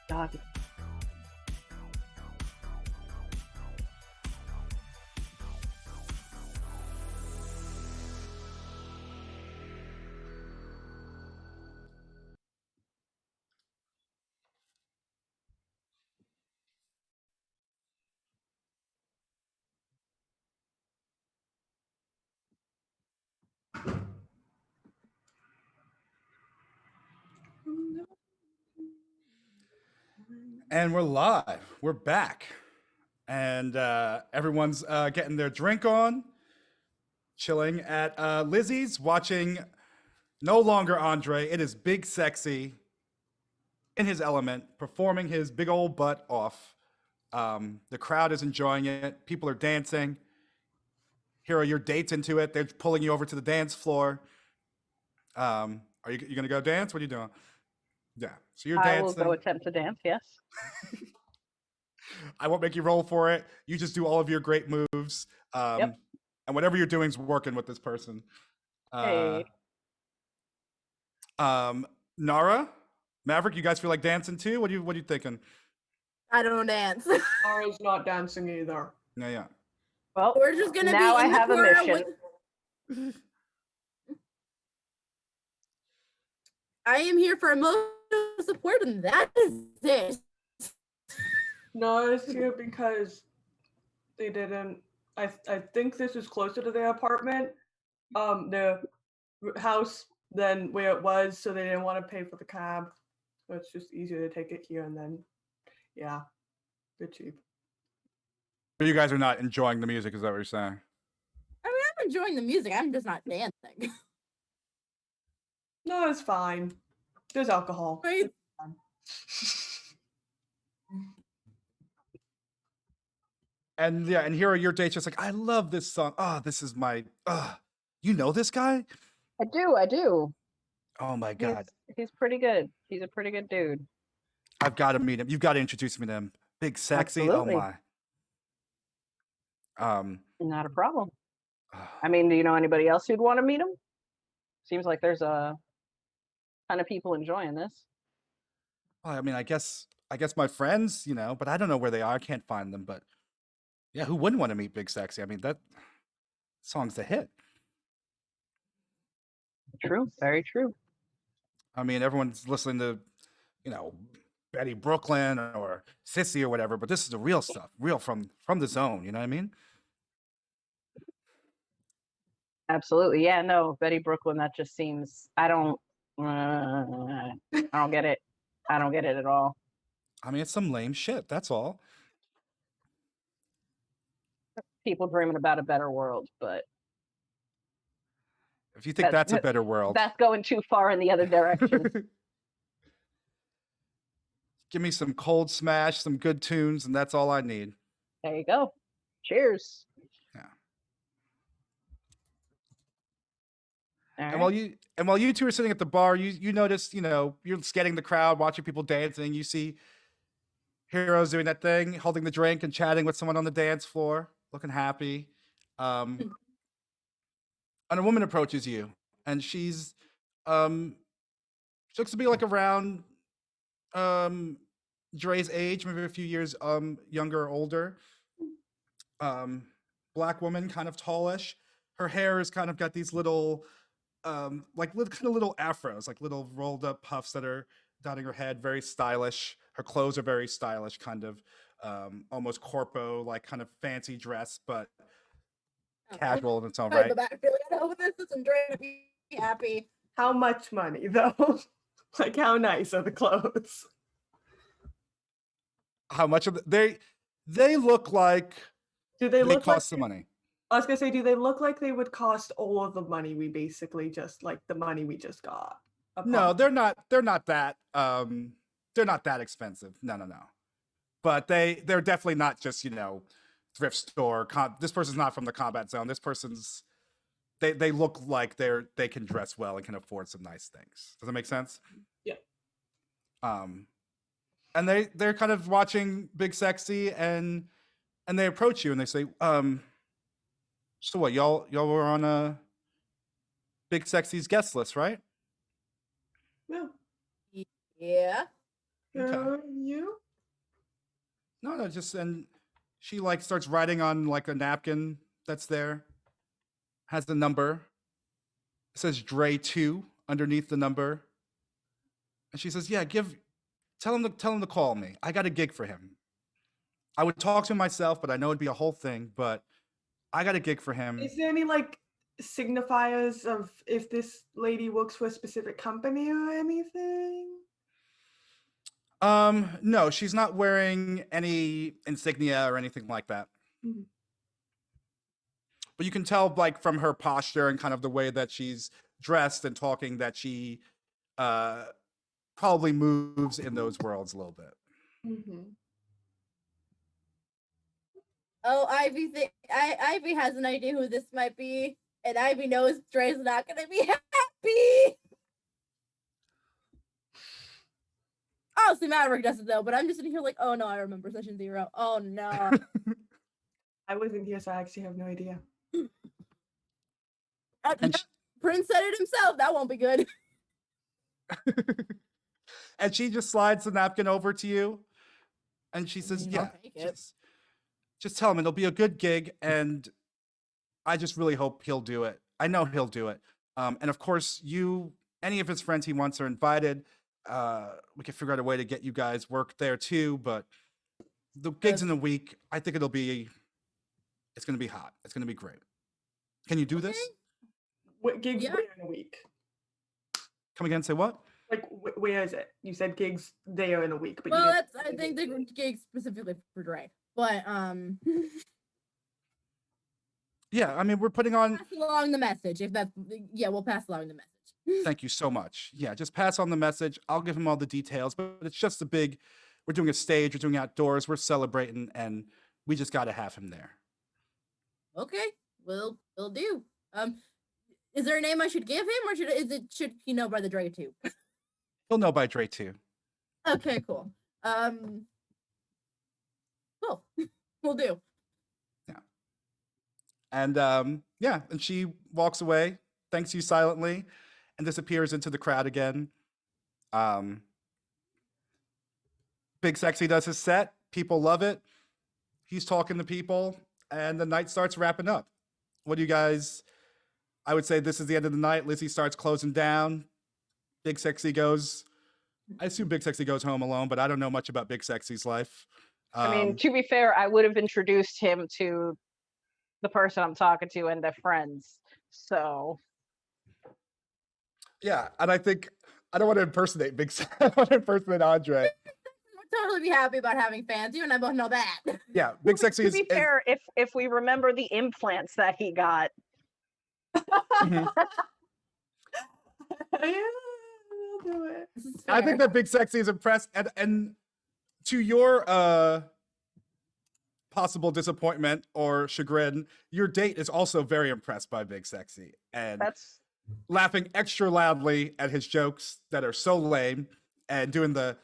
[SPEAKER 3] Doggy.
[SPEAKER 2] And we're live. We're back. And everyone's getting their drink on, chilling at Lizzie's, watching no longer Andre. It is Big Sexy in his element, performing his big old butt off. The crowd is enjoying it. People are dancing. Hero, your date's into it. They're pulling you over to the dance floor. Are you gonna go dance? What are you doing? Yeah. So you're
[SPEAKER 3] I will
[SPEAKER 2] dancing.
[SPEAKER 3] go attempt to dance. Yes.
[SPEAKER 2] I won't make you roll for it. You just do all of your great moves.
[SPEAKER 3] Yep.
[SPEAKER 2] And whatever you're doing is working with this person.
[SPEAKER 3] Hey.
[SPEAKER 2] Nara, Maverick, you guys feel like dancing too? What are you thinking?
[SPEAKER 5] I don't dance.
[SPEAKER 4] Nara's not dancing either.
[SPEAKER 2] Yeah.
[SPEAKER 3] Well,
[SPEAKER 5] We're just gonna
[SPEAKER 3] now
[SPEAKER 5] be
[SPEAKER 3] I
[SPEAKER 5] in the
[SPEAKER 3] have a
[SPEAKER 5] corner
[SPEAKER 3] mission.
[SPEAKER 5] with. I am here for emotional support, and that is it.
[SPEAKER 4] No, it's here because they didn't. I think this is closer to their apartment, their house than where it was, so they didn't want to pay for the cab. So it's just easier to take it here, and then, yeah, they're cheap.
[SPEAKER 2] But you guys are not enjoying the music, is that what you're saying?
[SPEAKER 5] I mean, I'm enjoying the music. I'm just not dancing.
[SPEAKER 4] No, it's fine. There's alcohol.
[SPEAKER 5] Right?
[SPEAKER 4] It's fine.
[SPEAKER 2] And yeah, and Hero, your date's just like, I love this song. Oh, this is my you know this guy?
[SPEAKER 3] I do.
[SPEAKER 2] Oh my god.
[SPEAKER 3] He's pretty good. He's a pretty good dude.
[SPEAKER 2] I've got to meet him. You've got to introduce me to him. Big Sexy.
[SPEAKER 3] Absolutely.
[SPEAKER 2] Oh my.
[SPEAKER 3] Not a problem. I mean, do you know anybody else who'd want to meet him? Seems like there's a ton of people enjoying this.
[SPEAKER 2] Well, I mean, I guess my friends, but I don't know where they are. I can't find them. But yeah, who wouldn't want to meet Big Sexy? I mean, that song's a hit.
[SPEAKER 3] True. Very true.
[SPEAKER 2] I mean, everyone's listening to, Betty Brooklyn or Sissy or whatever, but this is the real stuff, real from the zone. You know what I mean?
[SPEAKER 3] Absolutely. Yeah, no, Betty Brooklyn, that just seems, I don't get it. I don't get it at all.
[SPEAKER 2] I mean, it's some lame shit. That's all.
[SPEAKER 3] People dreaming about a better world, but
[SPEAKER 2] If you think that's a better world,
[SPEAKER 3] that's going too far in the other direction.
[SPEAKER 2] give me some Cold Smash, some good tunes, and that's all I need.
[SPEAKER 3] There you go. Cheers.
[SPEAKER 2] Yeah.
[SPEAKER 3] All
[SPEAKER 2] And
[SPEAKER 3] right.
[SPEAKER 2] while you two are sitting at the bar, you notice, you're scanning the crowd, watching people dancing. You see Heroes doing that thing, holding the drink and chatting with someone on the dance floor, looking happy. And a woman approaches you, and she looks to be like around Dre's age, maybe a few years younger or older. Black woman, kind of tallish. Her hair has kind of got these little little afros, like little rolled up puffs that are dotting her head, very stylish. Her clothes are very stylish, kind of almost corpo, like kind of fancy dress, but casual in its own right.
[SPEAKER 5] I hope this isn't trying to be happy.
[SPEAKER 4] How much money, though? Like, how nice are the clothes?
[SPEAKER 2] How much of they look like
[SPEAKER 4] Do they
[SPEAKER 2] they
[SPEAKER 4] look
[SPEAKER 2] cost
[SPEAKER 4] like?
[SPEAKER 2] some money.
[SPEAKER 4] I was gonna say, do they look like they would cost all of the money we basically just the money we just got?
[SPEAKER 2] No, they're not that they're not that expensive. No. But they're definitely not just, thrift store. This person's not from the combat zone. This person's they look like they can dress well and can afford some nice things. Does that make sense?
[SPEAKER 4] Yeah.
[SPEAKER 2] And they're kind of watching Big Sexy and they approach you and they say, so what, y'all were on Big Sexy's guest list, right?
[SPEAKER 4] Yeah.
[SPEAKER 5] Yeah.
[SPEAKER 2] Okay.
[SPEAKER 4] You?
[SPEAKER 2] No, just and she like starts writing on like a napkin that's there, has the number. It says Dre 2 underneath the number. And she says, "Yeah, tell him to call me. I got a gig for him. I would talk to him myself, but I know it'd be a whole thing, but I got a gig for him."
[SPEAKER 4] Is there any like signifiers of if this lady works for a specific company or anything?
[SPEAKER 2] No, she's not wearing any insignia or anything like that.
[SPEAKER 4] Mhm.
[SPEAKER 2] But you can tell like from her posture and kind of the way that she's dressed and talking that she uh probably moves in those worlds a little bit.
[SPEAKER 4] Mhm.
[SPEAKER 5] Oh, Ivy has an idea who this might be, and Ivy knows Dre's not gonna be happy. Honestly, Maverick doesn't though, but I'm just sitting here like, oh no, I remember Session Zero. Oh no.
[SPEAKER 4] I wasn't here, so I actually have no idea.
[SPEAKER 2] And
[SPEAKER 5] Prince said it himself. That won't be good.
[SPEAKER 2] and she just slides the napkin over to you, and she says,
[SPEAKER 5] I'll
[SPEAKER 2] "Yeah,
[SPEAKER 5] take it.
[SPEAKER 2] just tell him it'll be a good gig, and I just really hope he'll do it. I know he'll do it. And of course, any of his friends he wants are invited. We can figure out a way to get you guys work there too. But the gigs in a week, I think it's going to be hot. It's going to be great. Can you do this?
[SPEAKER 4] What gigs
[SPEAKER 5] Yeah.
[SPEAKER 4] where in a week?
[SPEAKER 2] Come again? Say what?
[SPEAKER 4] Like where is it? You said gigs there in a week, but
[SPEAKER 5] Well,
[SPEAKER 4] you
[SPEAKER 5] that's I think the gig specifically for Dre. But
[SPEAKER 2] Yeah, I mean, we're putting on.
[SPEAKER 5] pass along the message. If that's we'll pass along the message.
[SPEAKER 2] Thank you so much. Yeah, just pass on the message. I'll give him all the details, but it's just we're doing a stage, we're doing outdoors, we're celebrating, and we just got to have him there.
[SPEAKER 5] Okay, will do. Is there a name I should give him, or should he know by the Dre too?
[SPEAKER 2] He'll know by Dre too.
[SPEAKER 5] Okay, cool. Cool. We'll do.
[SPEAKER 2] And and she walks away, thanks you silently, and disappears into the crowd again. Big Sexy does his set. People love it. He's talking to people, and the night starts wrapping up. What do you guys? I would say this is the end of the night. Lizzie starts closing down. Big Sexy goes. I assume Big Sexy goes home alone, but I don't know much about Big Sexy's life.
[SPEAKER 3] I mean, to be fair, I would have introduced him to the person I'm talking to and their friends. So
[SPEAKER 2] yeah, and I think I don't want to impersonate Big Sexy. I want to impersonate Andre.
[SPEAKER 5] I'd totally be happy about having fans. You and I both know that.
[SPEAKER 2] Yeah, Big Sexy
[SPEAKER 3] to be fair, if we remember the implants that he got,
[SPEAKER 2] Mhm.
[SPEAKER 4] Yeah, I'll do it.
[SPEAKER 5] This is
[SPEAKER 2] I
[SPEAKER 5] fair.
[SPEAKER 2] think that Big Sexy is impressed, and to your possible disappointment or chagrin, your date is also very impressed by Big Sexy and
[SPEAKER 3] that's
[SPEAKER 2] laughing extra loudly at his jokes that are so lame and doing the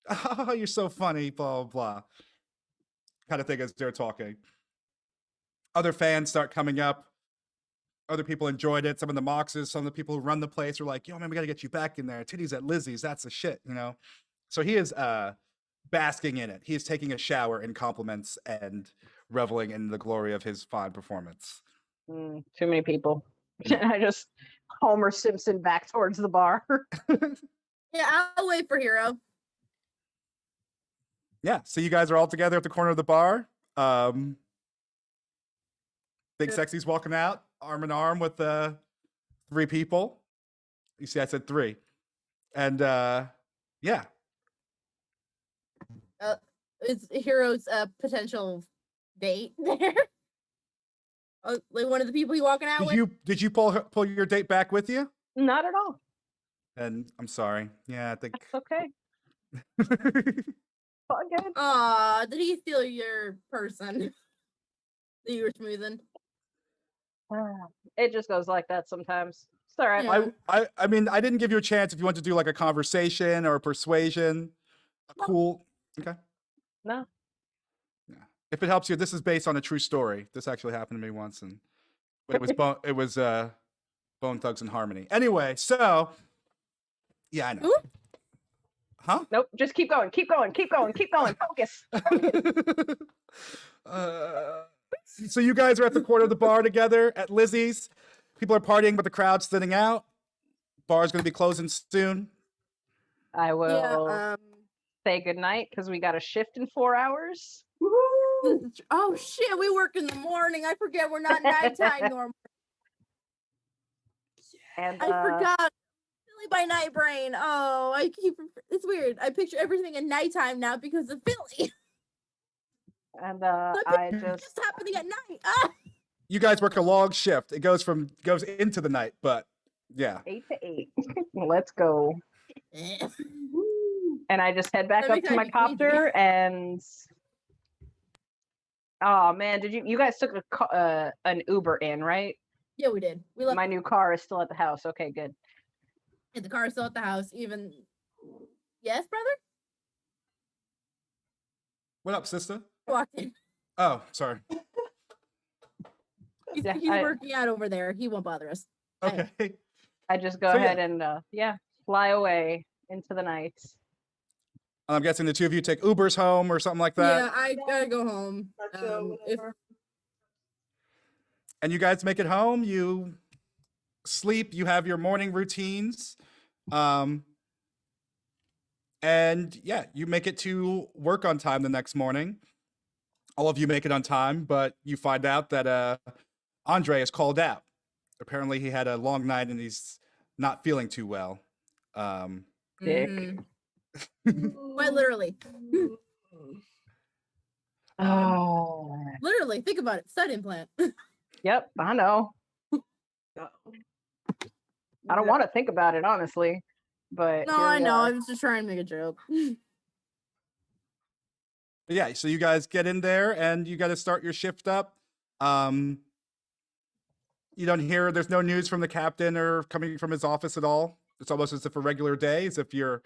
[SPEAKER 2] "oh, you're so funny," blah blah blah kind of thing as they're talking. Other fans start coming up. Other people enjoyed it. Some of the Moxes, some of the people who run the place were like, "Yo, man, we got to get you back in there. Titties at Lizzie's, that's the shit," you know? So he is basking in it. He is taking a shower in compliments and reveling in the glory of his fine performance.
[SPEAKER 3] too many people. I just Homer Simpson back towards the bar.
[SPEAKER 5] Yeah, I'll wait for Hero.
[SPEAKER 2] Yeah, so you guys are all together at the corner of the bar. Big
[SPEAKER 4] Good.
[SPEAKER 2] Sexy's walking out, arm in arm with 3 people. You see, I said 3. And yeah.
[SPEAKER 5] Is Hero's potential date there? Like one of the people you walking out with?
[SPEAKER 2] Did you pull your date back with you?
[SPEAKER 3] Not at all.
[SPEAKER 2] And I'm sorry. Yeah, I think.
[SPEAKER 3] Okay. All good.
[SPEAKER 5] Aw, did he steal your person that you were smoothing?
[SPEAKER 3] It just goes like that sometimes. It's all right.
[SPEAKER 5] Yeah.
[SPEAKER 2] I mean, I didn't give you a chance if you want to do like a conversation or a persuasion. Cool. Okay.
[SPEAKER 3] No.
[SPEAKER 2] Yeah. If it helps you, this is based on a true story. This actually happened to me once, but it was Bone Thugs and Harmony. Anyway, so yeah, I know.
[SPEAKER 5] Who?
[SPEAKER 2] Huh?
[SPEAKER 3] Nope. Just keep going. Keep going. Keep going. Keep going. Focus.
[SPEAKER 2] So you guys are at the corner of the bar together at Lizzie's. People are partying, but the crowd's thinning out. Bar's going to be closing soon.
[SPEAKER 3] I will
[SPEAKER 5] Yeah.
[SPEAKER 3] say goodnight because we got a shift in 4 hours.
[SPEAKER 5] Oh shit, we work in the morning. I forget we're not nighttime normal.
[SPEAKER 3] And
[SPEAKER 5] I forgot. Philly by night brain. Oh, it's weird. I picture everything in nighttime now because of Philly.
[SPEAKER 3] And
[SPEAKER 5] I
[SPEAKER 3] I just
[SPEAKER 5] just happening at night. Ah!
[SPEAKER 2] You guys work a long shift. It goes into the night, but yeah.
[SPEAKER 3] 8 to 8. Let's go.
[SPEAKER 5] Eh.
[SPEAKER 3] And I just head back
[SPEAKER 5] That
[SPEAKER 3] up
[SPEAKER 5] makes
[SPEAKER 3] to my
[SPEAKER 5] me crazy.
[SPEAKER 3] copter and oh man, did you guys took an Uber in, right?
[SPEAKER 5] Yeah, we did. We left.
[SPEAKER 3] My new car is still at the house. Okay, good.
[SPEAKER 5] The car is still at the house. Even. Yes, brother.
[SPEAKER 2] What up, sister?
[SPEAKER 5] Walked in.
[SPEAKER 2] Oh, sorry.
[SPEAKER 5] He's
[SPEAKER 3] Yeah,
[SPEAKER 5] working out over there. He won't bother us.
[SPEAKER 2] Okay.
[SPEAKER 3] I just go
[SPEAKER 2] So,
[SPEAKER 3] ahead and fly away into the night.
[SPEAKER 2] I'm guessing the two of you take Ubers home or something like that.
[SPEAKER 5] Yeah, I gotta go home. If
[SPEAKER 2] And you guys make it home. You sleep. You have your morning routines. And yeah, you make it to work on time the next morning. All of you make it on time, but you find out that Andre is called out. Apparently, he had a long night and he's not feeling too well.
[SPEAKER 3] Dick.
[SPEAKER 5] Quite literally.
[SPEAKER 3] Oh.
[SPEAKER 5] Literally, think about it. Stud implant.
[SPEAKER 3] Yep, I know. I don't want to think about it, honestly. But
[SPEAKER 5] No,
[SPEAKER 3] here
[SPEAKER 5] I
[SPEAKER 3] we
[SPEAKER 5] know.
[SPEAKER 3] are.
[SPEAKER 5] I was just trying to make a joke.
[SPEAKER 2] But yeah, so you guys get in there and you got to start your shift up. You don't hear, there's no news from the captain or coming from his office at all. It's almost as if a regular day, as if your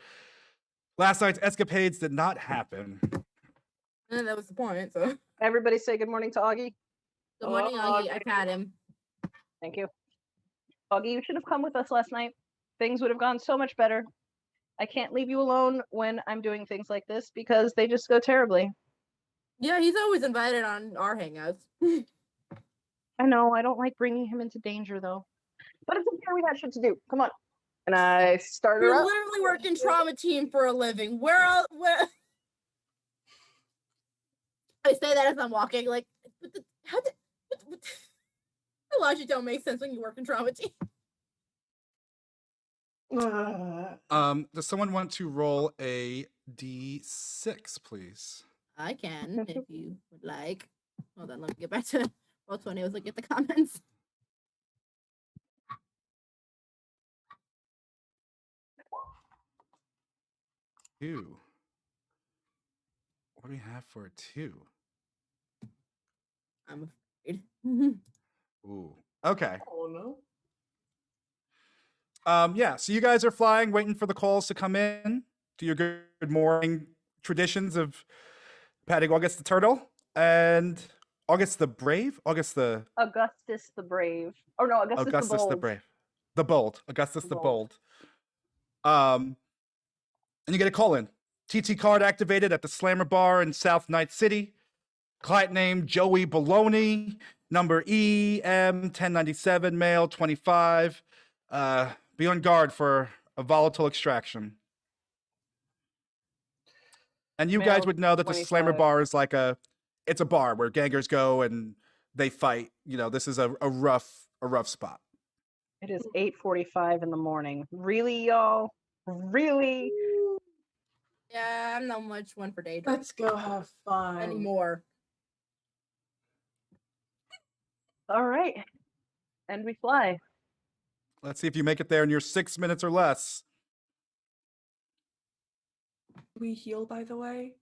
[SPEAKER 2] last night's escapades did not happen.
[SPEAKER 5] And that was the point. So
[SPEAKER 3] Everybody say good morning to Augie.
[SPEAKER 5] good morning, Augie. I pat him.
[SPEAKER 3] Thank you. Augie, you should have come with us last night. Things would have gone so much better. I can't leave you alone when I'm doing things like this because they just go terribly.
[SPEAKER 5] Yeah, he's always invited on our hangouts.
[SPEAKER 3] I know, I don't like bringing him into danger though. But it's okay, we got shit to do. Come on. And I start her
[SPEAKER 5] You're
[SPEAKER 3] up.
[SPEAKER 5] literally working trauma team for a living. Where else? Where? I say that as I'm walking. Like, the logic don't make sense when you work in trauma team.
[SPEAKER 2] Does someone want to roll a D6, please?
[SPEAKER 5] I can, if you would like. Hold on, let me get back to Roll20. I was looking at the comments.
[SPEAKER 2] Two. What do we have for a 2?
[SPEAKER 5] I'm afraid.
[SPEAKER 2] Ooh. Okay.
[SPEAKER 4] Oh no.
[SPEAKER 2] Yeah, so you guys are flying, waiting for the calls to come in. Do your good morning traditions of patting August the Turtle and August the Brave? Augustus the
[SPEAKER 3] Brave. Oh no, Augustus the Bold.
[SPEAKER 2] the Brave. The Bold. Augustus
[SPEAKER 3] The
[SPEAKER 2] the
[SPEAKER 3] Bold.
[SPEAKER 2] Bold. And you get a call in. TT card activated at the Slammer Bar in South Night City. Client name Joey Baloney. Number EM1097, male 25. Be on guard for a volatile extraction. And you guys
[SPEAKER 3] Male
[SPEAKER 2] would know that the Slammer
[SPEAKER 3] 25.
[SPEAKER 2] Bar is like it's a bar where gangers go and they fight. You know, this is a rough spot.
[SPEAKER 3] It is 8:45 in the morning. Really, y'all? Really?
[SPEAKER 5] Yeah, I'm not much one for day drinks
[SPEAKER 4] Let's go have fun.
[SPEAKER 5] anymore.
[SPEAKER 3] All right. And we fly.
[SPEAKER 2] Let's see if you make it there in your 6 minutes or less.
[SPEAKER 4] We heal, by the way.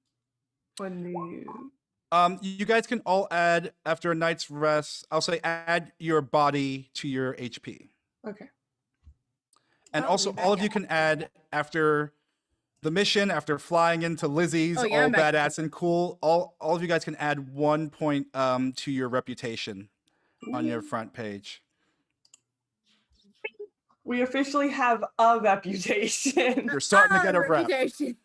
[SPEAKER 4] When you
[SPEAKER 2] You guys can all add after a night's rest. I'll say add your body to your HP.
[SPEAKER 4] okay.
[SPEAKER 2] And
[SPEAKER 5] I'll
[SPEAKER 2] also,
[SPEAKER 5] be back
[SPEAKER 2] all of you
[SPEAKER 5] at-
[SPEAKER 2] can add after the mission, after flying into Lizzie's,
[SPEAKER 5] Oh, yeah,
[SPEAKER 2] all
[SPEAKER 5] I'm back.
[SPEAKER 2] badass and cool. All of you guys can add 1 point to your reputation on your front page.
[SPEAKER 4] We officially have a reputation.
[SPEAKER 2] You're starting to get a rep.
[SPEAKER 5] reputation.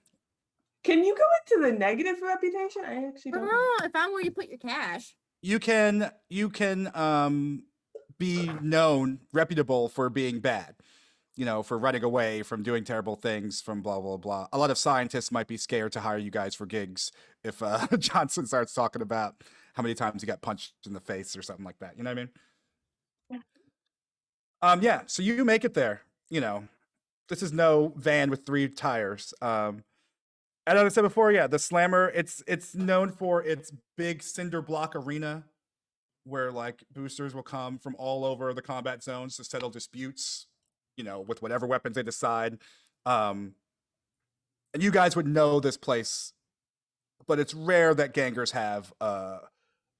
[SPEAKER 4] Can you go into the negative reputation? I actually
[SPEAKER 5] I
[SPEAKER 4] don't
[SPEAKER 5] don't
[SPEAKER 4] know.
[SPEAKER 5] know. I found where you put your cash.
[SPEAKER 2] You can be known reputable for being bad. You know, for running away, from doing terrible things, from blah blah blah. A lot of scientists might be scared to hire you guys for gigs if Johnson starts talking about how many times he got punched in the face or something like that. You know what I mean? Yeah. So you make it there. You know, this is no van with 3 tires. And as I said before, yeah, the Slammer. It's known for its big cinder block arena, where like boosters will come from all over the combat zones to settle disputes, you know, with whatever weapons they decide. And you guys would know this place, but it's rare that gangers have a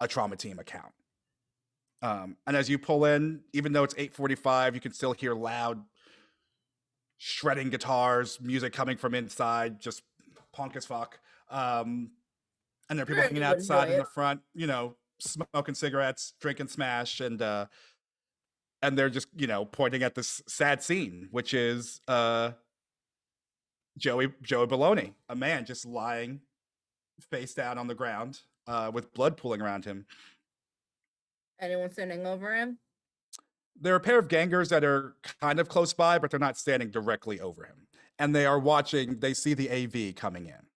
[SPEAKER 2] trauma team account. And as you pull in, even though it's 8:45, you can still hear loud shredding guitars, music coming from inside, just punk as fuck. And there are people
[SPEAKER 5] Sure,
[SPEAKER 2] hanging
[SPEAKER 5] you would
[SPEAKER 2] outside
[SPEAKER 5] enjoy
[SPEAKER 2] in
[SPEAKER 5] it.
[SPEAKER 2] the front, you know, smoking cigarettes, drinking Smash, and they're just, you know, pointing at this sad scene, which is Joey Baloney, a man just lying face down on the ground with blood pooling around him.
[SPEAKER 5] Anyone sitting over him?
[SPEAKER 2] There are a pair of gangers that are kind of close by, but they're not standing directly over him. And they are watching, they see the AV coming in.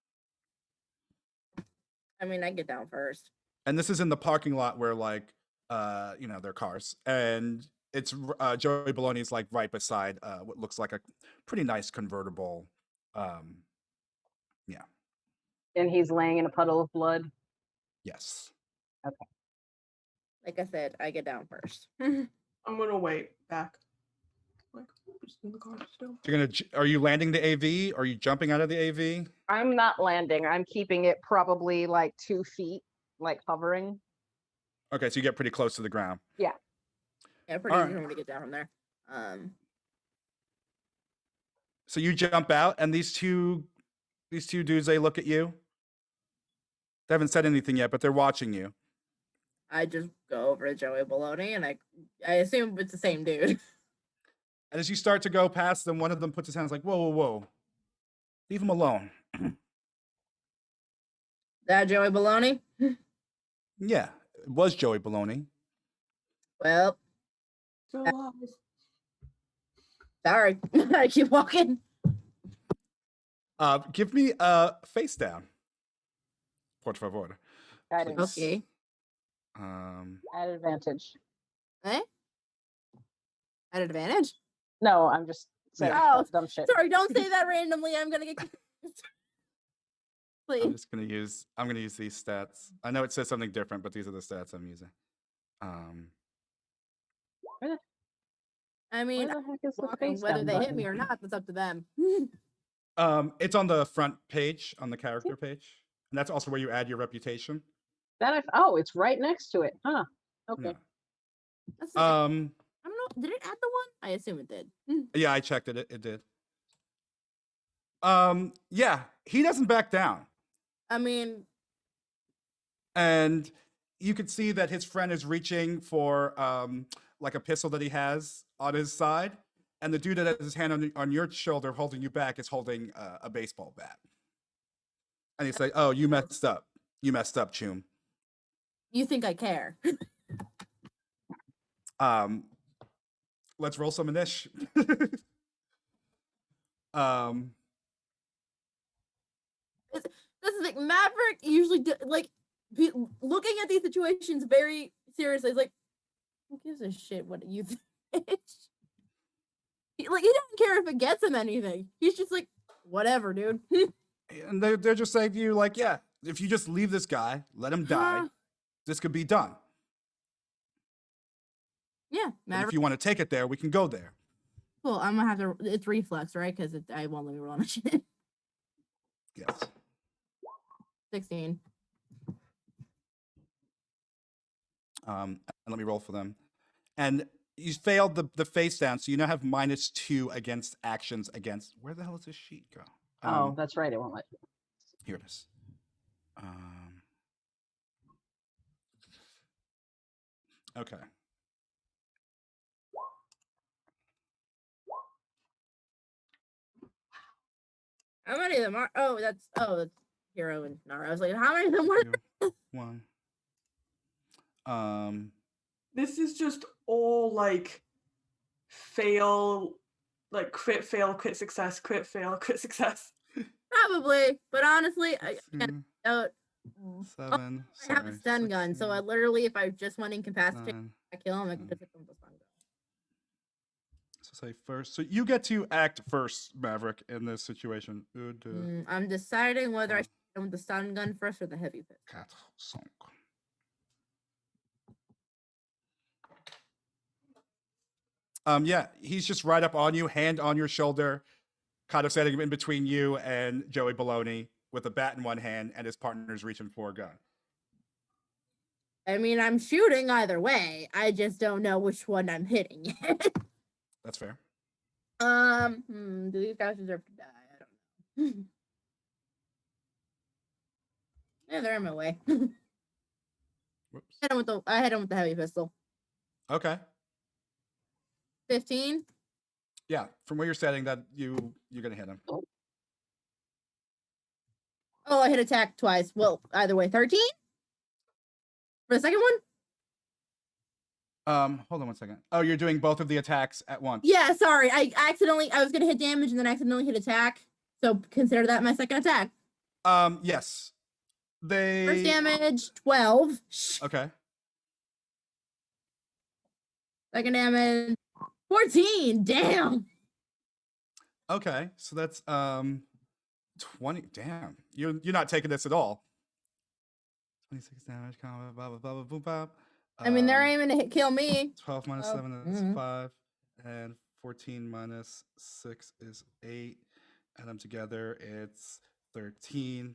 [SPEAKER 5] I mean, I get down first.
[SPEAKER 2] And this is in the parking lot where, like, you know, their cars. And it's Joey Baloney's like right beside what looks like a pretty nice convertible. Yeah.
[SPEAKER 3] And he's laying in a puddle of blood.
[SPEAKER 2] Yes.
[SPEAKER 5] Like I said, I get down first.
[SPEAKER 4] I'm gonna wait back. Like, just in the car still.
[SPEAKER 2] Are you landing the AV? Are you jumping out of the AV?
[SPEAKER 3] I'm not landing. I'm keeping it probably like 2 feet, like hovering.
[SPEAKER 2] Okay, so you get pretty close to the ground.
[SPEAKER 5] Yeah, pretty
[SPEAKER 2] All
[SPEAKER 5] easy
[SPEAKER 2] right.
[SPEAKER 5] for me to get down from there.
[SPEAKER 2] So you jump out, and these two dudes, they look at you. They haven't said anything yet, but they're watching you.
[SPEAKER 5] I just go over to Joey Baloney, and I assume it's the same dude.
[SPEAKER 2] And as you start to go past them, one of them puts his hands like, whoa, whoa, whoa. Leave him alone.
[SPEAKER 5] That Joey Baloney?
[SPEAKER 2] Yeah, it was Joey Baloney.
[SPEAKER 5] Well,
[SPEAKER 4] So lies.
[SPEAKER 5] sorry. I keep walking.
[SPEAKER 2] Give me a face down. Por favor.
[SPEAKER 3] Guidance.
[SPEAKER 5] Okay.
[SPEAKER 3] At advantage.
[SPEAKER 5] Eh? At advantage?
[SPEAKER 3] No, I'm just saying
[SPEAKER 5] Oh,
[SPEAKER 3] dumb shit.
[SPEAKER 5] Sorry, don't say that randomly. I'm gonna get confused. Please.
[SPEAKER 2] I'm gonna use these stats. I know it says something different, but these are the stats I'm using.
[SPEAKER 5] I mean,
[SPEAKER 3] Where the heck is the
[SPEAKER 5] walking,
[SPEAKER 3] face
[SPEAKER 5] whether
[SPEAKER 3] down
[SPEAKER 5] they hit
[SPEAKER 3] button?
[SPEAKER 5] me or not, that's up to them.
[SPEAKER 2] It's on the front page, on the character page. And that's also where you add your reputation.
[SPEAKER 3] Oh, it's right next to it. Huh. Okay.
[SPEAKER 2] Yeah.
[SPEAKER 5] That's I don't know. Did it add the one? I assume it did.
[SPEAKER 2] Yeah, I checked it. It did. Yeah, he doesn't back down.
[SPEAKER 5] I mean,
[SPEAKER 2] And you could see that his friend is reaching for like a pistol that he has on his side. And the dude that has his hand on your shoulder holding you back is holding a baseball bat. And he's like, oh, you messed up. You messed up, Choom.
[SPEAKER 5] you think I care?
[SPEAKER 2] Let's roll some initiative.
[SPEAKER 5] This is like Maverick usually looking at these situations very seriously. It's like, who gives a shit what you think? He doesn't care if it gets him anything. He's just like, whatever, dude.
[SPEAKER 2] And they're just saying to you, like, yeah, if you just leave this guy, let him die, this could be done.
[SPEAKER 5] Yeah,
[SPEAKER 2] But
[SPEAKER 5] Maverick.
[SPEAKER 2] if you want to take it there, we can go there.
[SPEAKER 5] Cool. I'm gonna have to. It's reflex, right? Because I won't let me roll on shit.
[SPEAKER 2] Yes.
[SPEAKER 5] 16.
[SPEAKER 2] And let me roll for them. And you failed the face down, so you now have -2 against actions against. Where the hell does this sheet go?
[SPEAKER 3] Oh, that's right. It won't let you.
[SPEAKER 2] Here it is. Okay.
[SPEAKER 5] How many of them are? Oh, that's Hero and Nara. I was like, how many of them were?
[SPEAKER 2] Two, one.
[SPEAKER 4] This is just all like fail, like crit fail, crit success, crit fail, crit success.
[SPEAKER 5] Probably, but honestly, I don't.
[SPEAKER 2] 7.
[SPEAKER 5] I have a stun gun, so I literally, if I just want to incapacitate,
[SPEAKER 2] 9.
[SPEAKER 5] I kill him. I can just hit them with a stun gun.
[SPEAKER 2] So say first. So you get to act first, Maverick, in this situation.
[SPEAKER 5] I'm deciding whether I should hit him with the stun gun first or the heavy pistol.
[SPEAKER 2] 4, 5. Yeah, he's just right up on you, hand on your shoulder, kind of setting him in between you and Joey Baloney with a bat in one hand, and his partner's reaching for a gun.
[SPEAKER 5] I mean, I'm shooting either way. I just don't know which one I'm hitting yet.
[SPEAKER 2] That's fair.
[SPEAKER 5] Do these guys deserve to die? I don't know. Yeah, they're in my way.
[SPEAKER 2] Whoops.
[SPEAKER 5] I hit him with the heavy pistol.
[SPEAKER 2] Okay.
[SPEAKER 5] 15.
[SPEAKER 2] Yeah, from where you're setting, that you're gonna hit him.
[SPEAKER 5] Oh, I hit attack twice. Well, either way, 13 for the second one.
[SPEAKER 2] Hold on 1 second. Oh, you're doing both of the attacks at once.
[SPEAKER 5] Yeah, sorry. I was gonna hit damage and then accidentally hit attack. So consider that my second attack.
[SPEAKER 2] Yes. They
[SPEAKER 5] First damage, 12.
[SPEAKER 2] Okay.
[SPEAKER 5] Second damage, 14. Damn.
[SPEAKER 2] Okay, so that's 20. Damn, you're not taking this at all. 26 damage. Combat. Blah blah blah blah boom bop.
[SPEAKER 5] I mean, they're aiming to kill me.
[SPEAKER 2] 12 minus
[SPEAKER 5] Oh,
[SPEAKER 2] 7 is 5, and 14 minus 6 is 8. Add them together, it's 13.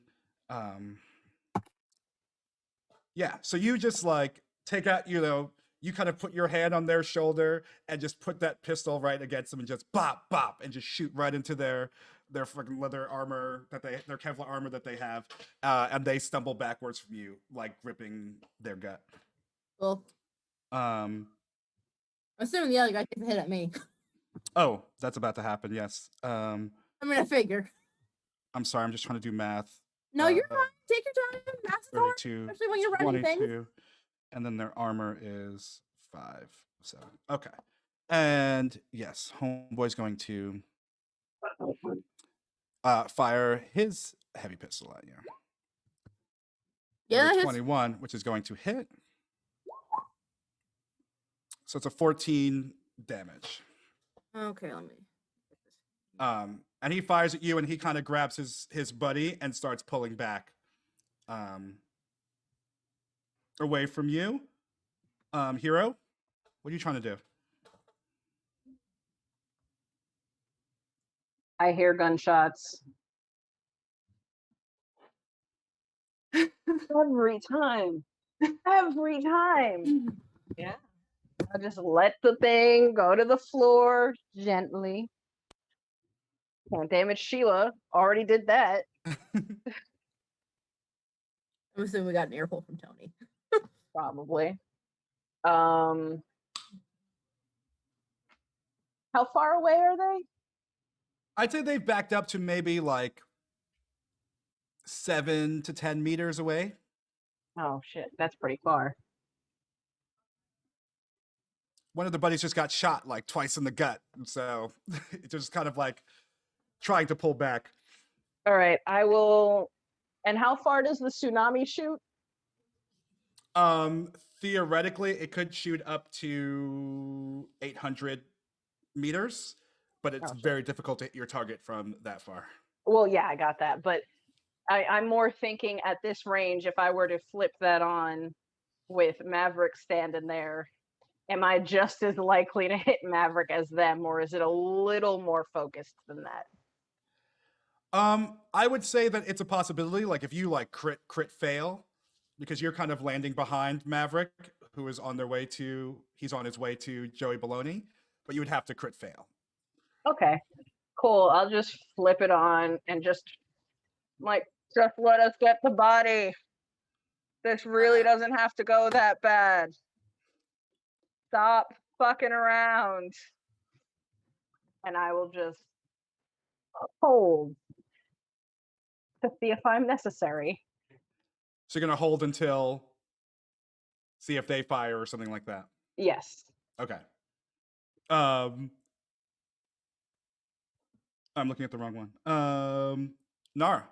[SPEAKER 2] Yeah, so you just like take out, you kind of put your hand on their shoulder and just put that pistol right against them and just bop bop and just shoot right into their fucking leather armor their Kevlar armor that they have, and they stumble backwards from you, like gripping their gut.
[SPEAKER 5] Well,
[SPEAKER 2] Um,
[SPEAKER 5] assuming the other guy takes a hit at me.
[SPEAKER 2] Oh, that's about to happen. Yes.
[SPEAKER 5] I mean, I figure.
[SPEAKER 2] I'm sorry. I'm just trying to do math.
[SPEAKER 5] No, you're fine. Take your time. Math's hard,
[SPEAKER 2] 32,
[SPEAKER 5] especially when you're running things.
[SPEAKER 2] 22, and then their armor is 5, 7. Okay. And yes, homeboy's going to fire his heavy pistol at you.
[SPEAKER 5] Yeah,
[SPEAKER 2] With a
[SPEAKER 5] his
[SPEAKER 2] 21, which is going to hit. So it's a 14 damage.
[SPEAKER 5] Okay, let me.
[SPEAKER 2] And he fires at you, and he kind of grabs his buddy and starts pulling back, away from you. Hero, what are you trying to do?
[SPEAKER 3] I hear gunshots. Every time. Every time. Yeah. I just let the thing go to the floor gently. Can't damage Sheila. Already did that.
[SPEAKER 5] I'm assuming we got an earful from Tony.
[SPEAKER 3] Probably. How far away are they?
[SPEAKER 2] I'd say they've backed up to maybe like 7 to 10 meters away.
[SPEAKER 3] Oh shit, that's pretty far.
[SPEAKER 2] One of the buddies just got shot like twice in the gut, and so it's just kind of like trying to pull back.
[SPEAKER 3] All right, I will. And how far does the tsunami shoot?
[SPEAKER 2] Theoretically, it could shoot up to 800 meters, but it's very difficult to hit your target from that far.
[SPEAKER 3] Well, yeah, I got that, but I'm more thinking at this range, if I were to flip that on with Maverick standing there, am I just as likely to hit Maverick as them, or is it a little more focused than that?
[SPEAKER 2] I would say that it's a possibility. Like if you like crit fail, because you're kind of landing behind Maverick, who is on he's on his way to Joey Baloney, but you would have to crit fail.
[SPEAKER 3] Okay, cool. I'll just flip it on and just let us get the body. This really doesn't have to go that bad. Stop fucking around. And I will just hold. To see if I'm necessary.
[SPEAKER 2] So you're gonna hold until see if they fire or something like that.
[SPEAKER 3] Yes.
[SPEAKER 2] Okay. I'm looking at the wrong one. Nara.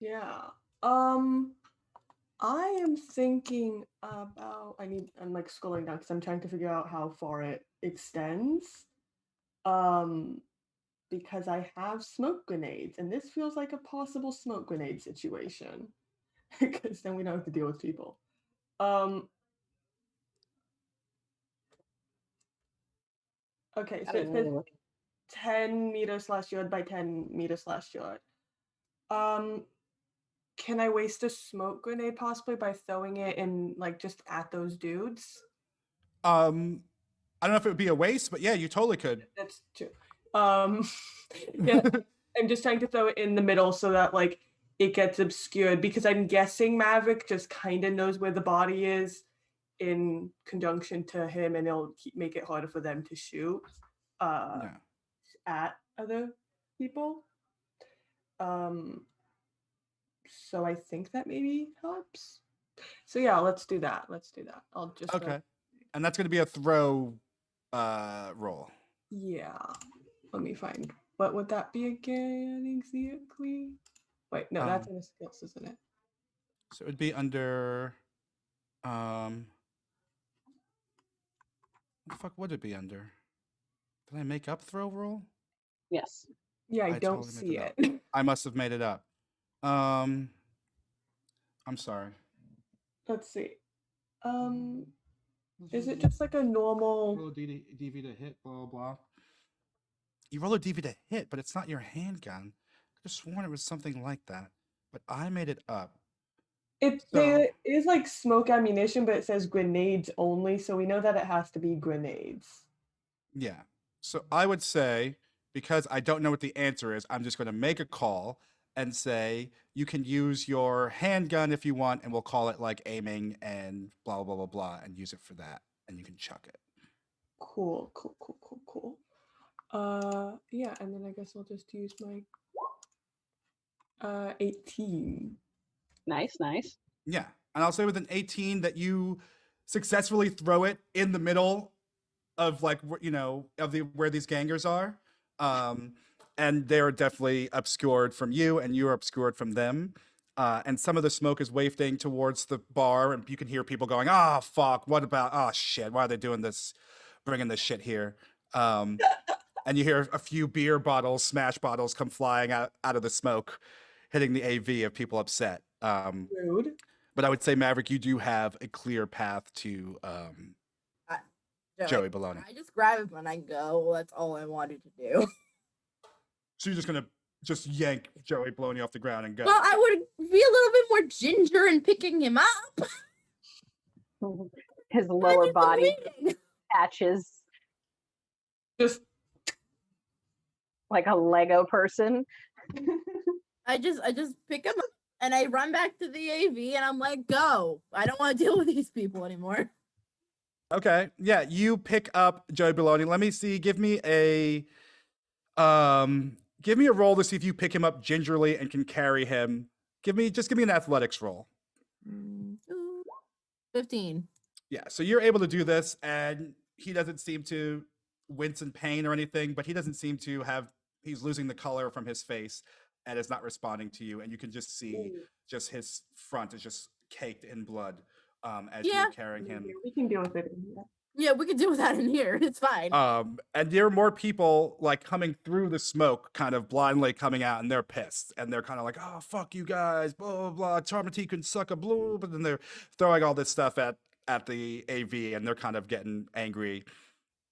[SPEAKER 4] Yeah. I am thinking about. I'm like scrolling down because I'm trying to figure out how far it extends. Because I have smoke grenades, and this feels like a possible smoke grenade situation. Because then we don't have to deal with people. Okay, so it says 10 meters slash yard by 10 meters slash yard. Can I waste a smoke grenade possibly by throwing it in like just at those dudes?
[SPEAKER 2] I don't know if it would be a waste, but yeah, you totally could.
[SPEAKER 4] That's true. Yeah, I'm just trying to throw it in the middle so that like it gets obscured because I'm guessing Maverick just kind of knows where the body is in conjunction to him, and it'll make it harder for them to shoot
[SPEAKER 2] Yeah.
[SPEAKER 4] at other people. So I think that maybe helps. So yeah, let's do that. I'll just
[SPEAKER 2] Okay. And that's gonna be a throw roll.
[SPEAKER 4] Yeah. Let me find. What would that be again exactly? Wait, no, that's in the skills, isn't it?
[SPEAKER 2] So it would be under what the fuck would it be under? Did I make up throw roll?
[SPEAKER 3] Yes.
[SPEAKER 4] Yeah, I don't
[SPEAKER 2] totally made
[SPEAKER 4] see
[SPEAKER 2] it
[SPEAKER 4] it.
[SPEAKER 2] I must have made it up. I'm sorry.
[SPEAKER 4] Let's see. Is it just like a normal?
[SPEAKER 2] Roll a DV to hit, blah blah blah. You roll a DV to hit, but it's not your handgun. I could have sworn it was something like that, but I made it up.
[SPEAKER 4] There is like smoke ammunition, but it says grenades only, so we know that it has to be grenades.
[SPEAKER 2] Yeah. So I would say, because I don't know what the answer is, I'm just going to make a call and say you can use your handgun if you want, and we'll call it like aiming and blah blah blah blah, and use it for that, and you can chuck it.
[SPEAKER 4] Cool. Yeah, and then I guess I'll just use my 18.
[SPEAKER 3] Nice.
[SPEAKER 2] Yeah, and I'll say with an 18 that you successfully throw it in the middle of like of the where these gangers are, and they're definitely obscured from you, and you're obscured from them. And some of the smoke is wafting towards the bar, and you can hear people going, "Oh fuck! What about? Oh shit! Why are they doing this? Bringing this shit here?" And you hear a few beer bottles, smash bottles, come flying out of the smoke, hitting the AV of people upset.
[SPEAKER 4] Rude.
[SPEAKER 2] But I would say, Maverick, you do have a clear path to Joey Baloney.
[SPEAKER 5] I just grab it when I go. That's all I wanted to do.
[SPEAKER 2] So you're just gonna just yank Joey Baloney off the ground and go.
[SPEAKER 5] Well, I would be a little bit more ginger in picking him up.
[SPEAKER 3] His lower body patches
[SPEAKER 4] Just
[SPEAKER 3] like a Lego person.
[SPEAKER 5] I just pick him up and I run back to the AV and I'm like, go. I don't want to deal with these people anymore.
[SPEAKER 2] Okay. Yeah, you pick up Joey Baloney. Let me see. Give me a roll to see if you pick him up gingerly and can carry him. Give me an athletics roll.
[SPEAKER 5] 15.
[SPEAKER 2] Yeah, so you're able to do this, and he doesn't seem to wince in pain or anything, but he doesn't seem to have. He's losing the color from his face and is not responding to you, and you can just see just his front is just caked in blood as you're carrying him.
[SPEAKER 4] we can deal with it in here.
[SPEAKER 5] Yeah, we can deal with that in here. It's fine.
[SPEAKER 2] And there are more people like coming through the smoke, kind of blindly coming out, and they're pissed, and they're kind of like, "Oh, fuck you guys, blah blah blah. Charmity can suck a blue," but then they're throwing all this stuff at the AV, and they're kind of getting angry.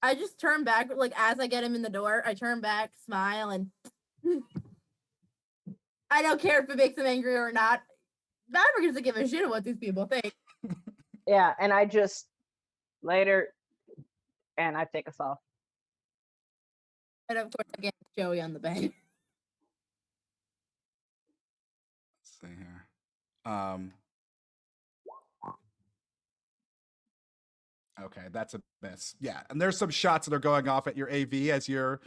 [SPEAKER 5] I just turn back, like as I get him in the door, I turn back, smile, and I don't care if it makes him angry or not. Maverick doesn't give a shit what these people think.
[SPEAKER 3] Yeah, and I just later, and I take us off.
[SPEAKER 5] And of course, I get Joey on the bed.
[SPEAKER 2] Let's see here. Okay, that's a miss. Yeah, and there's some shots that are going off at your AV as you're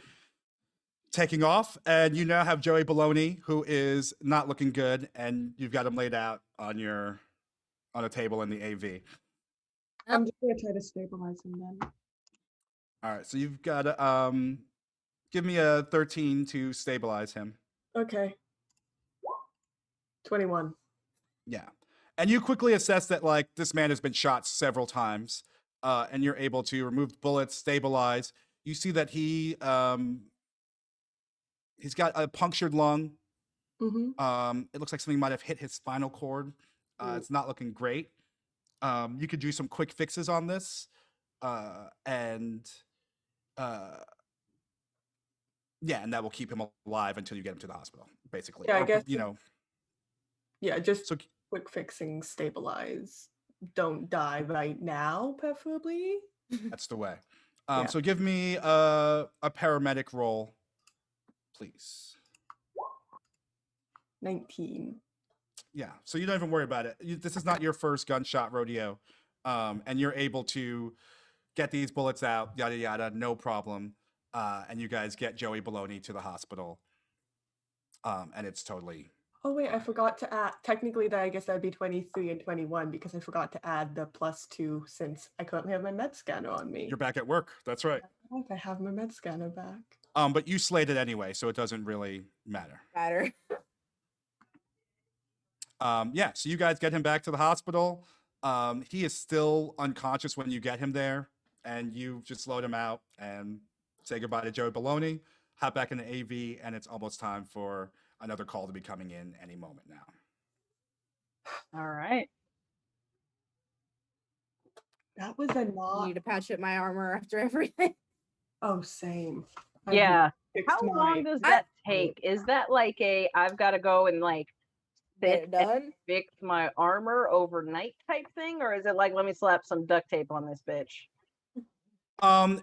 [SPEAKER 2] taking off, and you now have Joey Baloney, who is not looking good, and you've got him laid out on a table in the AV.
[SPEAKER 4] I'm just gonna try to stabilize him then.
[SPEAKER 2] All right, so you've got to give me a 13 to stabilize him.
[SPEAKER 4] Okay. 21.
[SPEAKER 2] Yeah. And you quickly assess that like this man has been shot several times, and you're able to remove bullets, stabilize. You see that he's got a punctured lung.
[SPEAKER 4] Mm-hmm.
[SPEAKER 2] It looks like something might have hit his spinal cord. It's not looking great. You could do some quick fixes on this, and yeah, and that will keep him alive until you get him to the hospital, basically.
[SPEAKER 4] Yeah, I
[SPEAKER 2] Or,
[SPEAKER 4] guess
[SPEAKER 2] you know.
[SPEAKER 4] Yeah, just
[SPEAKER 2] So
[SPEAKER 4] quick fixing, stabilize. Don't die right now, preferably.
[SPEAKER 2] that's the way.
[SPEAKER 4] Yeah.
[SPEAKER 2] So give me a paramedic roll, please.
[SPEAKER 4] 19.
[SPEAKER 2] Yeah. So you don't even worry about it. This is not your first gunshot rodeo, and you're able to get these bullets out, yada yada, no problem. And you guys get Joey Baloney to the hospital, and it's totally.
[SPEAKER 4] Oh wait, I forgot to add. Technically, that I guess that'd be 23 and 21 because I forgot to add the +2 since I currently have my med scanner on me.
[SPEAKER 2] You're back at work. That's right.
[SPEAKER 4] I have my med scanner back.
[SPEAKER 2] But you slayed it anyway, so it doesn't really matter. Yeah, so you guys get him back to the hospital. He is still unconscious when you get him there, and you just load him out and say goodbye to Joey Baloney, hop back in the AV, and it's almost time for another call to be coming in any moment now.
[SPEAKER 3] All right.
[SPEAKER 4] That was a
[SPEAKER 5] I
[SPEAKER 4] not.
[SPEAKER 5] need to patch up my armor after everything.
[SPEAKER 4] Oh, same. I
[SPEAKER 3] Yeah.
[SPEAKER 4] fixed
[SPEAKER 3] How long
[SPEAKER 4] my-
[SPEAKER 3] does that take? Is that like I've got to go and like
[SPEAKER 5] Get
[SPEAKER 3] sit
[SPEAKER 5] it
[SPEAKER 3] and
[SPEAKER 5] done.
[SPEAKER 3] fix my armor overnight type thing, or is it like let me slap some duct tape on this bitch?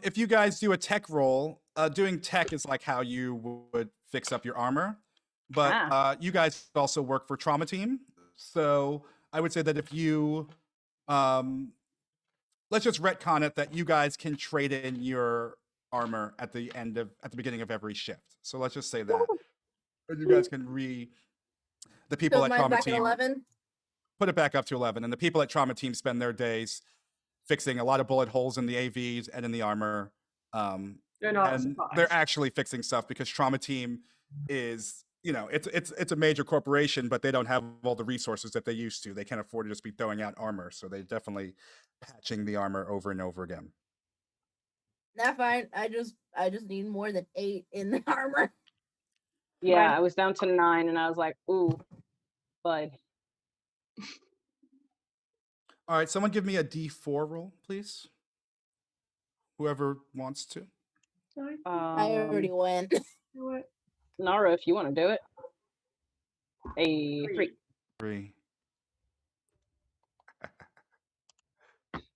[SPEAKER 2] If you guys do a tech roll, doing tech is like how you would fix up your armor, but you guys also work for Trauma Team, so I would say that if you, let's just retcon it that you guys can trade in your armor at the beginning of every shift. So let's just say that, and you guys can the people
[SPEAKER 5] So
[SPEAKER 2] at
[SPEAKER 5] mine's
[SPEAKER 2] Trauma
[SPEAKER 5] back at
[SPEAKER 2] Team
[SPEAKER 5] 11.
[SPEAKER 2] put it back up to 11, and the people at Trauma Team spend their days fixing a lot of bullet holes in the AVs and in the armor.
[SPEAKER 4] They're not
[SPEAKER 2] and
[SPEAKER 4] surprised.
[SPEAKER 2] they're actually fixing stuff because Trauma Team is, it's a major corporation, but they don't have all the resources that they used to. They can't afford to just be throwing out armor, so they're definitely patching the armor over and over again.
[SPEAKER 5] That's fine. I just need more than 8 in the armor.
[SPEAKER 3] Yeah, I was down to 9, and I was like, ooh, bud.
[SPEAKER 2] All right, someone give me a D4 roll, please. Whoever wants to.
[SPEAKER 5] I already went.
[SPEAKER 3] Nara, if you want to do it. A 3.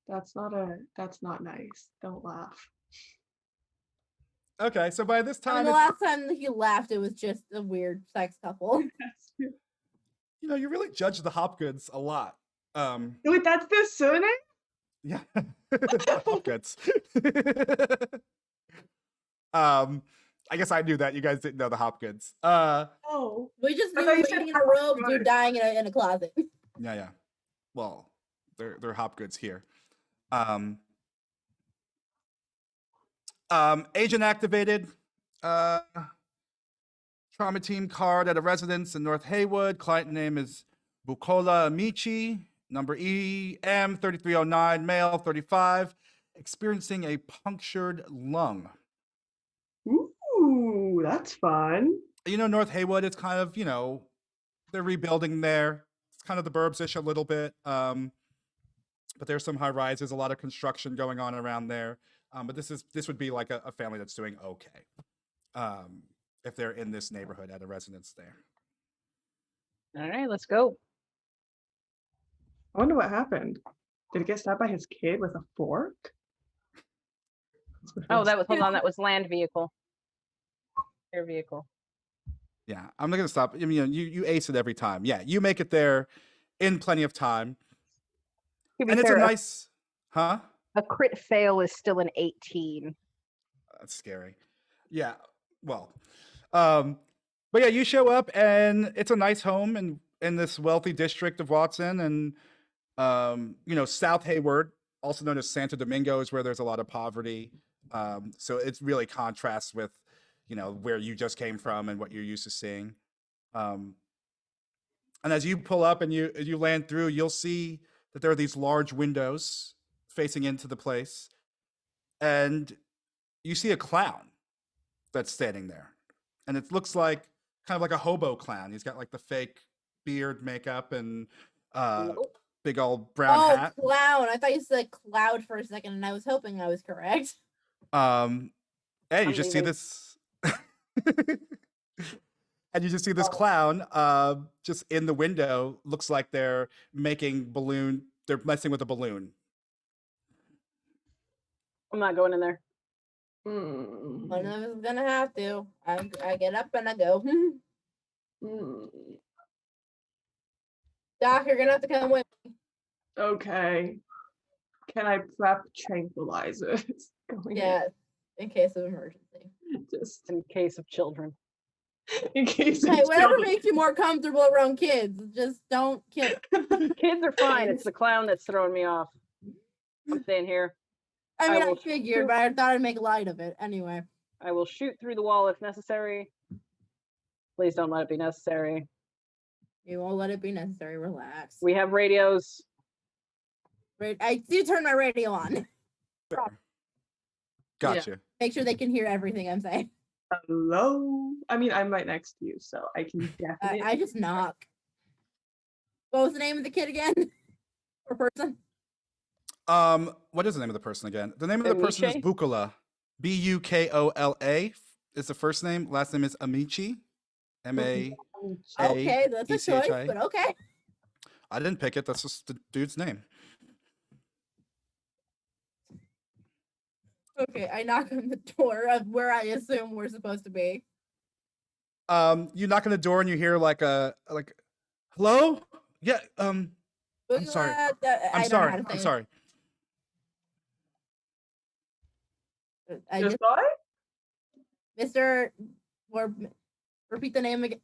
[SPEAKER 4] That's not nice. Don't laugh.
[SPEAKER 2] Okay, so by this
[SPEAKER 5] I
[SPEAKER 2] time,
[SPEAKER 5] mean, the last time he laughed, it was just a weird sex couple.
[SPEAKER 2] you really judge the Hopgoods a lot.
[SPEAKER 4] Wait, that's the surname?
[SPEAKER 2] Yeah, Hopgoods. I guess I knew that. You guys didn't know the Hopgoods.
[SPEAKER 4] Oh.
[SPEAKER 5] We just
[SPEAKER 4] I
[SPEAKER 5] knew
[SPEAKER 4] thought
[SPEAKER 5] a
[SPEAKER 4] you said
[SPEAKER 5] lady in a robe,
[SPEAKER 4] Hopgood.
[SPEAKER 5] dude dying in a closet.
[SPEAKER 2] Yeah. Well, they're Hopgoods here. Agent activated. Trauma Team card at a residence in North Haywood. Client name is Bukola Amici. Number EM 3309, male 35, experiencing a punctured lung.
[SPEAKER 4] Ooh, that's fun.
[SPEAKER 2] North Haywood, it's kind of, they're rebuilding there. It's kind of the burbs-ish a little bit. But there's some high rises, a lot of construction going on around there. But this would be like a family that's doing okay. If they're in this neighborhood at a residence there.
[SPEAKER 3] All right, let's go.
[SPEAKER 4] I wonder what happened. Did he get stabbed by his kid with a fork?
[SPEAKER 3] Oh, that was land vehicle. Air vehicle.
[SPEAKER 2] Yeah, I'm not gonna stop. I mean, you ace it every time. Yeah, you make it there in plenty of time.
[SPEAKER 3] To be
[SPEAKER 2] And it's
[SPEAKER 3] fair,
[SPEAKER 2] a nice, huh?
[SPEAKER 3] a crit fail is still an 18.
[SPEAKER 2] That's scary. Yeah, well. But yeah, you show up and it's a nice home in this wealthy district of Watson, and South Hayward, also known as Santo Domingo, is where there's a lot of poverty. So it's really contrasts with, where you just came from and what you're used to seeing. And as you pull up and you land through, you'll see that there are these large windows facing into the place, and you see a clown that's standing there, and it looks like kind of like a hobo clown. He's got like the fake beard, makeup, and big old brown hat.
[SPEAKER 5] Clown! I thought you said cloud for a second, and I was hoping I was correct.
[SPEAKER 2] And you just see this, and you just see this clown, just in the window. Looks like they're They're messing with a balloon.
[SPEAKER 3] I'm not going in there.
[SPEAKER 5] One of us is gonna have to. I get up and I go. Doc, you're gonna have to come with me.
[SPEAKER 4] Okay. Can I prep tranquilizers?
[SPEAKER 5] Yeah, in case of emergency.
[SPEAKER 4] Just
[SPEAKER 3] In case of children.
[SPEAKER 4] in case.
[SPEAKER 5] Hey, whatever makes you more comfortable around kids, just don't kill.
[SPEAKER 3] Kids are fine. It's the clown that's throwing me off. I'm staying here.
[SPEAKER 5] I mean, I
[SPEAKER 3] will
[SPEAKER 5] figured,
[SPEAKER 3] shoot.
[SPEAKER 5] but I thought I'd make light of it anyway.
[SPEAKER 3] I will shoot through the wall if necessary. Please don't let it be necessary.
[SPEAKER 5] You won't let it be necessary. Relax.
[SPEAKER 3] We have radios.
[SPEAKER 5] I do turn my radio on.
[SPEAKER 2] Gotcha.
[SPEAKER 5] Make sure they can hear everything I'm saying.
[SPEAKER 4] Hello. I mean, I'm right next to you, so I can definitely.
[SPEAKER 5] I just knock. What was the name of the kid again? Or person?
[SPEAKER 2] What is the name of the person again? The name of the person is
[SPEAKER 3] Amiche?
[SPEAKER 2] Bukola. Bukola is the first name. Last name is Amici. M-A.
[SPEAKER 5] Okay, that's a choice,
[SPEAKER 2] ECHI.
[SPEAKER 5] but okay.
[SPEAKER 2] I didn't pick it. That's just the dude's name.
[SPEAKER 5] Okay, I knock on the door of where I assume we're supposed to be.
[SPEAKER 2] You knock on the door and you hear like hello? Yeah, I'm sorry. I'm sorry.
[SPEAKER 5] I
[SPEAKER 4] Just
[SPEAKER 5] just,
[SPEAKER 4] what?
[SPEAKER 5] Mr. Or repeat the name again.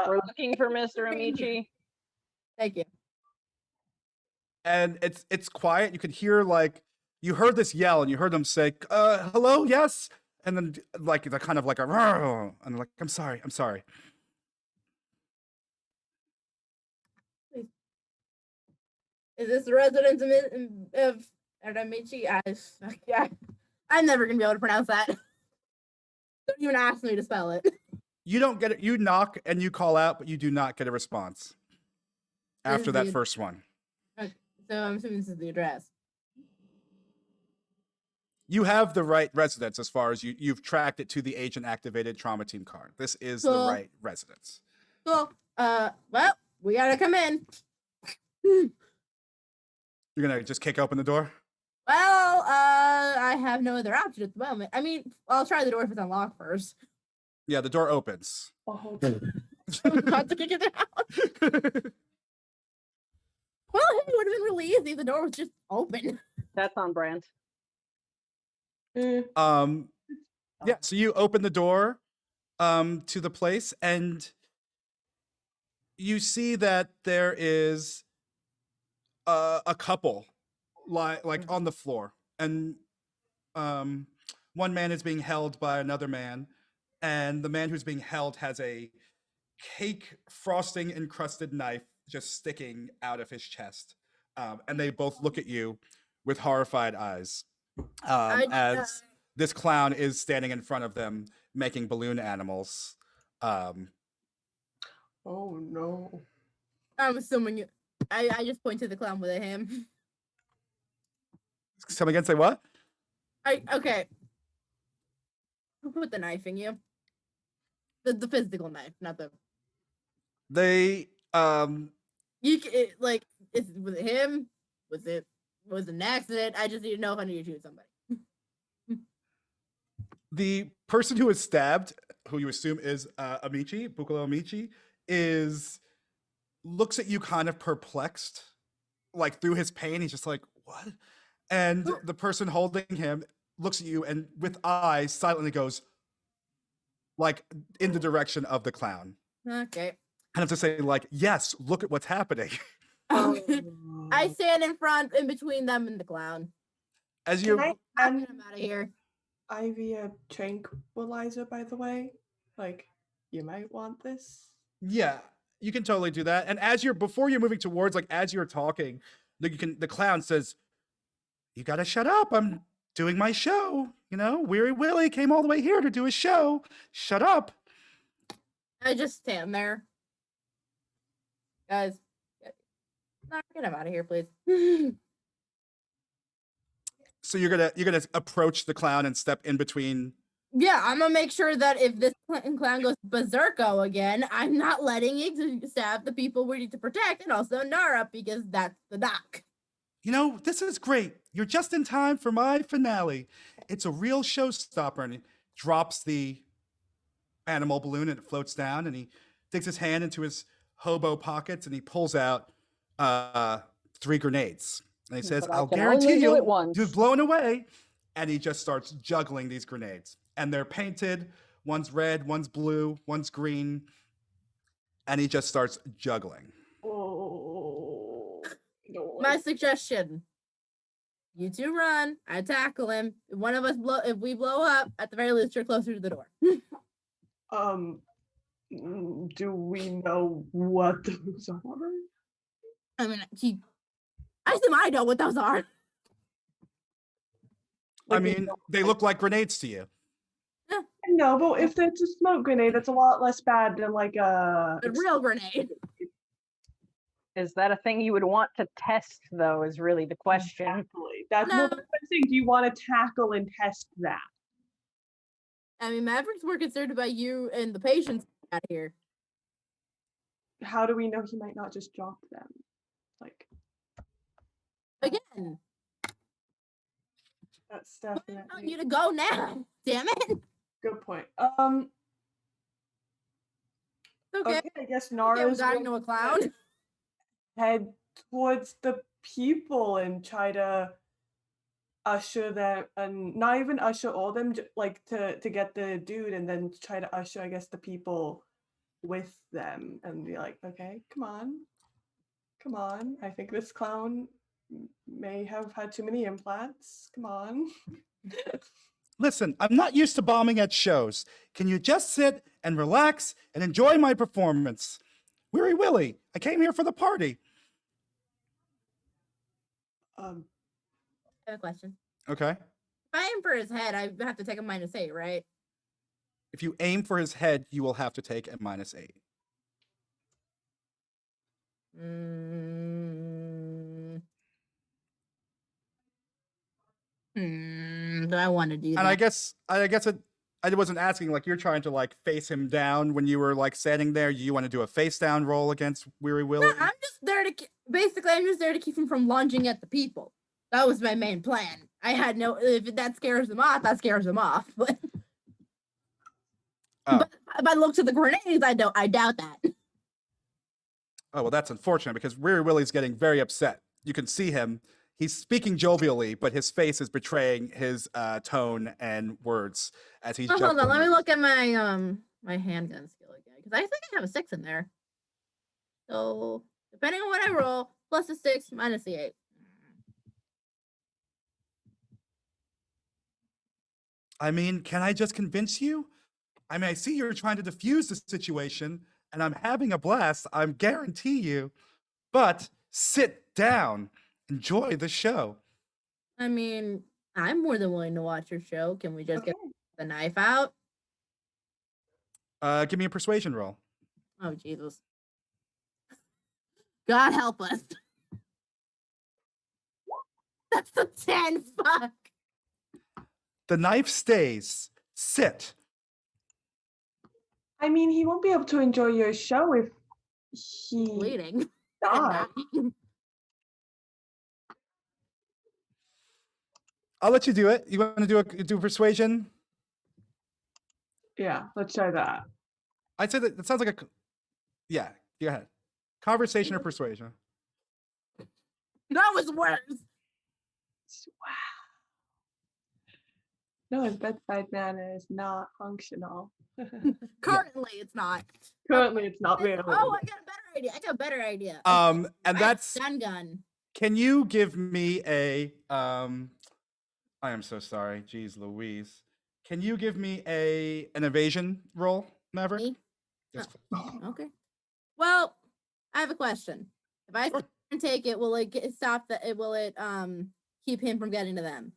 [SPEAKER 3] We're looking for Mr. Amici.
[SPEAKER 5] Thank you.
[SPEAKER 2] And it's quiet. You could hear you heard this yell and you heard them say, hello, yes. And then like the kind of like a and like, I'm sorry.
[SPEAKER 5] Is this the residence of Amici? I'm never gonna be able to pronounce that. Don't even ask me to spell it.
[SPEAKER 2] You don't get it. You knock and you call out, but you do not get a response after that first one.
[SPEAKER 5] Okay, so I'm assuming this is the address.
[SPEAKER 2] You have the right residence as far as you've tracked it to the agent-activated trauma team card. This is
[SPEAKER 5] Cool.
[SPEAKER 2] the right residence.
[SPEAKER 5] Cool. Well, we gotta come in.
[SPEAKER 2] You're gonna just kick open the door?
[SPEAKER 5] Well, I have no other option at the moment. I mean, I'll try the door if it's unlocked first.
[SPEAKER 2] Yeah, the door opens.
[SPEAKER 5] Not to kick it out. Well, it would have been really easy if the door was just open.
[SPEAKER 3] That's on brand.
[SPEAKER 2] Yeah, so you open the door to the place and you see that there is a couple like on the floor, and one man is being held by another man, and the man who's being held has a cake frosting encrusted knife just sticking out of his chest, and they both look at you with horrified eyes. As this clown is standing in front of them making balloon animals.
[SPEAKER 4] Oh no.
[SPEAKER 5] I'm assuming you. I just point to the clown with a him.
[SPEAKER 2] Come again, say what?
[SPEAKER 5] Okay. Who put the knife in you? The physical knife, not the.
[SPEAKER 2] They
[SPEAKER 5] Was it him? Was it an accident? I just need to know if I need to shoot somebody.
[SPEAKER 2] the person who was stabbed, who you assume is Amici, Bukola Amici, looks at you kind of perplexed, like through his pain. He's just like, what? And the person holding him looks at you and with eyes silently goes, like in the direction of the clown.
[SPEAKER 5] Okay.
[SPEAKER 2] I have to say, like, yes, look at what's happening.
[SPEAKER 5] I stand in front, in between them and the clown.
[SPEAKER 2] As
[SPEAKER 4] Can
[SPEAKER 2] you,
[SPEAKER 4] I
[SPEAKER 5] I'm
[SPEAKER 4] send
[SPEAKER 5] out of here.
[SPEAKER 4] Ivy a tranquilizer, by the way? Like, you might want this.
[SPEAKER 2] yeah, you can totally do that. And as you're before you're moving towards, like as you're talking, the clown says, "You gotta shut up. I'm doing my show. You know, Weary Willie came all the way here to do his show. Shut up."
[SPEAKER 5] I just stand there. Guys, get him out of here, please.
[SPEAKER 2] So you're gonna approach the clown and step in between.
[SPEAKER 5] Yeah, I'm gonna make sure that if this clown goes berserko again, I'm not letting it stab the people we need to protect, and also Nara, because that's the doc.
[SPEAKER 2] You know, this is great. You're just in time for my finale. It's a real showstopper. And he drops the animal balloon and it floats down. And he digs his hand into his hobo pockets and he pulls out 3 grenades. And he says,
[SPEAKER 3] But I
[SPEAKER 2] "I'll
[SPEAKER 3] can
[SPEAKER 2] guarantee
[SPEAKER 3] only do
[SPEAKER 2] you,
[SPEAKER 3] it once."
[SPEAKER 2] you're blown away." And he just starts juggling these grenades. And they're painted. One's red, one's blue, one's green. And he just starts juggling.
[SPEAKER 4] Oh, no.
[SPEAKER 5] My suggestion: you two run. I tackle him. If one of us if we blow up, at the very least, you're closer to the door.
[SPEAKER 4] Do we know what those are?
[SPEAKER 5] I mean, I assume I know what those are.
[SPEAKER 2] I mean, they look like grenades to you.
[SPEAKER 4] No, but if it's a smoke grenade, that's a lot less bad than like a
[SPEAKER 5] A real grenade.
[SPEAKER 3] Is that a thing you would want to test, though, is really the question.
[SPEAKER 4] Exactly. That's
[SPEAKER 5] No.
[SPEAKER 4] what I'm saying. Do you want to tackle and test that?
[SPEAKER 5] I mean, Maverick's more concerned about you and the patients out here.
[SPEAKER 4] How do we know he might not just drop them? Like,
[SPEAKER 5] Again,
[SPEAKER 4] that's
[SPEAKER 5] I want
[SPEAKER 4] definitely
[SPEAKER 5] you to go now. Damn it.
[SPEAKER 4] good point.
[SPEAKER 5] Okay.
[SPEAKER 4] Okay, I guess
[SPEAKER 5] Okay, we
[SPEAKER 4] Nara's
[SPEAKER 5] got
[SPEAKER 4] going
[SPEAKER 5] into a
[SPEAKER 4] to
[SPEAKER 5] cloud.
[SPEAKER 4] head towards the people and try to usher them, and not even usher all them, like to get the dude, and then try to usher, I guess, the people with them, and be like, okay, come on. I think this clown may have had too many implants. Come on.
[SPEAKER 2] Listen, I'm not used to bombing at shows. Can you just sit and relax and enjoy my performance? Weary Willie, I came here for the party.
[SPEAKER 5] I have a question.
[SPEAKER 2] Okay.
[SPEAKER 5] If I aim for his head, I have to take a -8, right?
[SPEAKER 2] If you aim for his head, you will have to take a -8.
[SPEAKER 5] Do I want to do that?
[SPEAKER 2] And I guess I wasn't asking, like, you're trying to like face him down when you were like standing there. You want to do a face down roll against Weary Willie?
[SPEAKER 5] No, I'm just there to basically. I'm just there to keep him from lunging at the people. That was my main plan. I had no. If that scares him off, that scares him off. But
[SPEAKER 2] Oh.
[SPEAKER 5] but by the looks of the grenades, I doubt that.
[SPEAKER 2] Oh, well, that's unfortunate because Weary Willie's getting very upset. You can see him. He's speaking jovially, but his face is betraying his tone and words as he's.
[SPEAKER 5] Oh, hold on,
[SPEAKER 2] juggling
[SPEAKER 5] let me
[SPEAKER 2] these.
[SPEAKER 5] look at my my handgun skill again, because I think I have a 6 in there. So depending on what I roll, plus a 6, minus the 8.
[SPEAKER 2] I mean, can I just convince you? I mean, I see you're trying to defuse the situation, and I'm having a blast. I guarantee you. But sit down. Enjoy the show.
[SPEAKER 5] I mean, I'm more than willing to watch your show. Can we just get
[SPEAKER 4] Okay.
[SPEAKER 5] the knife out?
[SPEAKER 2] Give me a persuasion roll.
[SPEAKER 5] Oh, Jesus. God help us. That's a 10. Fuck.
[SPEAKER 2] The knife stays. Sit.
[SPEAKER 4] I mean, he won't be able to enjoy your show if he
[SPEAKER 5] Bleeding.
[SPEAKER 4] dies.
[SPEAKER 2] I'll let you do it. You want to do persuasion?
[SPEAKER 4] Yeah, let's try that.
[SPEAKER 2] I'd say that sounds like a. Yeah, go ahead. Conversation or persuasion?
[SPEAKER 5] That was worse.
[SPEAKER 4] No, his bedside manner is not functional.
[SPEAKER 5] Currently, it's not.
[SPEAKER 4] Currently, it's not
[SPEAKER 5] Oh,
[SPEAKER 4] available.
[SPEAKER 5] I got a better idea. I got a better idea.
[SPEAKER 2] And
[SPEAKER 5] Red
[SPEAKER 2] that's.
[SPEAKER 5] stun gun.
[SPEAKER 2] Can you give me a? I am so sorry. Jeez, Louise. Can you give me an evasion roll, Maverick?
[SPEAKER 5] Me?
[SPEAKER 2] Yes,
[SPEAKER 5] Okay. Well, I have a question. If I
[SPEAKER 2] Sure.
[SPEAKER 5] take it, will it stop the? Will it keep him from getting to them?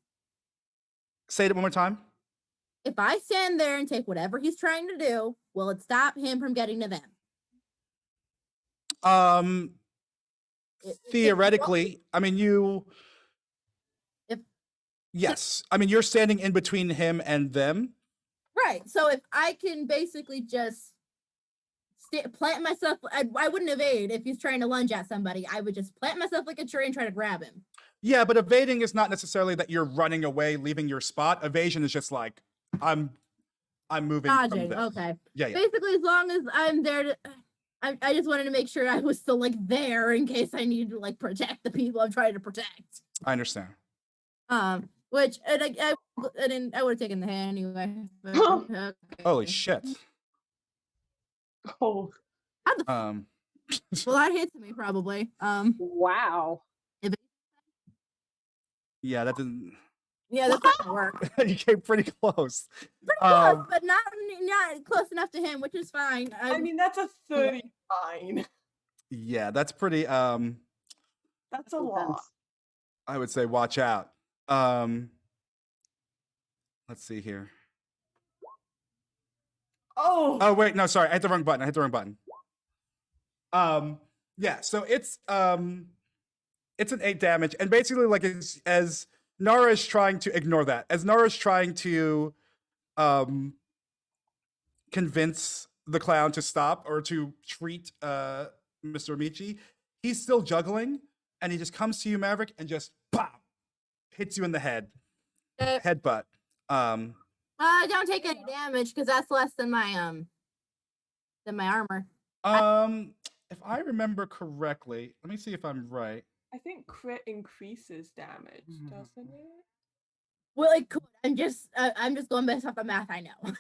[SPEAKER 2] Say it one more time.
[SPEAKER 5] If I stand there and take whatever he's trying to do, will it stop him from getting to them?
[SPEAKER 2] Theoretically, I mean,
[SPEAKER 5] If
[SPEAKER 2] yes, I mean, you're standing in between him and them.
[SPEAKER 5] right, so if I can basically just plant myself, I wouldn't evade if he's trying to lunge at somebody. I would just plant myself like a tree and try to grab him.
[SPEAKER 2] Yeah, but evading is not necessarily that you're running away, leaving your spot. Evasion is just like I'm moving.
[SPEAKER 5] Dodging.
[SPEAKER 2] From this.
[SPEAKER 5] Okay.
[SPEAKER 2] Yeah, yeah.
[SPEAKER 5] Basically, as long as I'm there to. I just wanted to make sure I was still like there in case I needed to like protect the people I'm trying to protect.
[SPEAKER 2] I understand.
[SPEAKER 5] Which I would have taken the hand anyway. But, okay.
[SPEAKER 2] Holy shit.
[SPEAKER 4] Oh,
[SPEAKER 5] Well, that hits me probably.
[SPEAKER 3] Wow.
[SPEAKER 2] Yeah, that didn't.
[SPEAKER 5] Yeah, that's not gonna work.
[SPEAKER 2] You came pretty close.
[SPEAKER 5] Pretty close, but not close enough to him, which is fine.
[SPEAKER 4] I mean, that's a 39.
[SPEAKER 2] Yeah, that's pretty.
[SPEAKER 4] That's a lot.
[SPEAKER 2] I would say watch out. Let's see here.
[SPEAKER 4] Oh,
[SPEAKER 2] Wait, no, sorry, I hit the wrong button. Yeah, so it's an 8 damage, and basically, like, as Nara is trying to ignore that, as Nara is trying to convince the clown to stop or to treat Mr. Amici, he's still juggling, and he just comes to you, Maverick, and just pop hits you in the head, headbutt.
[SPEAKER 5] Don't take any damage because that's less than my armor.
[SPEAKER 2] If I remember correctly, let me see if I'm right.
[SPEAKER 4] I think crit increases damage, doesn't it?
[SPEAKER 5] Well, it could. I'm just going based off the math I know.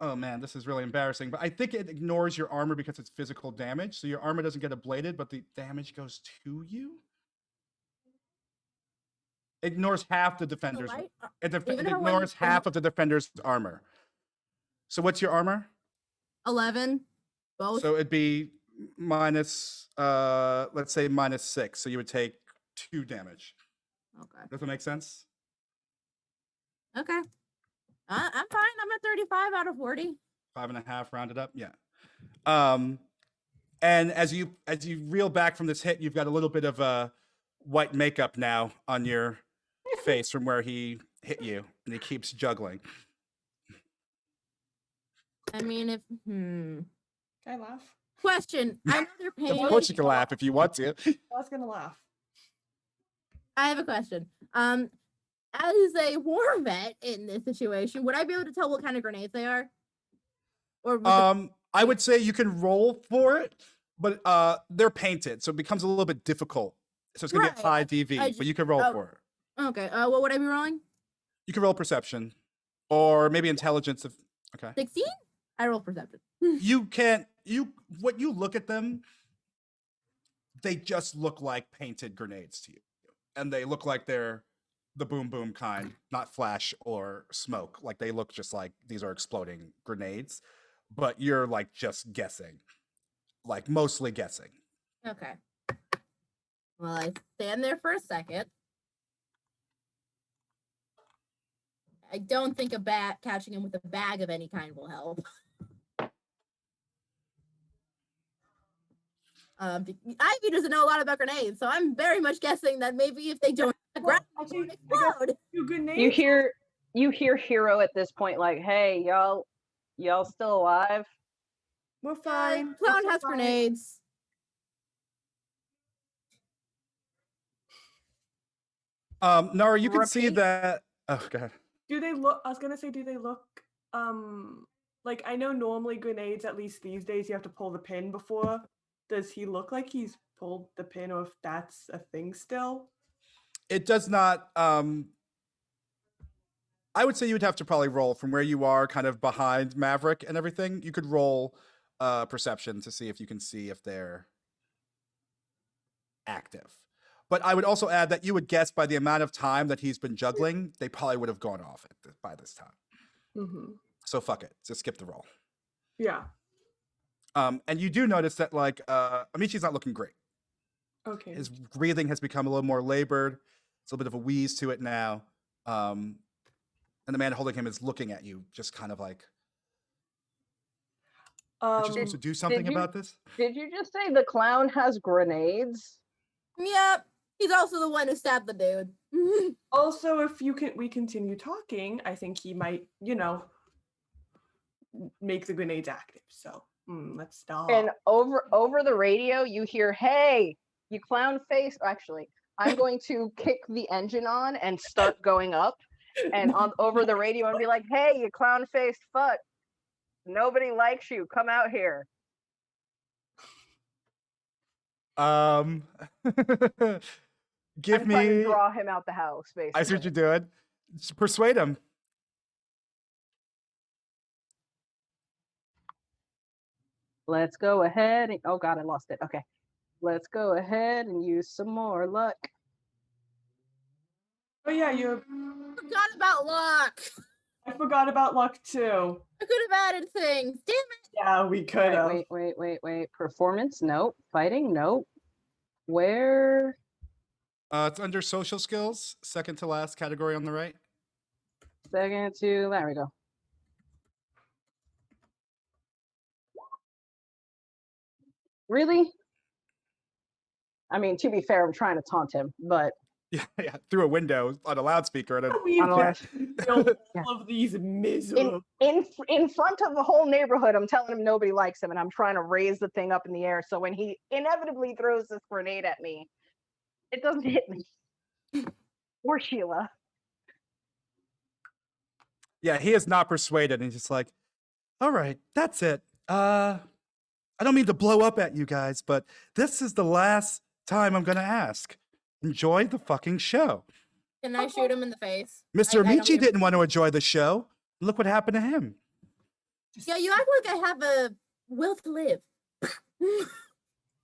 [SPEAKER 2] Oh man, this is really embarrassing, but I think it ignores your armor because it's physical damage, so your armor doesn't get ablated, but the damage goes to you. Ignores half the defender's. It ignores half of the defender's armor. So what's your armor?
[SPEAKER 5] 11. Both.
[SPEAKER 2] So it'd be minus, let's say -6. So you would take 2 damage.
[SPEAKER 5] Okay.
[SPEAKER 2] Does that make sense?
[SPEAKER 5] Okay. I'm fine. I'm at 35 out of 40.
[SPEAKER 2] 5.5 rounded up. Yeah. And as you reel back from this hit, you've got a little bit of white makeup now on your face from where he hit you, and he keeps juggling.
[SPEAKER 5] I mean,
[SPEAKER 4] Can I laugh?
[SPEAKER 5] Question. I know they're paying.
[SPEAKER 2] Of course you can laugh if you want to.
[SPEAKER 4] I was gonna laugh.
[SPEAKER 5] I have a question. As a war vet in this situation, would I be able to tell what kind of grenades they are? Or
[SPEAKER 2] I would say you can roll for it, but they're painted, so it becomes a little bit difficult. So it's gonna be a high DV, but you can roll for it.
[SPEAKER 5] Okay. What would I be rolling?
[SPEAKER 2] You can roll perception, or maybe intelligence. If okay.
[SPEAKER 5] 16? I roll perception.
[SPEAKER 2] You can't. When you look at them, they just look like painted grenades to you, and they look like they're the boom boom kind, not flash or smoke. Like they look just like these are exploding grenades, but you're like just guessing, like mostly guessing.
[SPEAKER 5] Okay. Well, I stand there for a second. I don't think catching him with a bag of any kind will help. Ivy doesn't know a lot about grenades, so I'm very much guessing that maybe if they don't explode.
[SPEAKER 3] You hear Hero at this point like, "Hey, y'all still alive?
[SPEAKER 4] We're fine.
[SPEAKER 5] Clown has grenades.
[SPEAKER 2] Nara, you can see that. Oh god.
[SPEAKER 4] Do they look? I was gonna say, do they look? Like I know normally grenades, at least these days, you have to pull the pin before. Does he look like he's pulled the pin, or if that's a thing still?
[SPEAKER 2] It does not. I would say you would have to probably roll from where you are, kind of behind Maverick and everything. You could roll perception to see if you can see if they're active. But I would also add that you would guess by the amount of time that he's been juggling, they probably would have gone off by this time.
[SPEAKER 4] Mm-hmm.
[SPEAKER 2] So fuck it, just skip the roll.
[SPEAKER 4] Yeah.
[SPEAKER 2] And you do notice that like Amichi's not looking great.
[SPEAKER 4] Okay.
[SPEAKER 2] His breathing has become a little more labored. It's a little bit of a wheeze to it now. And the man holding him is looking at you, just kind of like, aren't you supposed to do something about this?
[SPEAKER 3] Did you just say the clown has grenades?
[SPEAKER 5] Yep. He's also the one who stabbed the dude.
[SPEAKER 4] Also, if we continue talking, I think he might, make the grenades active. So let's stop.
[SPEAKER 3] And over the radio, you hear, "Hey, you clown face!" Actually, I'm going to kick the engine on and start going up, and over the radio, and be like, "Hey, you clown faced fuck! Nobody likes you. Come out here."
[SPEAKER 2] Give
[SPEAKER 3] I'm trying to
[SPEAKER 2] me.
[SPEAKER 3] draw him out the house, basically.
[SPEAKER 2] I see what you're doing. Just persuade him.
[SPEAKER 3] Let's go ahead. Oh God, I lost it. Okay, let's go ahead and use some more luck.
[SPEAKER 4] Oh yeah, you.
[SPEAKER 5] Forgot about luck.
[SPEAKER 4] I forgot about luck too.
[SPEAKER 5] I could have added things. Damn it.
[SPEAKER 4] Yeah, we could have.
[SPEAKER 3] Wait. Performance? Nope. Fighting? Nope. Where?
[SPEAKER 2] It's under social skills, second to last category on the right.
[SPEAKER 3] Second to, there we go. Really? I mean, to be fair, I'm trying to taunt him, but
[SPEAKER 2] Yeah, through a window on a loudspeaker. And
[SPEAKER 4] We've
[SPEAKER 3] Unless-
[SPEAKER 4] built
[SPEAKER 3] Yeah.
[SPEAKER 4] all of these miserable.
[SPEAKER 3] in front of the whole neighborhood, I'm telling him nobody likes him, and I'm trying to raise the thing up in the air. So when he inevitably throws this grenade at me, it doesn't hit me. Or Sheila.
[SPEAKER 2] yeah, he is not persuaded, and he's just like, "All right, that's it. I don't mean to blow up at you guys, but this is the last time I'm gonna ask. Enjoy the fucking show."
[SPEAKER 5] Can I shoot him in the face?
[SPEAKER 2] Mr.
[SPEAKER 5] I don't
[SPEAKER 2] Amici
[SPEAKER 5] give-
[SPEAKER 2] didn't want to enjoy the show. Look what happened to him.
[SPEAKER 5] Yeah, you act like I have a will to live.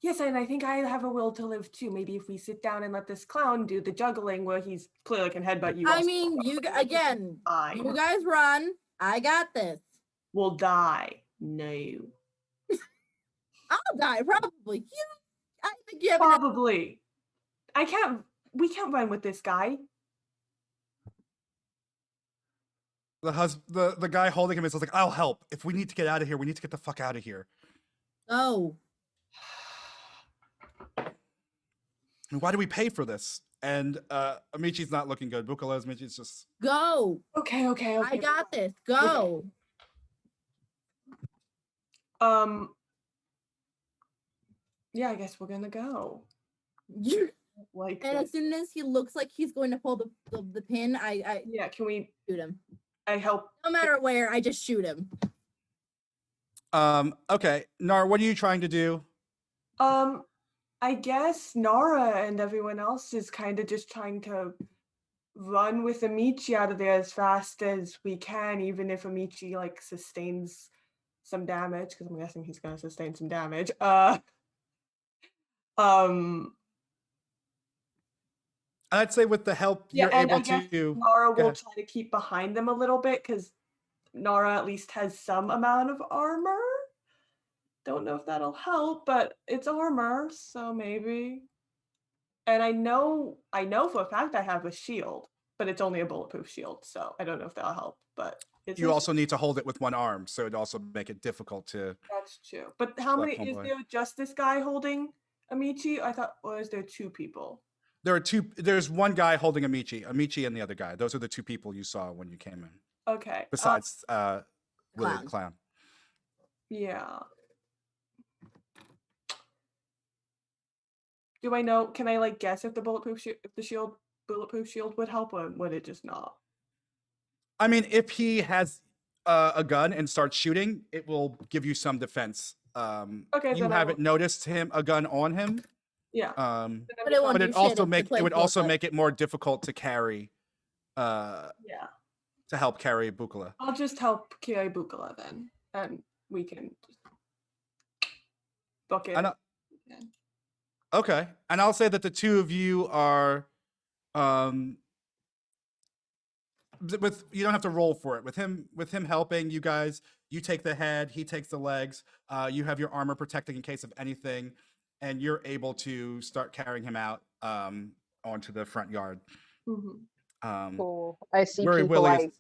[SPEAKER 4] Yes, and I think I have a will to live too. Maybe if we sit down and let this clown do the juggling where he's clearly can headbutt you.
[SPEAKER 5] I
[SPEAKER 4] also.
[SPEAKER 5] mean, again,
[SPEAKER 4] Fine.
[SPEAKER 5] you guys run. I got this.
[SPEAKER 4] Will die. No.
[SPEAKER 5] I'll die probably. I think you have enough.
[SPEAKER 4] Probably. We can't run with this guy.
[SPEAKER 2] The guy holding him is like, "I'll help. If we need to get out of here, we need to get the fuck out of here."
[SPEAKER 5] Oh,
[SPEAKER 2] And why do we pay for this? And Amici's not looking good. Bukala's Amici's just
[SPEAKER 5] go.
[SPEAKER 4] Okay.
[SPEAKER 5] I got this. Go.
[SPEAKER 4] Yeah, I guess we're gonna go. Like
[SPEAKER 5] And
[SPEAKER 4] this.
[SPEAKER 5] as soon as he looks like he's going to pull the pin, I
[SPEAKER 4] Yeah, can we
[SPEAKER 5] shoot him.
[SPEAKER 4] I help
[SPEAKER 5] No matter where, I just shoot him.
[SPEAKER 2] okay. Nar, what are you trying to do?
[SPEAKER 4] I guess Nara and everyone else is kind of just trying to run with Amici out of there as fast as we can, even if Amici like sustains some damage, because I'm guessing he's gonna sustain some damage.
[SPEAKER 2] I'd say with the help
[SPEAKER 4] Yeah,
[SPEAKER 2] you're
[SPEAKER 4] and I
[SPEAKER 2] able
[SPEAKER 4] guess
[SPEAKER 2] to.
[SPEAKER 4] Nara will
[SPEAKER 2] ahead.
[SPEAKER 4] try to keep behind them a little bit because Nara at least has some amount of armor. Don't know if that'll help, but it's armor, so maybe. And I know for a fact I have a shield, but it's only a bulletproof shield, so I don't know if that'll help. But it's
[SPEAKER 2] You also need to hold it with one arm, so it'd also make it difficult to.
[SPEAKER 4] that's true. But how many
[SPEAKER 2] Select
[SPEAKER 4] is
[SPEAKER 2] one
[SPEAKER 4] there? Just this guy holding Amici? I thought, or is there two people?
[SPEAKER 2] There are two. There's one guy holding Amici, and the other guy. Those are the two people you saw when you came in.
[SPEAKER 4] Okay.
[SPEAKER 2] Besides, Willie the
[SPEAKER 5] Clown.
[SPEAKER 2] clown.
[SPEAKER 4] Yeah. Do I know? Can I like guess if the bulletproof shield would help, or would it just not?
[SPEAKER 2] I mean, if he has a gun and starts shooting, it will give you some defense.
[SPEAKER 4] Okay,
[SPEAKER 2] You
[SPEAKER 4] then I
[SPEAKER 2] haven't
[SPEAKER 4] will-
[SPEAKER 2] noticed a gun on him.
[SPEAKER 4] Yeah.
[SPEAKER 2] Um,
[SPEAKER 4] Then
[SPEAKER 5] But it won't
[SPEAKER 2] but
[SPEAKER 5] do
[SPEAKER 2] it
[SPEAKER 5] shit
[SPEAKER 2] also
[SPEAKER 5] if the
[SPEAKER 2] make it
[SPEAKER 5] place
[SPEAKER 2] would
[SPEAKER 5] blows
[SPEAKER 2] also
[SPEAKER 5] up.
[SPEAKER 2] make it more difficult to carry.
[SPEAKER 4] Yeah.
[SPEAKER 2] to help carry Bukala.
[SPEAKER 4] I'll just help carry Bukala then, and we can just book it.
[SPEAKER 2] Okay, and I'll say that the two of you are, with you don't have to roll for it. With him helping you guys, you take the head, he takes the legs. You have your armor protecting in case of anything, and you're able to start carrying him out onto the front yard.
[SPEAKER 3] Cool. I see
[SPEAKER 2] Where
[SPEAKER 3] people
[SPEAKER 2] Willie
[SPEAKER 3] like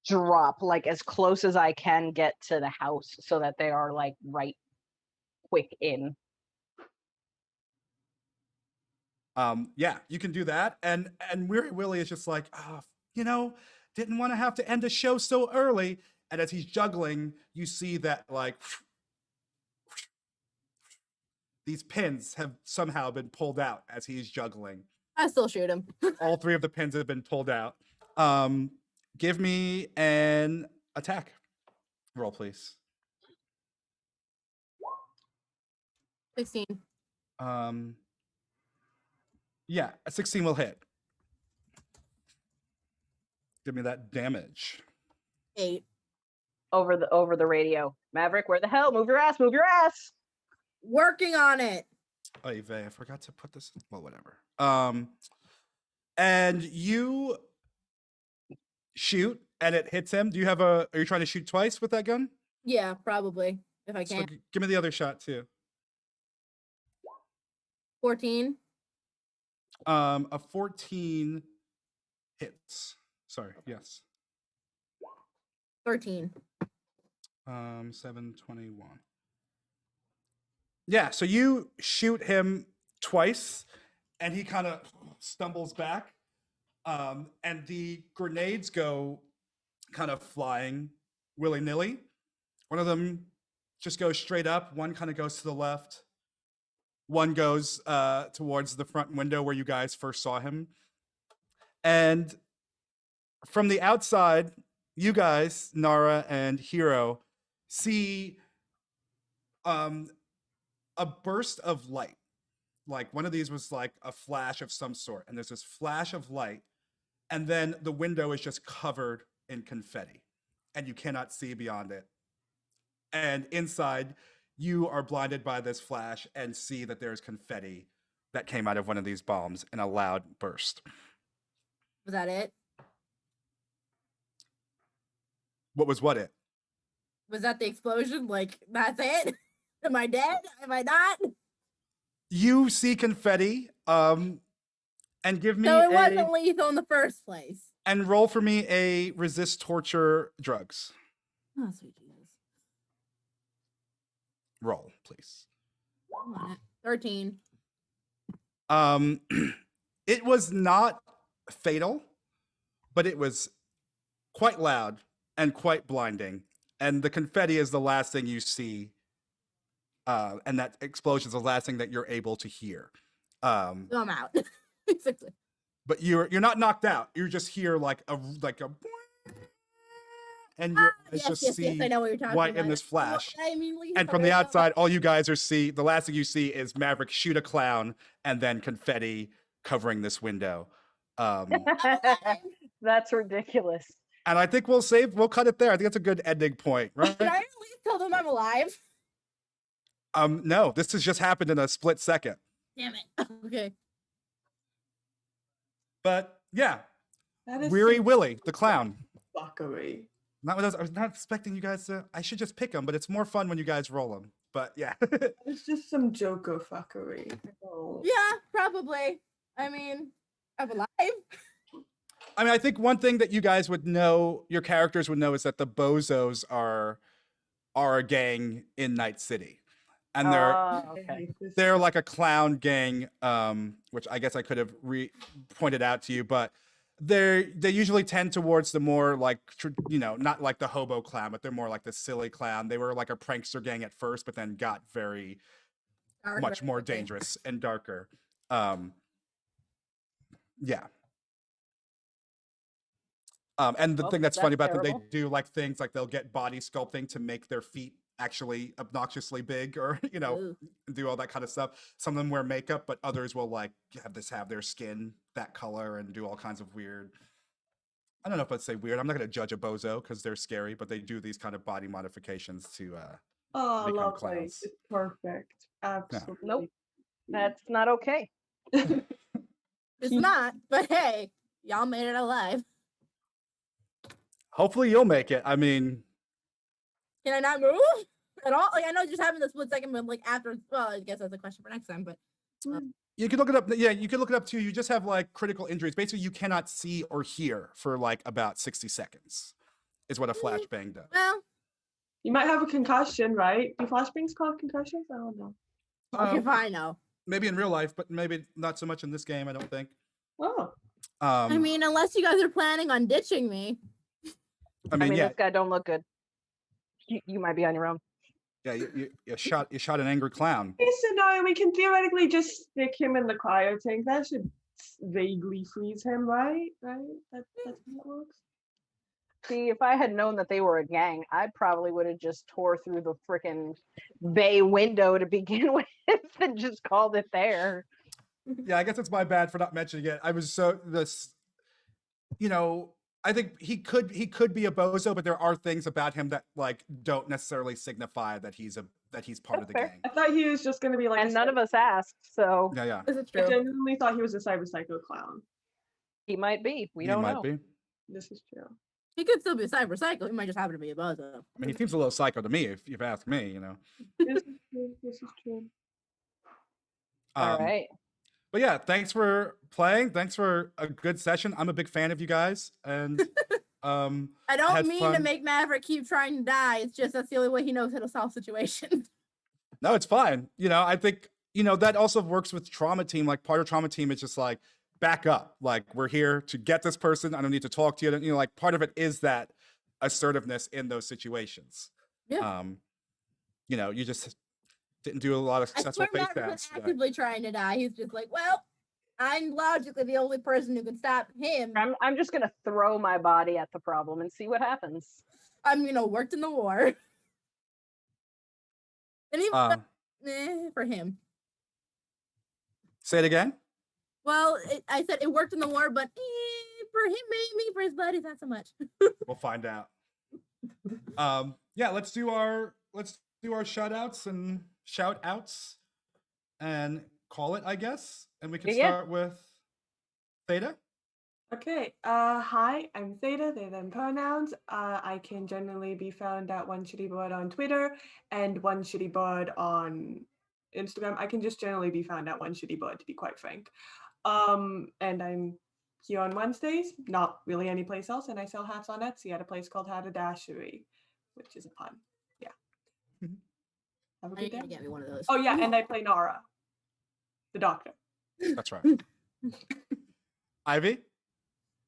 [SPEAKER 3] drop like as close as I can get to the house so that they are like right quick in.
[SPEAKER 2] Yeah, you can do that. And Weary Willie is just like, didn't want to have to end the show so early. And as he's juggling, you see that like these pins have somehow been pulled out as he's juggling.
[SPEAKER 5] I still shoot him.
[SPEAKER 2] All three of the pins have been pulled out. Give me an attack roll, please.
[SPEAKER 5] 16.
[SPEAKER 2] Yeah, a 16 will hit. Give me that damage.
[SPEAKER 5] 8.
[SPEAKER 3] Over the radio. Maverick, where the hell? Move your ass, move your ass.
[SPEAKER 5] Working on it.
[SPEAKER 2] Oy vey, I forgot to put this. Well, whatever. And you shoot, and it hits him. Are you trying to shoot twice with that gun?
[SPEAKER 5] Yeah, probably. If I can.
[SPEAKER 2] So give me the other shot too.
[SPEAKER 5] 14.
[SPEAKER 2] A 14 hits. Sorry, yes.
[SPEAKER 5] 13.
[SPEAKER 2] 721. Yeah, so you shoot him twice, and he kind of stumbles back, and the grenades go kind of flying willy-nilly. One of them just goes straight up. One kind of goes to the left. One goes towards the front window where you guys first saw him. And from the outside, you guys, Nara and Hero, see a burst of light. Like one of these was like a flash of some sort. And there's this flash of light. And then the window is just covered in confetti. And you cannot see beyond it. And inside, you are blinded by this flash and see that there's confetti that came out of one of these bombs in a loud burst.
[SPEAKER 5] Was that it?
[SPEAKER 2] What was what it?
[SPEAKER 5] Was that the explosion? Like, that's it? Am I dead? Am I not?
[SPEAKER 2] You see confetti, and give me
[SPEAKER 5] So it wasn't lethal in the first place.
[SPEAKER 2] and roll for me a resist torture drugs.
[SPEAKER 5] Oh, sweet Jesus.
[SPEAKER 2] Roll, please.
[SPEAKER 5] I'm on it. 13.
[SPEAKER 2] It was not fatal, but it was quite loud and quite blinding. And the confetti is the last thing you see. And that explosion is the last thing that you're able to hear.
[SPEAKER 5] So I'm out. Basically.
[SPEAKER 2] But you're not knocked out. You just hear like a and your eyes just see
[SPEAKER 5] I know what you're talking
[SPEAKER 2] white
[SPEAKER 5] about.
[SPEAKER 2] in this flash.
[SPEAKER 5] Well, I mean,
[SPEAKER 2] And from the outside, all you guys the last thing you see is Maverick shoot a clown and then confetti covering this window.
[SPEAKER 3] That's ridiculous.
[SPEAKER 2] And I think we'll cut it there. I think that's a good ending point, right?
[SPEAKER 5] Can I at least tell them I'm alive?
[SPEAKER 2] No, this has just happened in a split second.
[SPEAKER 5] Damn it. Okay.
[SPEAKER 2] But yeah,
[SPEAKER 4] That is
[SPEAKER 2] Weary
[SPEAKER 4] some
[SPEAKER 2] Willie, the clown.
[SPEAKER 4] fuckery.
[SPEAKER 2] I was not expecting you guys to. I should just pick them, but it's more fun when you guys roll them. But yeah.
[SPEAKER 4] It's just some Joker fuckery. Oh.
[SPEAKER 5] Yeah, probably. I mean, I'm alive.
[SPEAKER 2] I mean, I think one thing that you guys would know, your characters would know, is that the Bozos are a gang in Night City, and
[SPEAKER 3] Okay.
[SPEAKER 2] they're like a clown gang, which I guess I could have pointed out to you, but they usually tend towards the more like not like the hobo clown, but they're more like the silly clown. They were like a prankster gang at first, but then got much more dangerous and darker. Yeah. And the thing that's funny about that, they do like things like they'll get body sculpting to make their feet actually obnoxiously big, or do all that kind of stuff. Some of them wear makeup, but others will like have their skin that color and do all kinds of weird. I don't know if I'd say weird. I'm not going to judge a bozo because they're scary, but they do these kind of body modifications to
[SPEAKER 4] Oh,
[SPEAKER 2] become
[SPEAKER 4] lovely.
[SPEAKER 2] clowns.
[SPEAKER 4] It's perfect. Absolutely.
[SPEAKER 3] Nope. That's not okay.
[SPEAKER 5] It's not, but hey, y'all made it alive.
[SPEAKER 2] Hopefully you'll make it. I mean,
[SPEAKER 5] Can I not move at all? Like I know just having the split second, but like after, well, I guess that's a question for next time. But
[SPEAKER 2] you can look it up. Yeah, you can look it up too. You just have like critical injuries. Basically, you cannot see or hear for like about 60 seconds is what a flashbang does.
[SPEAKER 5] well,
[SPEAKER 4] You might have a concussion, right? Do flashbangs cause concussions? I don't know.
[SPEAKER 5] okay, fine now.
[SPEAKER 2] Maybe in real life, but maybe not so much in this game, I don't think.
[SPEAKER 4] Oh.
[SPEAKER 5] I mean, unless you guys are planning on ditching me.
[SPEAKER 2] I mean, yeah,
[SPEAKER 3] this guy don't look good. You might be on your own.
[SPEAKER 2] yeah, you shot an angry clown.
[SPEAKER 4] So no, we can theoretically just stick him in the cryo tank. That should vaguely freeze him, right? Right? That's how it works.
[SPEAKER 3] See, if I had known that they were a gang, I probably would have just tore through the freaking bay window to begin with and just called it there.
[SPEAKER 2] Yeah, I guess it's my bad for not mentioning it. I was so this, I think he could be a bozo, but there are things about him that like don't necessarily signify that he's part of the
[SPEAKER 3] That's fair.
[SPEAKER 2] gang.
[SPEAKER 4] I thought he was just going to be like.
[SPEAKER 3] And none of us asked, so
[SPEAKER 2] Yeah.
[SPEAKER 5] This is
[SPEAKER 4] I
[SPEAKER 5] true.
[SPEAKER 4] genuinely thought he was a cyber psycho clown.
[SPEAKER 3] he might be. We
[SPEAKER 2] He
[SPEAKER 3] don't
[SPEAKER 2] might
[SPEAKER 3] know.
[SPEAKER 2] be.
[SPEAKER 4] This is true.
[SPEAKER 5] He could still be a cyber psycho. He might just happen to be a bozo.
[SPEAKER 2] I mean, he seems a little psycho to me, if you've asked me.
[SPEAKER 4] This is true. This is true.
[SPEAKER 3] All right.
[SPEAKER 2] But yeah, thanks for playing. Thanks for a good session. I'm a big fan of you guys, and
[SPEAKER 5] I
[SPEAKER 2] had
[SPEAKER 5] don't mean to
[SPEAKER 2] fun.
[SPEAKER 5] make Maverick keep trying to die. It's just that's the only way he knows how to solve situations.
[SPEAKER 2] No, it's fine. I think that also works with Trauma Team. Like part of Trauma Team is just like back up. Like we're here to get this person. I don't need to talk to you. Like part of it is that assertiveness in those situations.
[SPEAKER 5] Yeah.
[SPEAKER 2] You just didn't do a lot of
[SPEAKER 5] I
[SPEAKER 2] successful
[SPEAKER 5] swear
[SPEAKER 2] face
[SPEAKER 5] Maverick was
[SPEAKER 2] dance.
[SPEAKER 5] actively trying to die. He's just like, well, I'm logically the only person who can stop him.
[SPEAKER 3] I'm just gonna throw my body at the problem and see what happens.
[SPEAKER 5] I'm, worked in the war. And even for him.
[SPEAKER 2] Say it again.
[SPEAKER 5] Well, I said it worked in the war, but for him, maybe for his buddies, not so much.
[SPEAKER 2] We'll find out. Yeah, let's do our shout outs and call it, I guess. And we can start with Theta.
[SPEAKER 4] Okay. Hi, I'm Theta. They them pronouns. I can generally be found at One Shitty Bird on Twitter and One Shitty Bird on Instagram. I can just generally be found at One Shitty Bird, to be quite frank. And I'm here on Wednesdays, not really any place else, and I sell hats on Etsy at a place called Hatadashery, which is a pun. Yeah. Have a
[SPEAKER 5] I need
[SPEAKER 4] good
[SPEAKER 5] to
[SPEAKER 4] day.
[SPEAKER 5] get me one of those.
[SPEAKER 4] Oh yeah, and I play Nara, the doctor.
[SPEAKER 2] That's right. Ivy.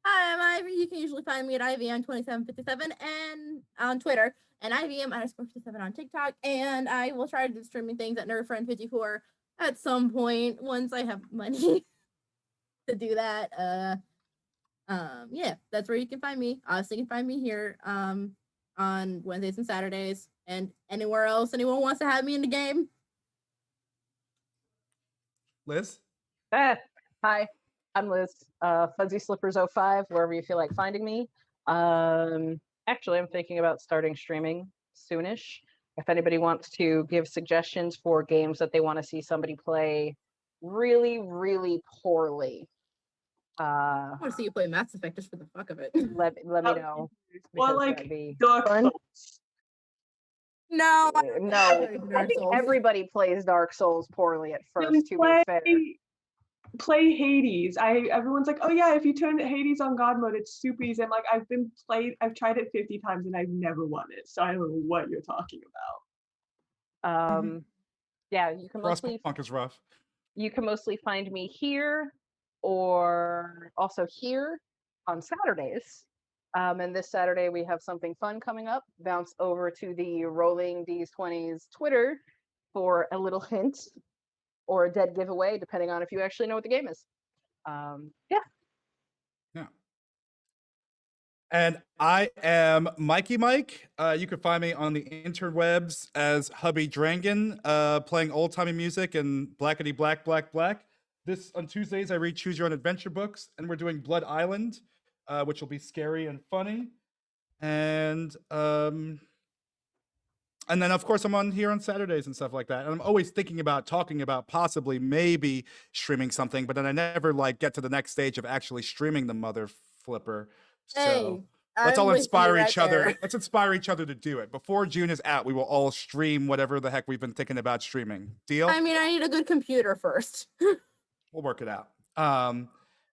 [SPEAKER 5] Hi, I'm Ivy. You can usually find me at Ivy on 2757 and on Twitter, and IVM_57 on TikTok. And I will try to do streaming things at NerdFriend54 at some point once I have money to do that. Yeah, that's where you can find me. Also, you can find me here on Wednesdays and Saturdays, and anywhere else anyone wants to have me in the game.
[SPEAKER 2] Liz.
[SPEAKER 3] Hi, I'm Liz. Fuzzy Slippers 05, wherever you feel like finding me. Actually, I'm thinking about starting streaming soonish. If anybody wants to give suggestions for games that they want to see somebody play really, really poorly,
[SPEAKER 5] I want to see you play Mass Effect just for the fuck of it.
[SPEAKER 3] let me know.
[SPEAKER 4] Well,
[SPEAKER 3] because
[SPEAKER 4] like
[SPEAKER 3] that'd be
[SPEAKER 4] Dark
[SPEAKER 3] fun.
[SPEAKER 4] Souls.
[SPEAKER 5] No,
[SPEAKER 3] No, I
[SPEAKER 5] Dark
[SPEAKER 3] think
[SPEAKER 5] Souls.
[SPEAKER 3] everybody plays Dark Souls poorly at
[SPEAKER 4] Then
[SPEAKER 3] first, to be fair.
[SPEAKER 4] play Hades. Everyone's like, oh yeah, if you turn Hades on God mode, it's super easy. I'm like, I've tried it 50 times and I've never won it, so I don't know what you're talking about.
[SPEAKER 3] Yeah, you can
[SPEAKER 2] Frostpunk is rough.
[SPEAKER 3] mostly find me here or also here on Saturdays. And this Saturday we have something fun coming up. Bounce over to the Rolling Deez 20's Twitter for a little hint or a dead giveaway, depending on if you actually know what the game is. Yeah.
[SPEAKER 2] And I am Mikey Mike. You can find me on the interwebs as Hubby Drangan, playing old timey music and blackety black. This on Tuesdays I read Choose Your Own Adventure books, and we're doing Blood Island which will be scary and funny. And then of course I'm on here on Saturdays and stuff like that. And I'm always thinking about talking about possibly maybe streaming something, but then I never like get to the next stage of actually streaming the mother flipper. So
[SPEAKER 5] Hey,
[SPEAKER 2] let's
[SPEAKER 5] I'm
[SPEAKER 2] all
[SPEAKER 5] with you
[SPEAKER 2] inspire
[SPEAKER 5] right
[SPEAKER 2] each other.
[SPEAKER 5] there.
[SPEAKER 2] Let's inspire each other to do it. Before June is out, we will all stream whatever the heck we've been thinking about streaming. Deal?
[SPEAKER 5] I mean, I need a good computer first.
[SPEAKER 2] We'll work it out.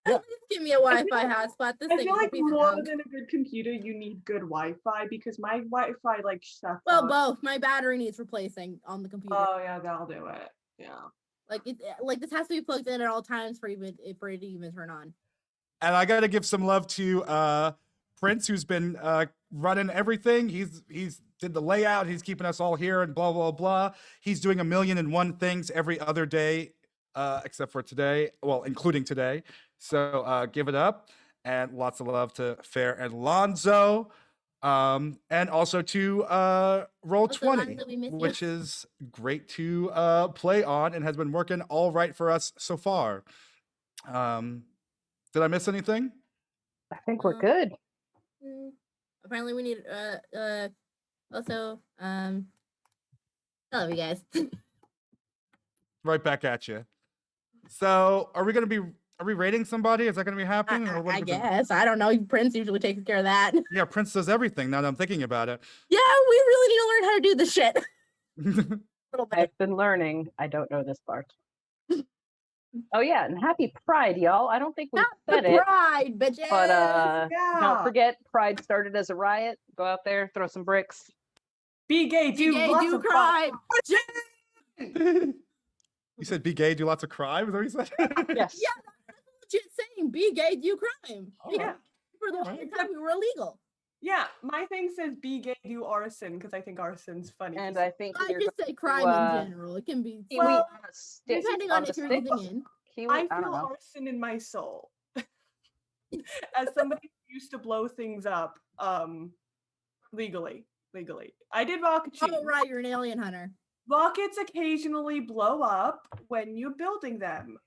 [SPEAKER 5] At least give me a Wi-Fi hotspot. This
[SPEAKER 4] I
[SPEAKER 5] thing
[SPEAKER 4] feel
[SPEAKER 5] is a
[SPEAKER 4] like
[SPEAKER 5] piece of
[SPEAKER 4] more
[SPEAKER 5] junk.
[SPEAKER 4] than a good computer, you need good Wi-Fi because my Wi-Fi like shuts
[SPEAKER 5] Well,
[SPEAKER 4] off.
[SPEAKER 5] both. My battery needs replacing on the computer.
[SPEAKER 4] Oh yeah, that'll do it. Yeah.
[SPEAKER 5] Like this has to be plugged in at all times for it to even turn on.
[SPEAKER 2] And I got to give some love to Prince, who's been running everything. He's did the layout. He's keeping us all here and blah blah blah. He's doing 1,000,001 things every other day, except for today. Well, including today. So give it up, and lots of love to Fair and Lonzo, and also to Roll20,
[SPEAKER 5] Lonzo, we miss you.
[SPEAKER 2] which is great to play on and has been working all right for us so far. Did I miss anything?
[SPEAKER 3] I think we're good.
[SPEAKER 5] Apparently we need also I love you guys.
[SPEAKER 2] Right back at you. So, are we rating somebody? Is that going to be happening? Or what
[SPEAKER 5] I
[SPEAKER 2] are we doing?
[SPEAKER 5] guess. I don't know. Prince usually takes care of that.
[SPEAKER 2] Yeah, Prince does everything. Now that I'm thinking about it.
[SPEAKER 5] Yeah, we really need to learn how to do this shit. A little bit.
[SPEAKER 3] I've been learning. I don't know this part. Oh yeah, and happy Pride, y'all. I don't think we
[SPEAKER 5] Not
[SPEAKER 3] said
[SPEAKER 5] the
[SPEAKER 3] it,
[SPEAKER 5] pride, bitches.
[SPEAKER 3] but
[SPEAKER 4] Yeah.
[SPEAKER 3] don't forget, Pride started as a riot. Go out there, throw some bricks.
[SPEAKER 4] Be gay,
[SPEAKER 5] Be
[SPEAKER 4] do
[SPEAKER 5] gay,
[SPEAKER 4] lots
[SPEAKER 5] do
[SPEAKER 4] of
[SPEAKER 5] cry.
[SPEAKER 2] You said be gay, do lots of crime? Is that what you said?
[SPEAKER 3] Yes.
[SPEAKER 5] Yeah, that's legit saying. Be gay, do crime.
[SPEAKER 2] All
[SPEAKER 5] Because
[SPEAKER 2] right.
[SPEAKER 5] for the
[SPEAKER 2] Alright.
[SPEAKER 5] longest time we were illegal.
[SPEAKER 4] Yeah, my thing says be gay, do arson because I think arson's funny.
[SPEAKER 3] And I think
[SPEAKER 5] I
[SPEAKER 3] we're
[SPEAKER 5] just say crime in general. It can be
[SPEAKER 3] Kiwi
[SPEAKER 4] Well,
[SPEAKER 3] on a stick.
[SPEAKER 5] depending
[SPEAKER 3] on
[SPEAKER 5] on
[SPEAKER 3] the
[SPEAKER 5] if you're
[SPEAKER 3] stick.
[SPEAKER 5] using in.
[SPEAKER 3] Kiwi,
[SPEAKER 4] I
[SPEAKER 3] I don't
[SPEAKER 4] feel
[SPEAKER 3] know.
[SPEAKER 4] arson in my soul. As somebody who used to blow things up, legally. I did rocket cheese.
[SPEAKER 5] Oh right, you're an alien hunter.
[SPEAKER 4] Rockets occasionally blow up when you're building them.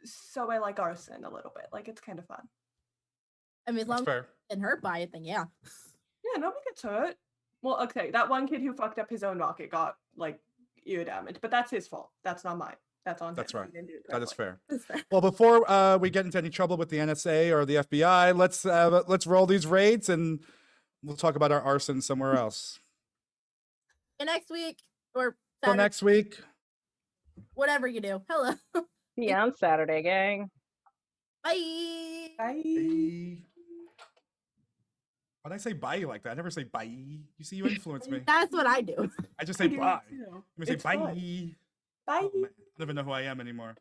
[SPEAKER 4] So I like arson a little bit. Like it's kind of fun.
[SPEAKER 5] I mean, as long
[SPEAKER 2] That's
[SPEAKER 5] as
[SPEAKER 2] fair.
[SPEAKER 5] you get hurt by it, then yeah.
[SPEAKER 4] Yeah, nobody gets hurt. Well, okay, that one kid who fucked up his own rocket got like ear damage, but that's his fault. That's not mine. That's on
[SPEAKER 2] That's
[SPEAKER 4] him.
[SPEAKER 2] right.
[SPEAKER 4] He didn't do it
[SPEAKER 2] That is
[SPEAKER 4] correctly.
[SPEAKER 2] fair.
[SPEAKER 5] That's fair.
[SPEAKER 2] Well, before we get into any trouble with the NSA or the FBI, let's roll these raids and we'll talk about our arson somewhere else.
[SPEAKER 5] And next week or
[SPEAKER 2] Till
[SPEAKER 5] Saturday,
[SPEAKER 2] next week.
[SPEAKER 5] whatever you do. Hello.
[SPEAKER 3] See you on Saturday, gang.
[SPEAKER 5] Bye.
[SPEAKER 4] Bye.
[SPEAKER 2] Bye. Why'd I say bye like that? I never say bye. You see, you influence me.
[SPEAKER 5] That's what I do.
[SPEAKER 2] I just
[SPEAKER 4] I
[SPEAKER 2] say
[SPEAKER 4] do
[SPEAKER 2] bye.
[SPEAKER 4] too.
[SPEAKER 2] Let me say
[SPEAKER 4] It's
[SPEAKER 2] bye.
[SPEAKER 4] fun. Bye.
[SPEAKER 2] Oh, man. I don't even know who I am anymore.